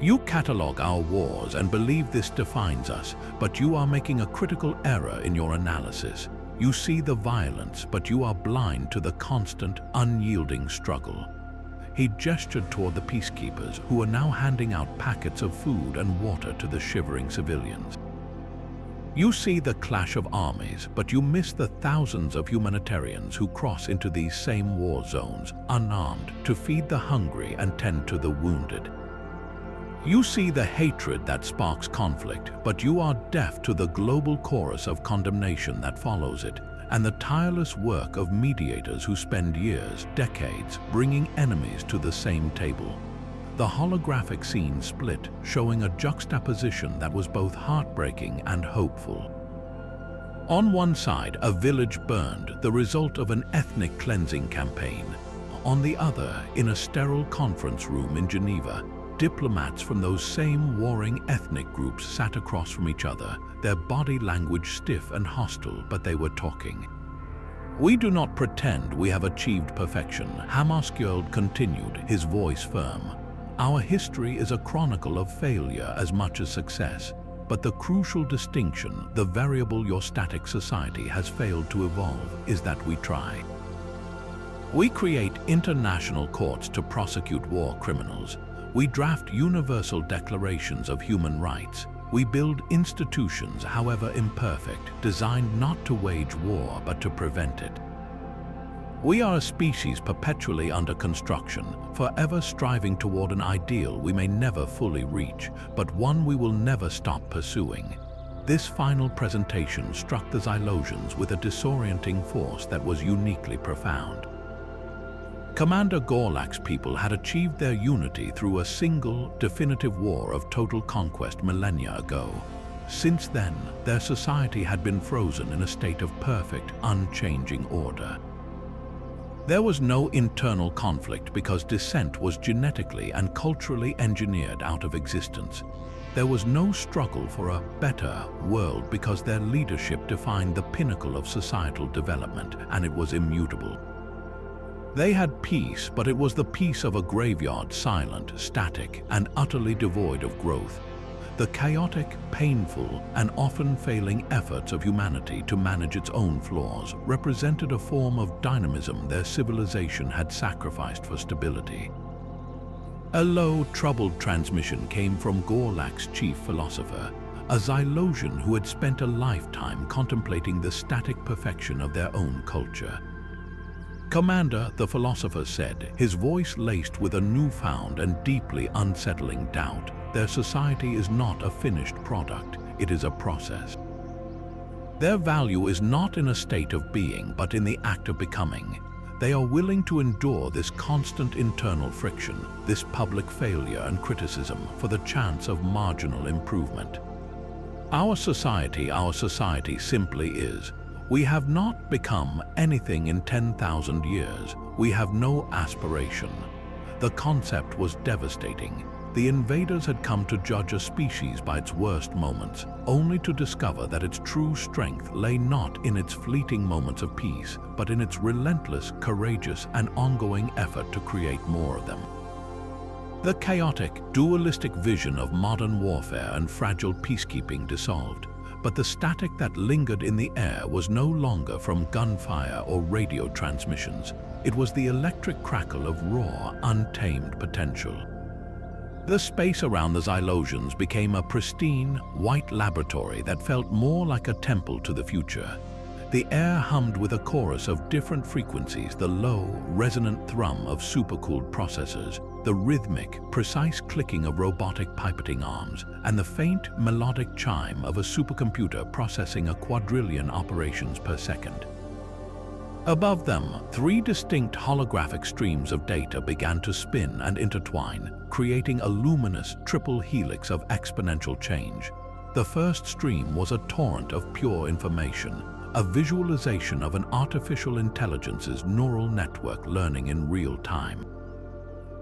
"You catalogue our wars and believe this defines us, but you are making a critical error in your analysis. You see the violence, but you are blind to the constant, unyielding struggle." He gestured toward the peacekeepers, who were now handing out packets of food and water to the shivering civilians. "You see the clash of armies, but you miss the thousands of humanitarians who cross into these same war zones, unarmed, to feed the hungry and tend to the wounded. You see the hatred that sparks conflict, but you are deaf to the global chorus of condemnation that follows it, and the tireless work of mediators who spend years, decades, bringing enemies to the same table." The holographic scene split, showing a juxtaposition that was both heartbreaking and hopeful. On one side, a village burned, the result of an ethnic cleansing campaign. On the other, in a sterile conference room in Geneva, diplomats from those same warring ethnic groups sat across from each other, their body language stiff and hostile, but they were talking. "We do not pretend we have achieved perfection," Hammarskjöld continued, his voice firm. "Our history is a chronicle of failure as much as success, but the crucial distinction, the variable your static society has failed to evolve, is that we try. We create international courts to prosecute war criminals. We draft universal declarations of human rights. We build institutions, however imperfect, designed not to wage war but to prevent it. We are a species perpetually under construction, forever striving toward an ideal we may never fully reach, but one we will never stop pursuing. This final presentation struck the Xylosians with a disorienting force that was uniquely profound. Commander Gorlak's people had achieved their unity through a single, definitive war of total conquest millennia ago. Since then, their society had been frozen in a state of perfect, unchanging order. There was no internal conflict because dissent was genetically and culturally engineered out of existence. There was no struggle for a better world because their leadership defined the pinnacle of societal development, and it was immutable. They had peace, but it was the peace of a graveyard, silent, static, and utterly devoid of growth. The chaotic, painful, and often failing efforts of humanity to manage its own flaws represented a form of dynamism their civilization had sacrificed for stability. A low, troubled transmission came from Gorlak's chief philosopher, a Xylosian who had spent a lifetime contemplating the static perfection of their own culture. "Commander," the philosopher said, his voice laced with a newfound and deeply unsettling doubt, "their society is not a finished product, it is a process. Their value is not in a state of being, but in the act of becoming. They are willing to endure this constant internal friction, this public failure and criticism for the chance of marginal improvement. Our society simply is. We have not become anything in 10,000 years. We have no aspiration." The concept was devastating. The invaders had come to judge a species by its worst moments, only to discover that its true strength lay not in its fleeting moments of peace, but in its relentless, courageous, and ongoing effort to create more of them. The chaotic, dualistic vision of modern warfare and fragile peacekeeping dissolved. But the static that lingered in the air was no longer from gunfire or radio transmissions. It was the electric crackle of raw, untamed potential. The space around the Xylosians became a pristine, white laboratory that felt more like a temple to the future. The air hummed with a chorus of different frequencies, the low, resonant thrum of supercooled processors, the rhythmic, precise clicking of robotic pipetting arms, and the faint, melodic chime of a supercomputer processing a quadrillion operations per second. Above them, 3 distinct holographic streams of data began to spin and intertwine, creating a luminous triple helix of exponential change. The first stream was a torrent of pure information, a visualization of an artificial intelligence's neural network learning in real time.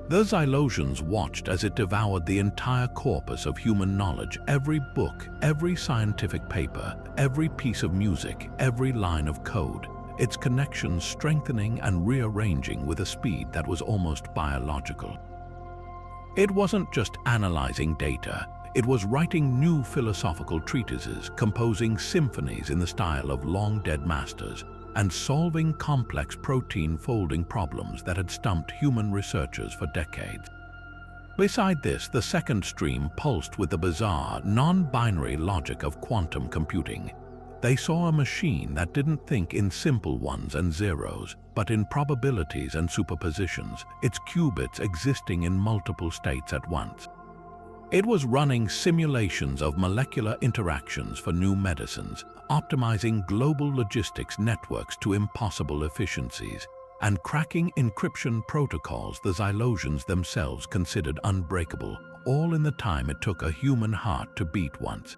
The Xylosians watched as it devoured the entire corpus of human knowledge, every book, every scientific paper, every piece of music, every line of code, its connections strengthening and rearranging with a speed that was almost biological. It wasn't just analyzing data. It was writing new philosophical treatises, composing symphonies in the style of long-dead masters, and solving complex protein-folding problems that had stumped human researchers for decades. Beside this, the second stream pulsed with the bizarre, non-binary logic of quantum computing. They saw a machine that didn't think in simple ones and zeros, but in probabilities and superpositions, its qubits existing in multiple states at once. It was running simulations of molecular interactions for new medicines, optimizing global logistics networks to impossible efficiencies, and cracking encryption protocols the Xylosians themselves considered unbreakable, all in the time it took a human heart to beat once.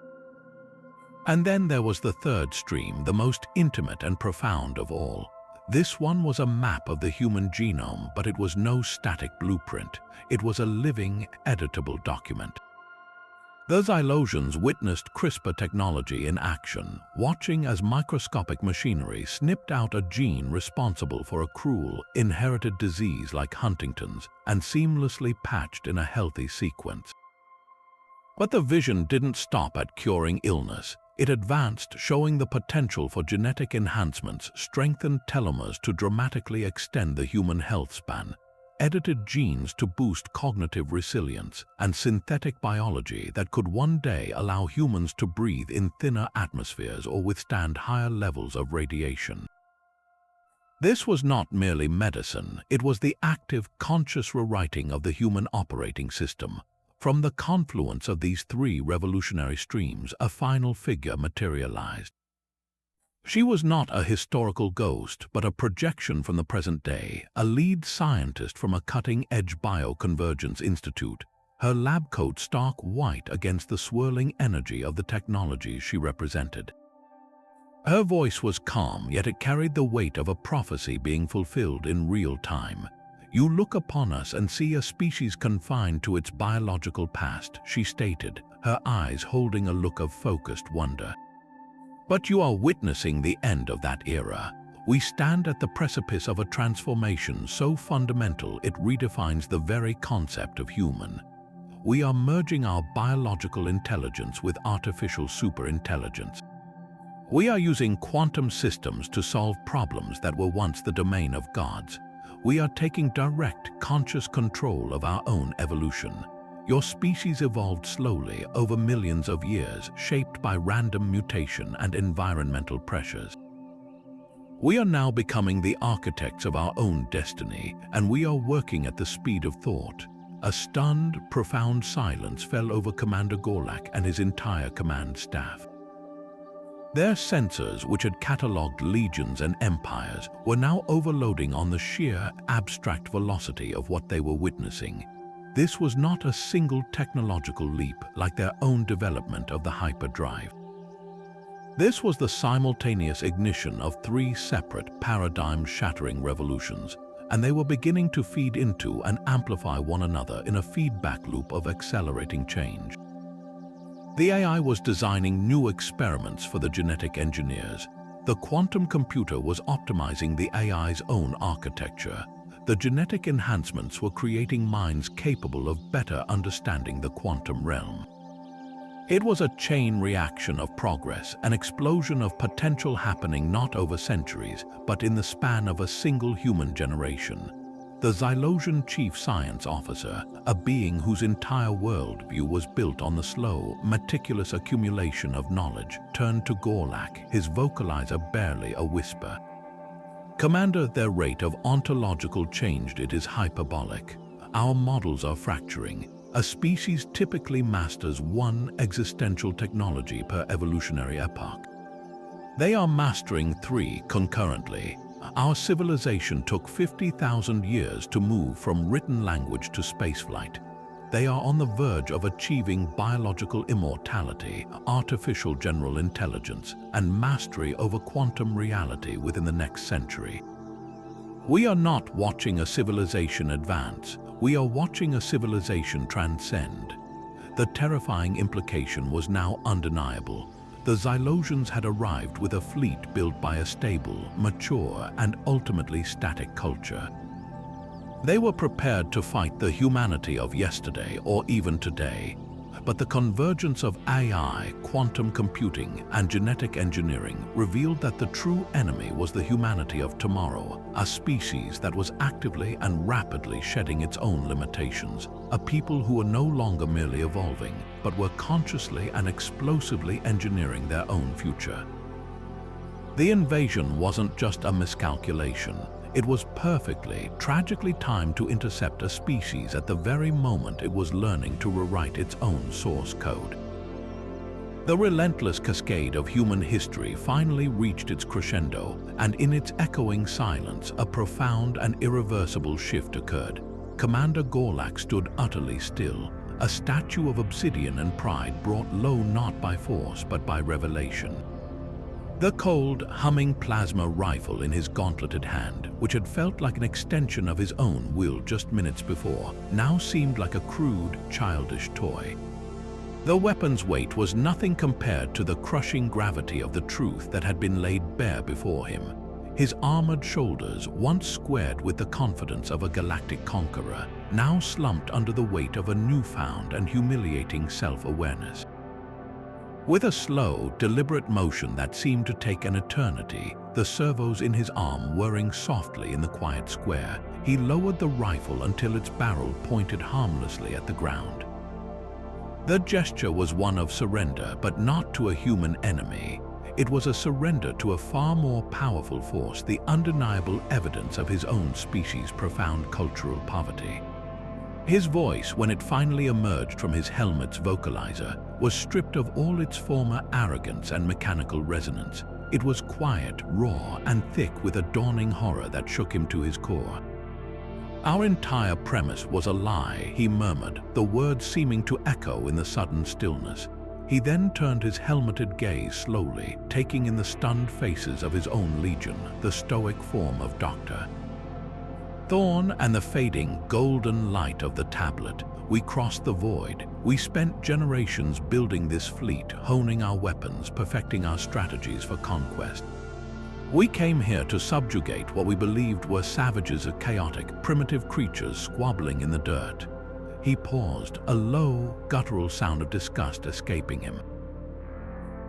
And then there was the third stream, the most intimate and profound of all. This one was a map of the human genome, but it was no static blueprint. It was a living, editable document. The Xylosians witnessed CRISPR technology in action, watching as microscopic machinery snipped out a gene responsible for a cruel, inherited disease like Huntington's and seamlessly patched in a healthy sequence. But the vision didn't stop at curing illness. It advanced, showing the potential for genetic enhancements, strengthened telomeres to dramatically extend the human health span. edited genes to boost cognitive resilience, and synthetic biology that could one day allow humans to breathe in thinner atmospheres or withstand higher levels of radiation. This was not merely medicine, it was the active, conscious rewriting of the human operating system. From the confluence of these three revolutionary streams, a final figure materialized. She was not a historical ghost, but a projection from the present day, a lead scientist from a cutting-edge bioconvergence institute, her lab coat stark white against the swirling energy of the technologies she represented. Her voice was calm, yet it carried the weight of a prophecy being fulfilled in real time. "You look upon us and see a species confined to its biological past," she stated, her eyes holding a look of focused wonder. "But you are witnessing the end of that era. We stand at the precipice of a transformation so fundamental it redefines the very concept of human. We are merging our biological intelligence with artificial superintelligence. We are using quantum systems to solve problems that were once the domain of gods. We are taking direct, conscious control of our own evolution. Your species evolved slowly over millions of years, shaped by random mutation and environmental pressures. We are now becoming the architects of our own destiny, and we are working at the speed of thought." A stunned, profound silence fell over Commander Gorlak and his entire command staff. Their sensors, which had catalogued legions and empires, were now overloading on the sheer, abstract velocity of what they were witnessing. This was not a single technological leap like their own development of the hyperdrive. This was the simultaneous ignition of three separate, paradigm-shattering revolutions, and they were beginning to feed into and amplify one another in a feedback loop of accelerating change. The AI was designing new experiments for the genetic engineers. The quantum computer was optimizing the AI's own architecture. The genetic enhancements were creating minds capable of better understanding the quantum realm. It was a chain reaction of progress, an explosion of potential happening not over centuries, but in the span of a single human generation. The Xylosian chief science officer, a being whose entire worldview was built on the slow, meticulous accumulation of knowledge, turned to Gorlak, his vocalizer barely a whisper. "Commander, their rate of ontological change is hyperbolic. Our models are fracturing. A species typically masters one existential technology per evolutionary epoch. They are mastering three concurrently. Our civilization took 50,000 years to move from written language to spaceflight. They are on the verge of achieving biological immortality, artificial general intelligence, and mastery over quantum reality within the next century. We are not watching a civilization advance. We are watching a civilization transcend." The terrifying implication was now undeniable. The Xylosians had arrived with a fleet built by a stable, mature, and ultimately static culture. They were prepared to fight the humanity of yesterday or even today, but the convergence of AI, quantum computing, and genetic engineering revealed that the true enemy was the humanity of tomorrow, a species that was actively and rapidly shedding its own limitations, a people who were no longer merely evolving, but were consciously and explosively engineering their own future. The invasion wasn't just a miscalculation. It was perfectly, tragically timed to intercept a species at the very moment it was learning to rewrite its own source code. The relentless cascade of human history finally reached its crescendo, and in its echoing silence, a profound and irreversible shift occurred. Commander Gorlak stood utterly still, a statue of obsidian and pride brought low not by force but by revelation. The cold, humming plasma rifle in his gauntleted hand, which had felt like an extension of his own will just minutes before, now seemed like a crude, childish toy. The weapon's weight was nothing compared to the crushing gravity of the truth that had been laid bare before him. His armored shoulders, once squared with the confidence of a galactic conqueror, now slumped under the weight of a newfound and humiliating self-awareness. With a slow, deliberate motion that seemed to take an eternity, the servos in his arm whirring softly in the quiet square. He lowered the rifle until its barrel pointed harmlessly at the ground. The gesture was one of surrender, but not to a human enemy. It was a surrender to a far more powerful force, the undeniable evidence of his own species' profound cultural poverty. His voice, when it finally emerged from his helmet's vocalizer, was stripped of all its former arrogance and mechanical resonance. It was quiet, raw, and thick with a dawning horror that shook him to his core. "Our entire premise was a lie," he murmured, the words seeming to echo in the sudden stillness. He then turned his helmeted gaze slowly, taking in the stunned faces of his own legion, the stoic form of Dr. Thorne and the fading golden light of the tablet. "We crossed the void. We spent generations building this fleet, honing our weapons, perfecting our strategies for conquest. We came here to subjugate what we believed were savages, of chaotic, primitive creatures squabbling in the dirt." He paused, a low, guttural sound of disgust escaping him.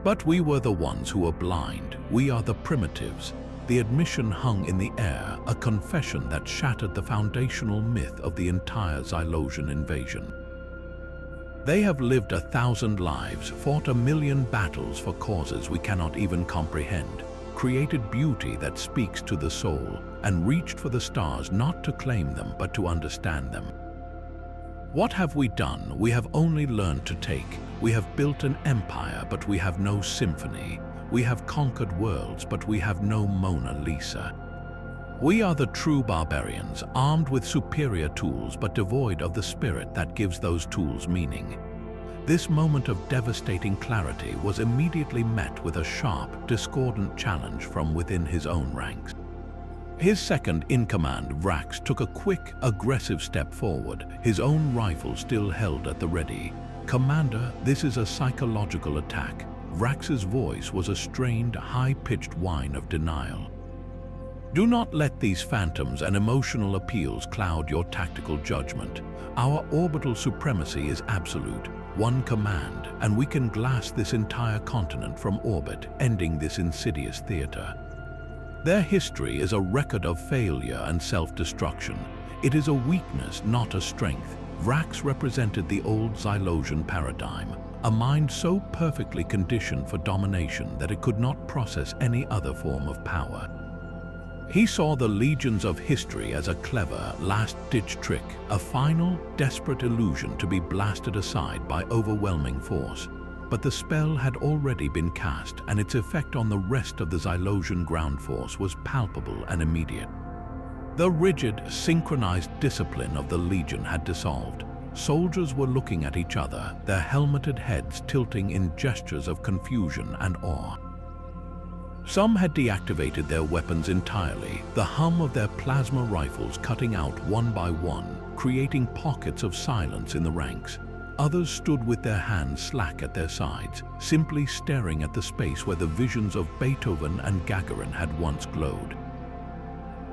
"But we were the ones who were blind. We are the primitives." The admission hung in the air, a confession that shattered the foundational myth of the entire Xylosian invasion. "They have lived 1,000 lives, fought 1,000,000 battles for causes we cannot even comprehend, created beauty that speaks to the soul, and reached for the stars not to claim them but to understand them. What have we done? We have only learned to take. We have built an empire, but we have no symphony. We have conquered worlds, but we have no Mona Lisa. We are the true barbarians, armed with superior tools but devoid of the spirit that gives those tools meaning." This moment of devastating clarity was immediately met with a sharp, discordant challenge from within his own ranks. His second-in-command, Vrax, took a quick, aggressive step forward, his own rifle still held at the ready. "Commander, this is a psychological attack." Vrax's voice was a strained, high-pitched whine of denial. "Do not let these phantoms and emotional appeals cloud your tactical judgment. Our orbital supremacy is absolute, one command, and we can glass this entire continent from orbit, ending this insidious theater. Their history is a record of failure and self-destruction. It is a weakness, not a strength." Vrax represented the old Xylosian paradigm, a mind so perfectly conditioned for domination that it could not process any other form of power. He saw the legions of history as a clever, last-ditch trick, a final, desperate illusion to be blasted aside by overwhelming force. But the spell had already been cast, and its effect on the rest of the Xylosian ground force was palpable and immediate. The rigid, synchronized discipline of the Legion had dissolved. Soldiers were looking at each other, their helmeted heads tilting in gestures of confusion and awe. Some had deactivated their weapons entirely, the hum of their plasma rifles cutting out one by one, creating pockets of silence in the ranks. Others stood with their hands slack at their sides, simply staring at the space where the visions of Beethoven and Gagarin had once glowed.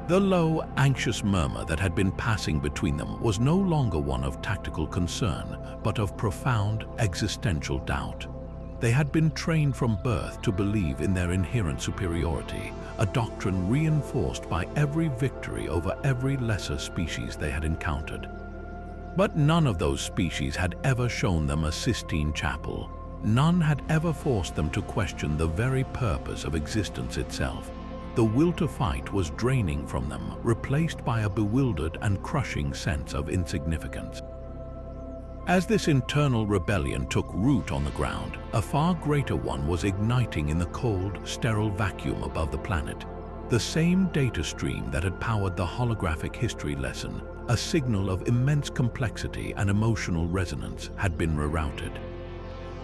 The low, anxious murmur that had been passing between them was no longer one of tactical concern, but of profound, existential doubt. They had been trained from birth to believe in their inherent superiority, a doctrine reinforced by every victory over every lesser species they had encountered. But none of those species had ever shown them a Sistine Chapel. None had ever forced them to question the very purpose of existence itself. The will to fight was draining from them, replaced by a bewildered and crushing sense of insignificance. As this internal rebellion took root on the ground, a far greater one was igniting in the cold, sterile vacuum above the planet. The same data stream that had powered the holographic history lesson, a signal of immense complexity and emotional resonance, had been rerouted.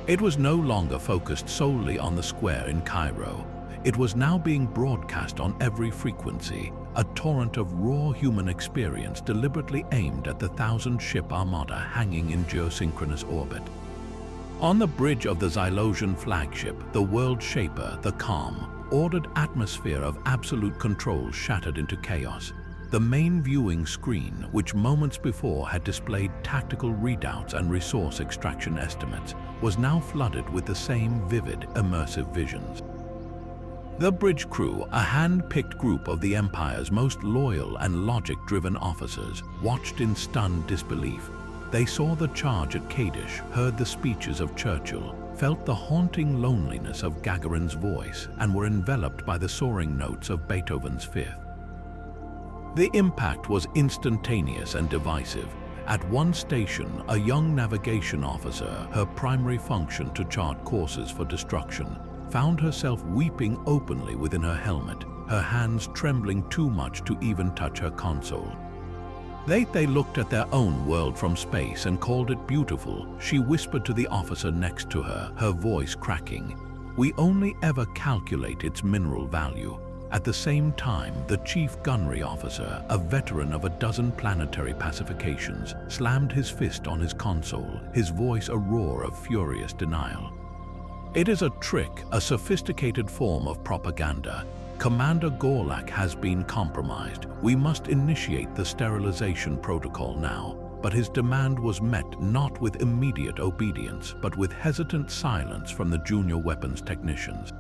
It was no longer focused solely on the square in Cairo. It was now being broadcast on every frequency, a torrent of raw human experience deliberately aimed at the 1,000-ship armada hanging in geosynchronous orbit. On the bridge of the Xylosian flagship, the world shaper, the calm, ordered atmosphere of absolute control shattered into chaos. The main viewing screen, which moments before had displayed tactical readouts and resource extraction estimates, was now flooded with the same vivid, immersive visions. The bridge crew, a hand-picked group of the Empire's most loyal and logic-driven officers, watched in stunned disbelief. They saw the charge at Kadesh, heard the speeches of Churchill, felt the haunting loneliness of Gagarin's voice, and were enveloped by the soaring notes of Beethoven's Fifth. The impact was instantaneous and divisive. At one station, a young navigation officer, her primary function to chart courses for destruction, found herself weeping openly within her helmet, her hands trembling too much to even touch her console. They looked at their own world from space and called it beautiful. She whispered to the officer next to her, her voice cracking. "We only ever calculate its mineral value." At the same time, the chief gunnery officer, a veteran of a dozen planetary pacifications, slammed his fist on his console, his voice a roar of furious denial. "It is a trick, a sophisticated form of propaganda. Commander Gorlak has been compromised. We must initiate the sterilization protocol now." But his demand was met not with immediate obedience, but with hesitant silence from the junior weapons technicians.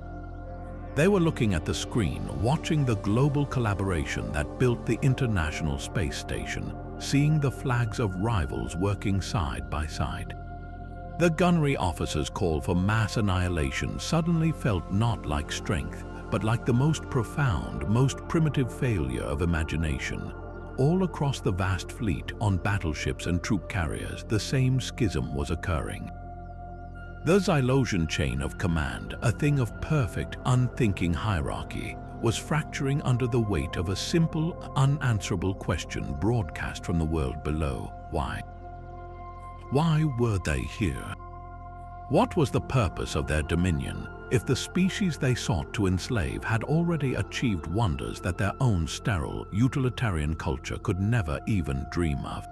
They were looking at the screen, watching the global collaboration that built the International Space Station, seeing the flags of rivals working side by side. The gunnery officer's call for mass annihilation suddenly felt not like strength, but like the most profound, most primitive failure of imagination. All across the vast fleet, on battleships and troop carriers, the same schism was occurring. The Xylosian chain of command, a thing of perfect, unthinking hierarchy, was fracturing under the weight of a simple, unanswerable question broadcast from the world below. Why? Why were they here? What was the purpose of their dominion, if the species they sought to enslave had already achieved wonders that their own sterile, utilitarian culture could never even dream of?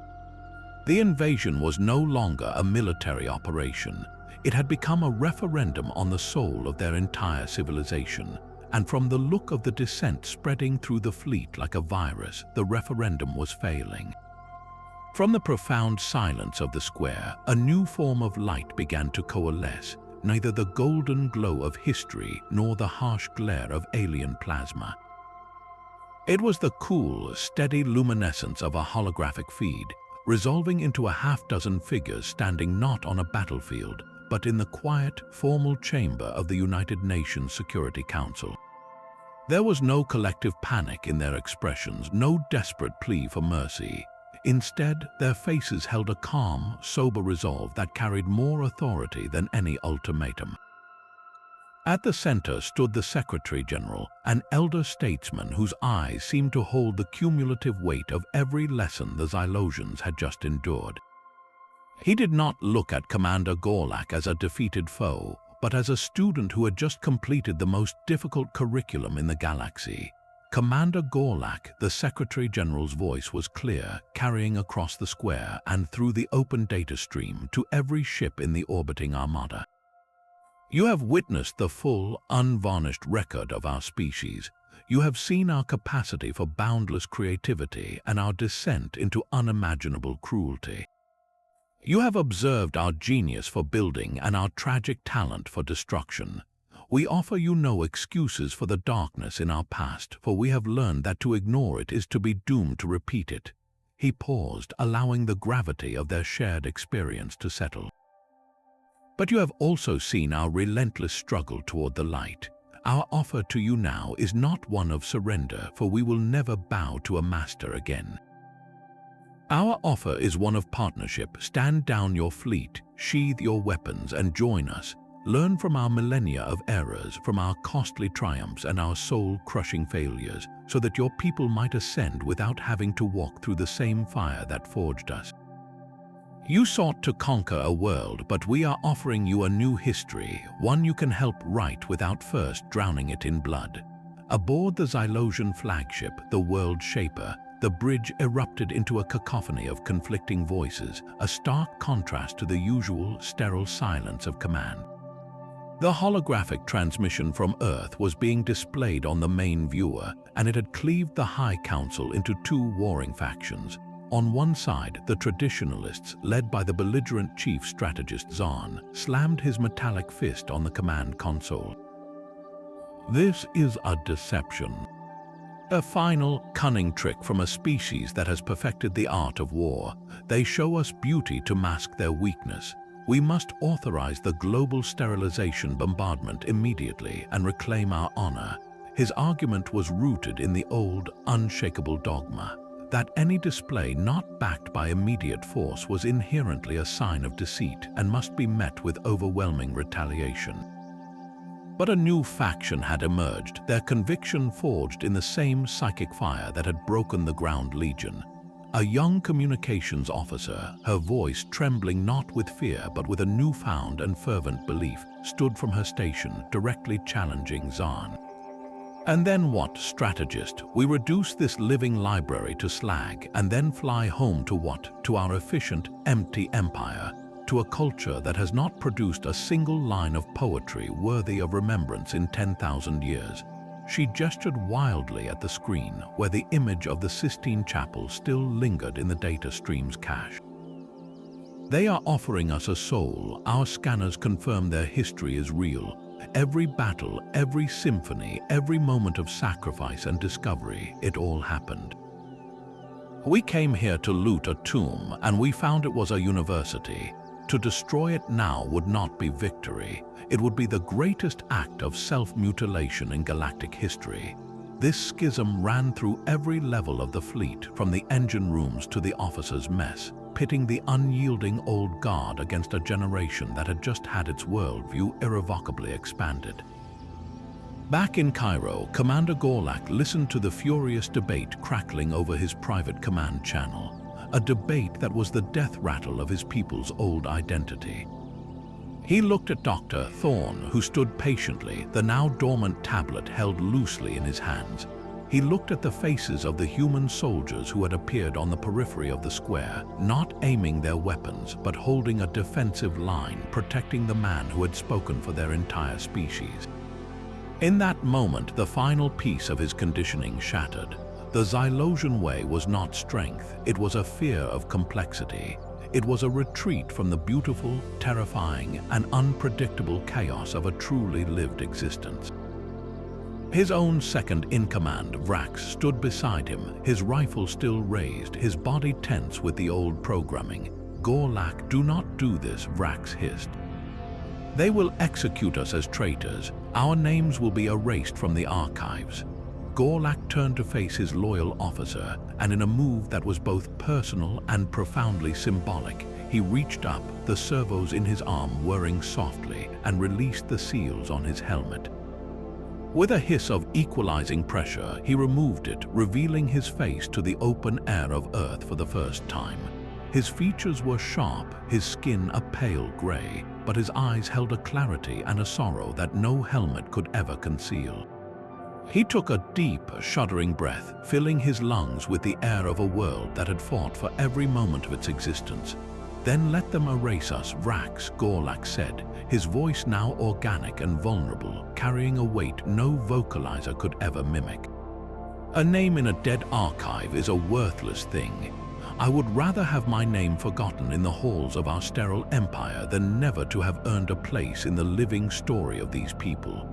The invasion was no longer a military operation. It had become a referendum on the soul of their entire civilization, and from the look of the dissent spreading through the fleet like a virus, the referendum was failing. From the profound silence of the square, a new form of light began to coalesce, neither the golden glow of history nor the harsh glare of alien plasma. It was the cool, steady luminescence of a holographic feed, resolving into a half-dozen figures standing not on a battlefield, but in the quiet, formal chamber of the United Nations Security Council. There was no collective panic in their expressions, no desperate plea for mercy. Instead, their faces held a calm, sober resolve that carried more authority than any ultimatum. At the center stood the Secretary General, an elder statesman whose eyes seemed to hold the cumulative weight of every lesson the Xylosians had just endured. He did not look at Commander Gorlak as a defeated foe, but as a student who had just completed the most difficult curriculum in the galaxy. Commander Gorlak, the Secretary General's voice was clear, carrying across the square and through the open data stream to every ship in the orbiting armada. "You have witnessed the full, unvarnished record of our species. You have seen our capacity for boundless creativity and our descent into unimaginable cruelty. You have observed our genius for building and our tragic talent for destruction. We offer you no excuses for the darkness in our past, for we have learned that to ignore it is to be doomed to repeat it." He paused, allowing the gravity of their shared experience to settle. "But you have also seen our relentless struggle toward the light. Our offer to you now is not one of surrender, for we will never bow to a master again. Our offer is one of partnership. Stand down your fleet, sheathe your weapons, and join us. Learn from our millennia of errors, from our costly triumphs and our soul-crushing failures, so that your people might ascend without having to walk through the same fire that forged us. You sought to conquer a world, but we are offering you a new history, one you can help write without first drowning it in blood." Aboard the Xylosian flagship, the World Shaper, the bridge erupted into a cacophony of conflicting voices, a stark contrast to the usual sterile silence of command. The holographic transmission from Earth was being displayed on the main viewer, and it had cleaved the High Council into two warring factions. On one side, the traditionalists, led by the belligerent chief strategist Zahn, slammed his metallic fist on the command console. This is a deception. A final, cunning trick from a species that has perfected the art of war. They show us beauty to mask their weakness. We must authorize the global sterilization bombardment immediately and reclaim our honor. His argument was rooted in the old, unshakable dogma that any display not backed by immediate force was inherently a sign of deceit and must be met with overwhelming retaliation. But a new faction had emerged, their conviction forged in the same psychic fire that had broken the Ground Legion. A young communications officer, her voice trembling not with fear but with a newfound and fervent belief, stood from her station, directly challenging Zahn. And then what, strategist? We reduce this living library to slag and then fly home to what? To our efficient, empty empire. To a culture that has not produced a single line of poetry worthy of remembrance in 10,000 years. She gestured wildly at the screen where the image of the Sistine Chapel still lingered in the data stream's cache. They are offering us a soul. Our scanners confirm their history is real. Every battle, every symphony, every moment of sacrifice and discovery, it all happened. We came here to loot a tomb, and we found it was a university. To destroy it now would not be victory. It would be the greatest act of self-mutilation in galactic history. This schism ran through every level of the fleet, from the engine rooms to the officers' mess, pitting the unyielding old guard against a generation that had just had its worldview irrevocably expanded. Back in Cairo, Commander Gorlak listened to the furious debate crackling over his private command channel. A debate that was the death rattle of his people's old identity. He looked at Dr. Thorne, who stood patiently, the now dormant tablet held loosely in his hands. He looked at the faces of the human soldiers who had appeared on the periphery of the square, not aiming their weapons, but holding a defensive line, protecting the man who had spoken for their entire species. In that moment, the final piece of his conditioning shattered. The Xylosian way was not strength, it was a fear of complexity. It was a retreat from the beautiful, terrifying, and unpredictable chaos of a truly lived existence. His own second-in-command, Vrax, stood beside him, his rifle still raised, his body tense with the old programming. Gorlak, do not do this, Vrax hissed. They will execute us as traitors. Our names will be erased from the archives. Gorlak turned to face his loyal officer, and in a move that was both personal and profoundly symbolic, he reached up, the servos in his arm whirring softly, and released the seals on his helmet. With a hiss of equalizing pressure, he removed it, revealing his face to the open air of Earth for the first time. His features were sharp, his skin a pale gray, but his eyes held a clarity and a sorrow that no helmet could ever conceal. He took a deep, shuddering breath, filling his lungs with the air of a world that had fought for every moment of its existence. Then let them erase us, Vrax, Gorlak said, his voice now organic and vulnerable, carrying a weight no vocalizer could ever mimic. A name in a dead archive is a worthless thing. I would rather have my name forgotten in the halls of our sterile empire than never to have earned a place in the living story of these people.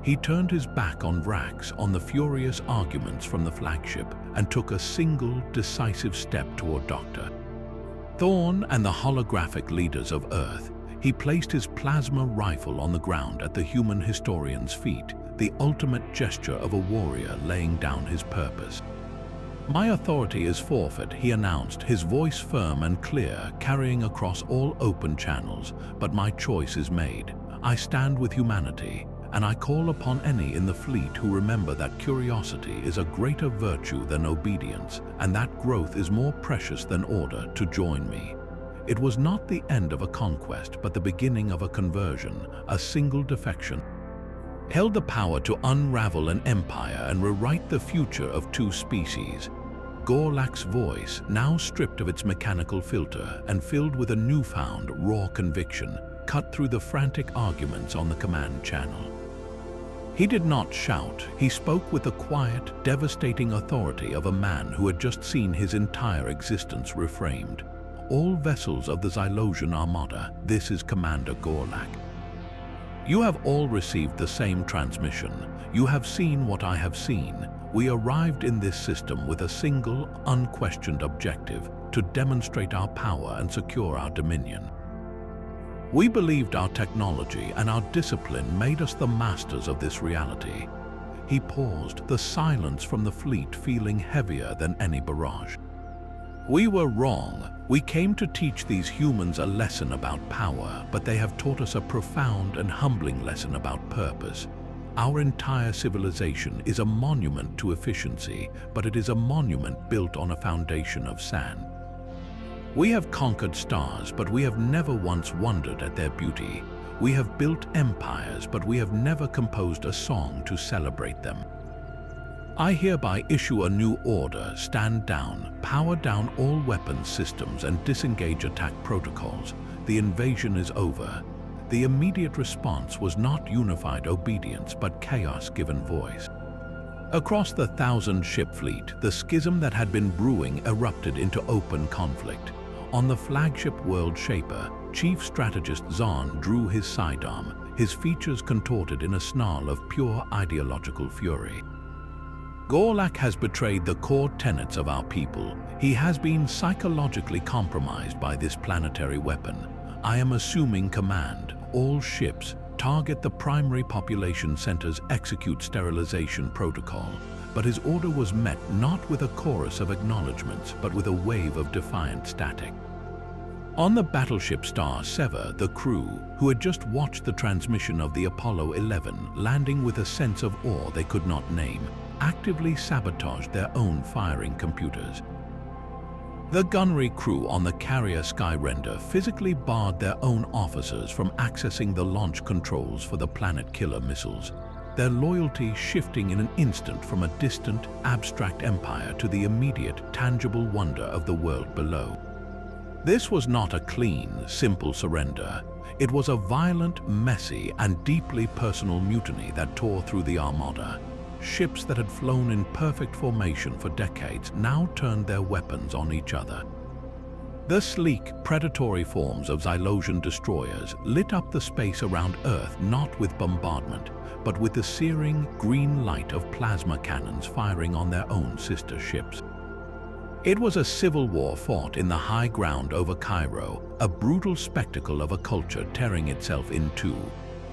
He turned his back on Vrax, on the furious arguments from the flagship, and took a single, decisive step toward Dr. Thorne and the holographic leaders of Earth. He placed his plasma rifle on the ground at the human historian's feet, the ultimate gesture of a warrior laying down his purpose. My authority is forfeit, he announced, his voice firm and clear, carrying across all open channels, but my choice is made. I stand with humanity, and I call upon any in the fleet who remember that curiosity is a greater virtue than obedience, and that growth is more precious than order, to join me. It was not the end of a conquest, but the beginning of a conversion. A single defection held the power to unravel an empire and rewrite the future of two species. Gorlak's voice, now stripped of its mechanical filter and filled with a newfound, raw conviction, cut through the frantic arguments on the command channel. He did not shout. He spoke with the quiet, devastating authority of a man who had just seen his entire existence reframed. All vessels of the Xylosian armada, this is Commander Gorlak. You have all received the same transmission. You have seen what I have seen. We arrived in this system with a single, unquestioned objective: to demonstrate our power and secure our dominion. We believed our technology and our discipline made us the masters of this reality. He paused, the silence from the fleet feeling heavier than any barrage. We were wrong. We came to teach these humans a lesson about power, but they have taught us a profound and humbling lesson about purpose. Our entire civilization is a monument to efficiency, but it is a monument built on a foundation of sand. We have conquered stars, but we have never once wondered at their beauty. We have built empires, but we have never composed a song to celebrate them. I hereby issue a new order: stand down, power down all weapons systems, and disengage attack protocols. The invasion is over. The immediate response was not unified obedience, but chaos given voice. Across the 1,000-ship fleet, the schism that had been brewing erupted into open conflict. On the flagship World Shaper, Chief Strategist Xylosian drew his sidearm, his features contorted in a snarl of pure ideological fury. Gorlak has betrayed the core tenets of our people. He has been psychologically compromised by this planetary weapon. I am assuming command. All ships, target the primary population centers, execute sterilization protocol. But his order was met not with a chorus of acknowledgements, but with a wave of defiant static. On the battleship Star Sever, the crew, who had just watched the transmission of the Apollo 11 landing with a sense of awe they could not name, actively sabotaged their own firing computers. The gunnery crew on the carrier Skyrender physically barred their own officers from accessing the launch controls for the Planet Killer missiles, their loyalty shifting in an instant from a distant, abstract empire to the immediate, tangible wonder of the world below. This was not a clean, simple surrender. It was a violent, messy, and deeply personal mutiny that tore through the Armada. Ships that had flown in perfect formation for decades now turned their weapons on each other. The sleek, predatory forms of Xylosian destroyers lit up the space around Earth not with bombardment, but with the searing, green light of plasma cannons firing on their own sister ships. It was a civil war fought in the high ground over Cairo, a brutal spectacle of a culture tearing itself in two.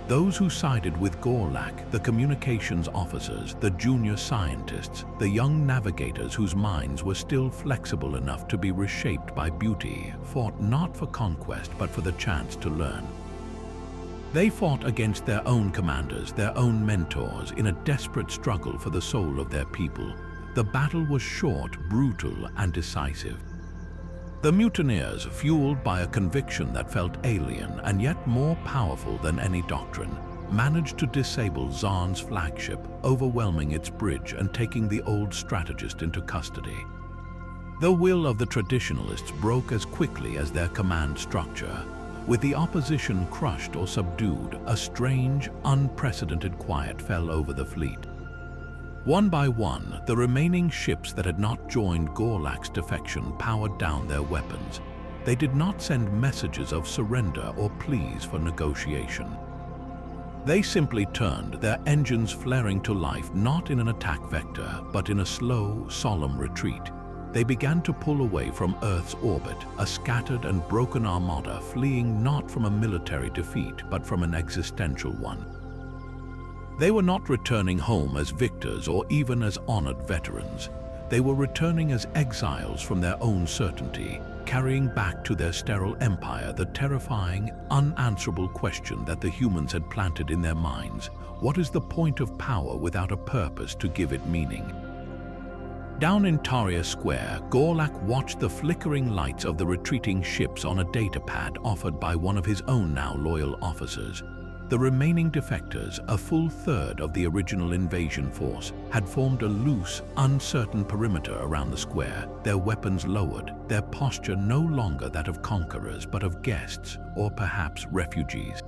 Those who sided with Gorlak, the communications officers, the junior scientists, the young navigators whose minds were still flexible enough to be reshaped by beauty, fought not for conquest but for the chance to learn. They fought against their own commanders, their own mentors, in a desperate struggle for the soul of their people. The battle was short, brutal, and decisive. The mutineers, fueled by a conviction that felt alien and yet more powerful than any doctrine, managed to disable Xylosian's flagship, overwhelming its bridge and taking the old strategist into custody. The will of the traditionalists broke as quickly as their command structure. With the opposition crushed or subdued, a strange, unprecedented quiet fell over the fleet. One by one, the remaining ships that had not joined Gorlak's defection powered down their weapons. They did not send messages of surrender or pleas for negotiation. They simply turned, their engines flaring to life not in an attack vector, but in a slow, solemn retreat. They began to pull away from Earth's orbit, a scattered and broken armada fleeing not from a military defeat, but from an existential one. They were not returning home as victors or even as honored veterans. They were returning as exiles from their own certainty, carrying back to their sterile empire the terrifying, unanswerable question that the humans had planted in their minds: what is the point of power without a purpose to give it meaning? Down in Tahrir Square, Gorlak watched the flickering lights of the retreating ships on a datapad offered by one of his own now loyal officers. The remaining defectors, a full third of the original invasion force, had formed a loose, uncertain perimeter around the square, their weapons lowered, their posture no longer that of conquerors but of guests or perhaps refugees.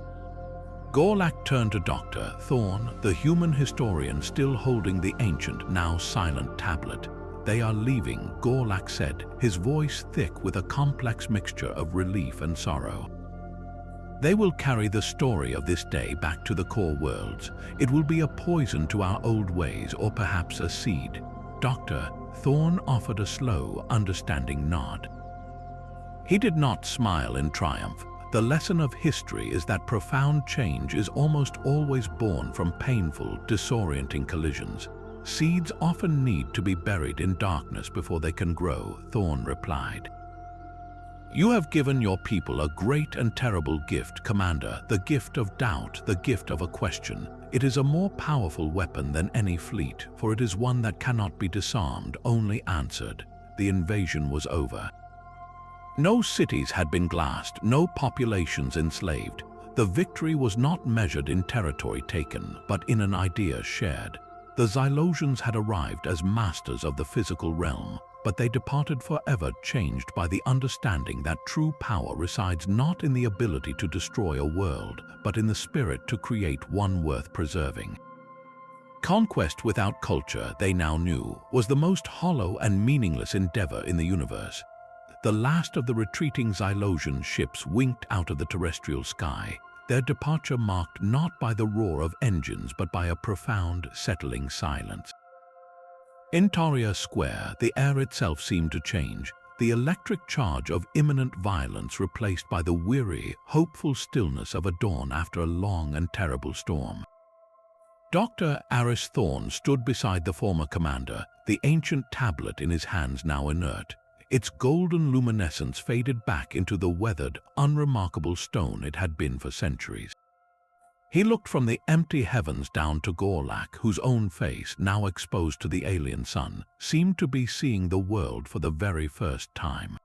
Gorlak turned to Dr. Thorne, the human historian still holding the ancient, now silent tablet. "They are leaving," Gorlak said, his voice thick with a complex mixture of relief and sorrow. They will carry the story of this day back to the core worlds. It will be a poison to our old ways, or perhaps a seed. Dr. Thorne offered a slow, understanding nod. He did not smile in triumph. The lesson of history is that profound change is almost always born from painful, disorienting collisions. Seeds often need to be buried in darkness before they can grow, Thorne replied. You have given your people a great and terrible gift, Commander, the gift of doubt, the gift of a question. It is a more powerful weapon than any fleet, for it is one that cannot be disarmed, only answered. The invasion was over. No cities had been glassed, no populations enslaved. The victory was not measured in territory taken, but in an idea shared. The Xylosians had arrived as masters of the physical realm, but they departed forever changed by the understanding that true power resides not in the ability to destroy a world, but in the spirit to create one worth preserving. Conquest without culture, they now knew, was the most hollow and meaningless endeavor in the universe. The last of the retreating Xylosian ships winked out of the terrestrial sky, their departure marked not by the roar of engines but by a profound, settling silence. In Taria Square, the air itself seemed to change, the electric charge of imminent violence replaced by the weary, hopeful stillness of a dawn after a long and terrible storm. Dr. Aris Thorne stood beside the former commander, the ancient tablet in his hands now inert. Its golden luminescence faded back into the weathered, unremarkable stone it had been for centuries. He looked from the empty heavens down to Gorlak, whose own face, now exposed to the alien sun, seemed to be seeing the world for the very first time.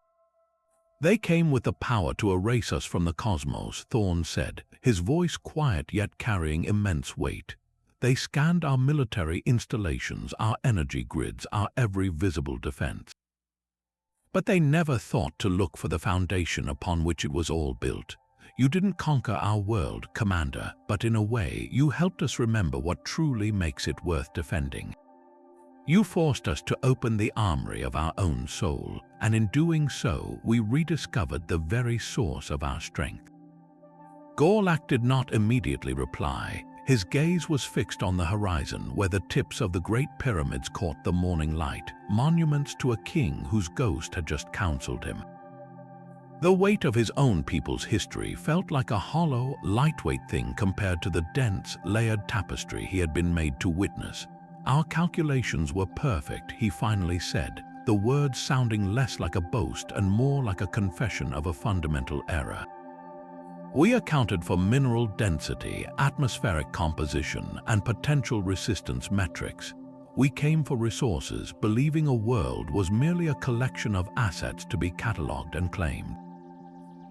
They came with the power to erase us from the cosmos, Thorne said, his voice quiet yet carrying immense weight. They scanned our military installations, our energy grids, our every visible defense. But they never thought to look for the foundation upon which it was all built. You didn't conquer our world, Commander, but in a way, you helped us remember what truly makes it worth defending. You forced us to open the armory of our own soul, and in doing so, we rediscovered the very source of our strength. Gorlak did not immediately reply. His gaze was fixed on the horizon, where the tips of the great pyramids caught the morning light, monuments to a king whose ghost had just counseled him. The weight of his own people's history felt like a hollow, lightweight thing compared to the dense, layered tapestry he had been made to witness. Our calculations were perfect, he finally said, the words sounding less like a boast and more like a confession of a fundamental error. We accounted for mineral density, atmospheric composition, and potential resistance metrics. We came for resources, believing a world was merely a collection of assets to be catalogued and claimed.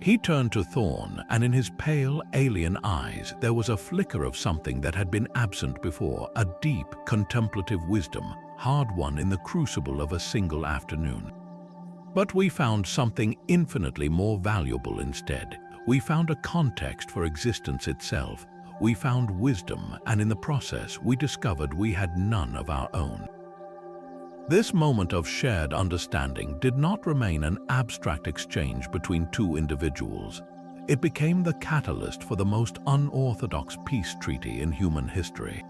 He turned to Thorne, and in his pale, alien eyes there was a flicker of something that had been absent before, a deep, contemplative wisdom, hard-won in the crucible of a single afternoon. But we found something infinitely more valuable instead. We found a context for existence itself. We found wisdom, and in the process we discovered we had none of our own. This moment of shared understanding did not remain an abstract exchange between two individuals. It became the catalyst for the most unorthodox peace treaty in human history.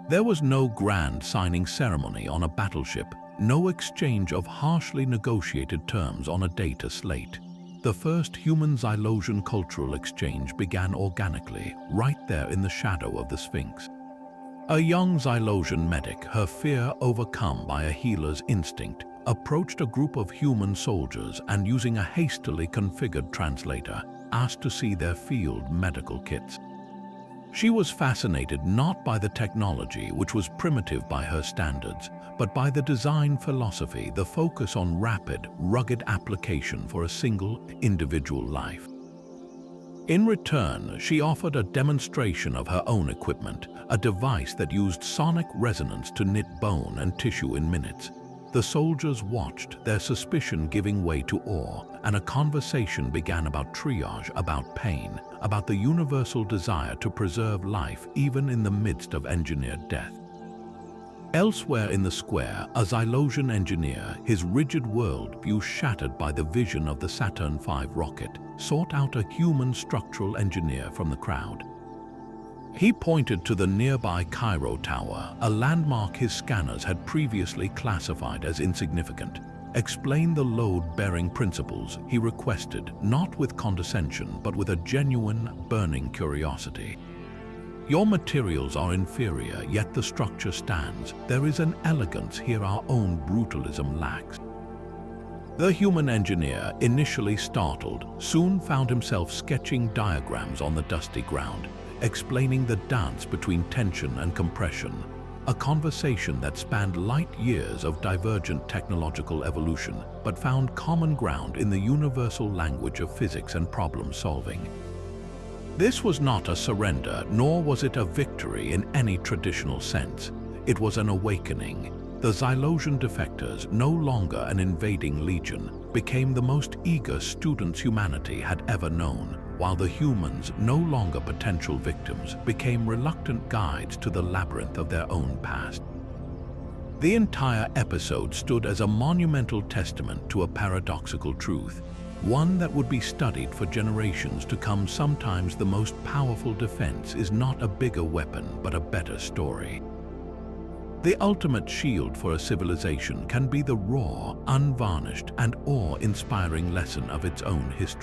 There was no grand signing ceremony on a battleship, no exchange of harshly negotiated terms on a data slate. The first human-Xylosian cultural exchange began organically, right there in the shadow of the Sphinx. A young Xylosian medic, her fear overcome by a healer's instinct, approached a group of human soldiers and, using a hastily configured translator, asked to see their field medical kits. She was fascinated not by the technology, which was primitive by her standards, but by the design philosophy, the focus on rapid, rugged application for a single, individual life. In return, she offered a demonstration of her own equipment, a device that used sonic resonance to knit bone and tissue in minutes. The soldiers watched, their suspicion giving way to awe, and a conversation began about triage, about pain, about the universal desire to preserve life even in the midst of engineered death. Elsewhere in the square, a Xylosian engineer, his rigid worldview shattered by the vision of the Saturn V rocket, sought out a human structural engineer from the crowd. He pointed to the nearby Cairo Tower, a landmark his scanners had previously classified as insignificant. Explain the load-bearing principles, he requested, not with condescension, but with a genuine, burning curiosity. Your materials are inferior, yet the structure stands. There is an elegance here our own brutalism lacks. The human engineer, initially startled, soon found himself sketching diagrams on the dusty ground, explaining the dance between tension and compression, a conversation that spanned light years of divergent technological evolution, but found common ground in the universal language of physics and problem solving. This was not a surrender, nor was it a victory in any traditional sense. It was an awakening. The Xylosian defectors, no longer an invading legion, became the most eager students humanity had ever known, while the humans, no longer potential victims, became reluctant guides to the labyrinth of their own past. The entire episode stood as a monumental testament to a paradoxical truth, one that would be studied for generations to come. Sometimes the most powerful defense is not a bigger weapon, but a better story. The ultimate shield for a civilization can be the raw, unvarnished, and awe-inspiring lesson of its own history.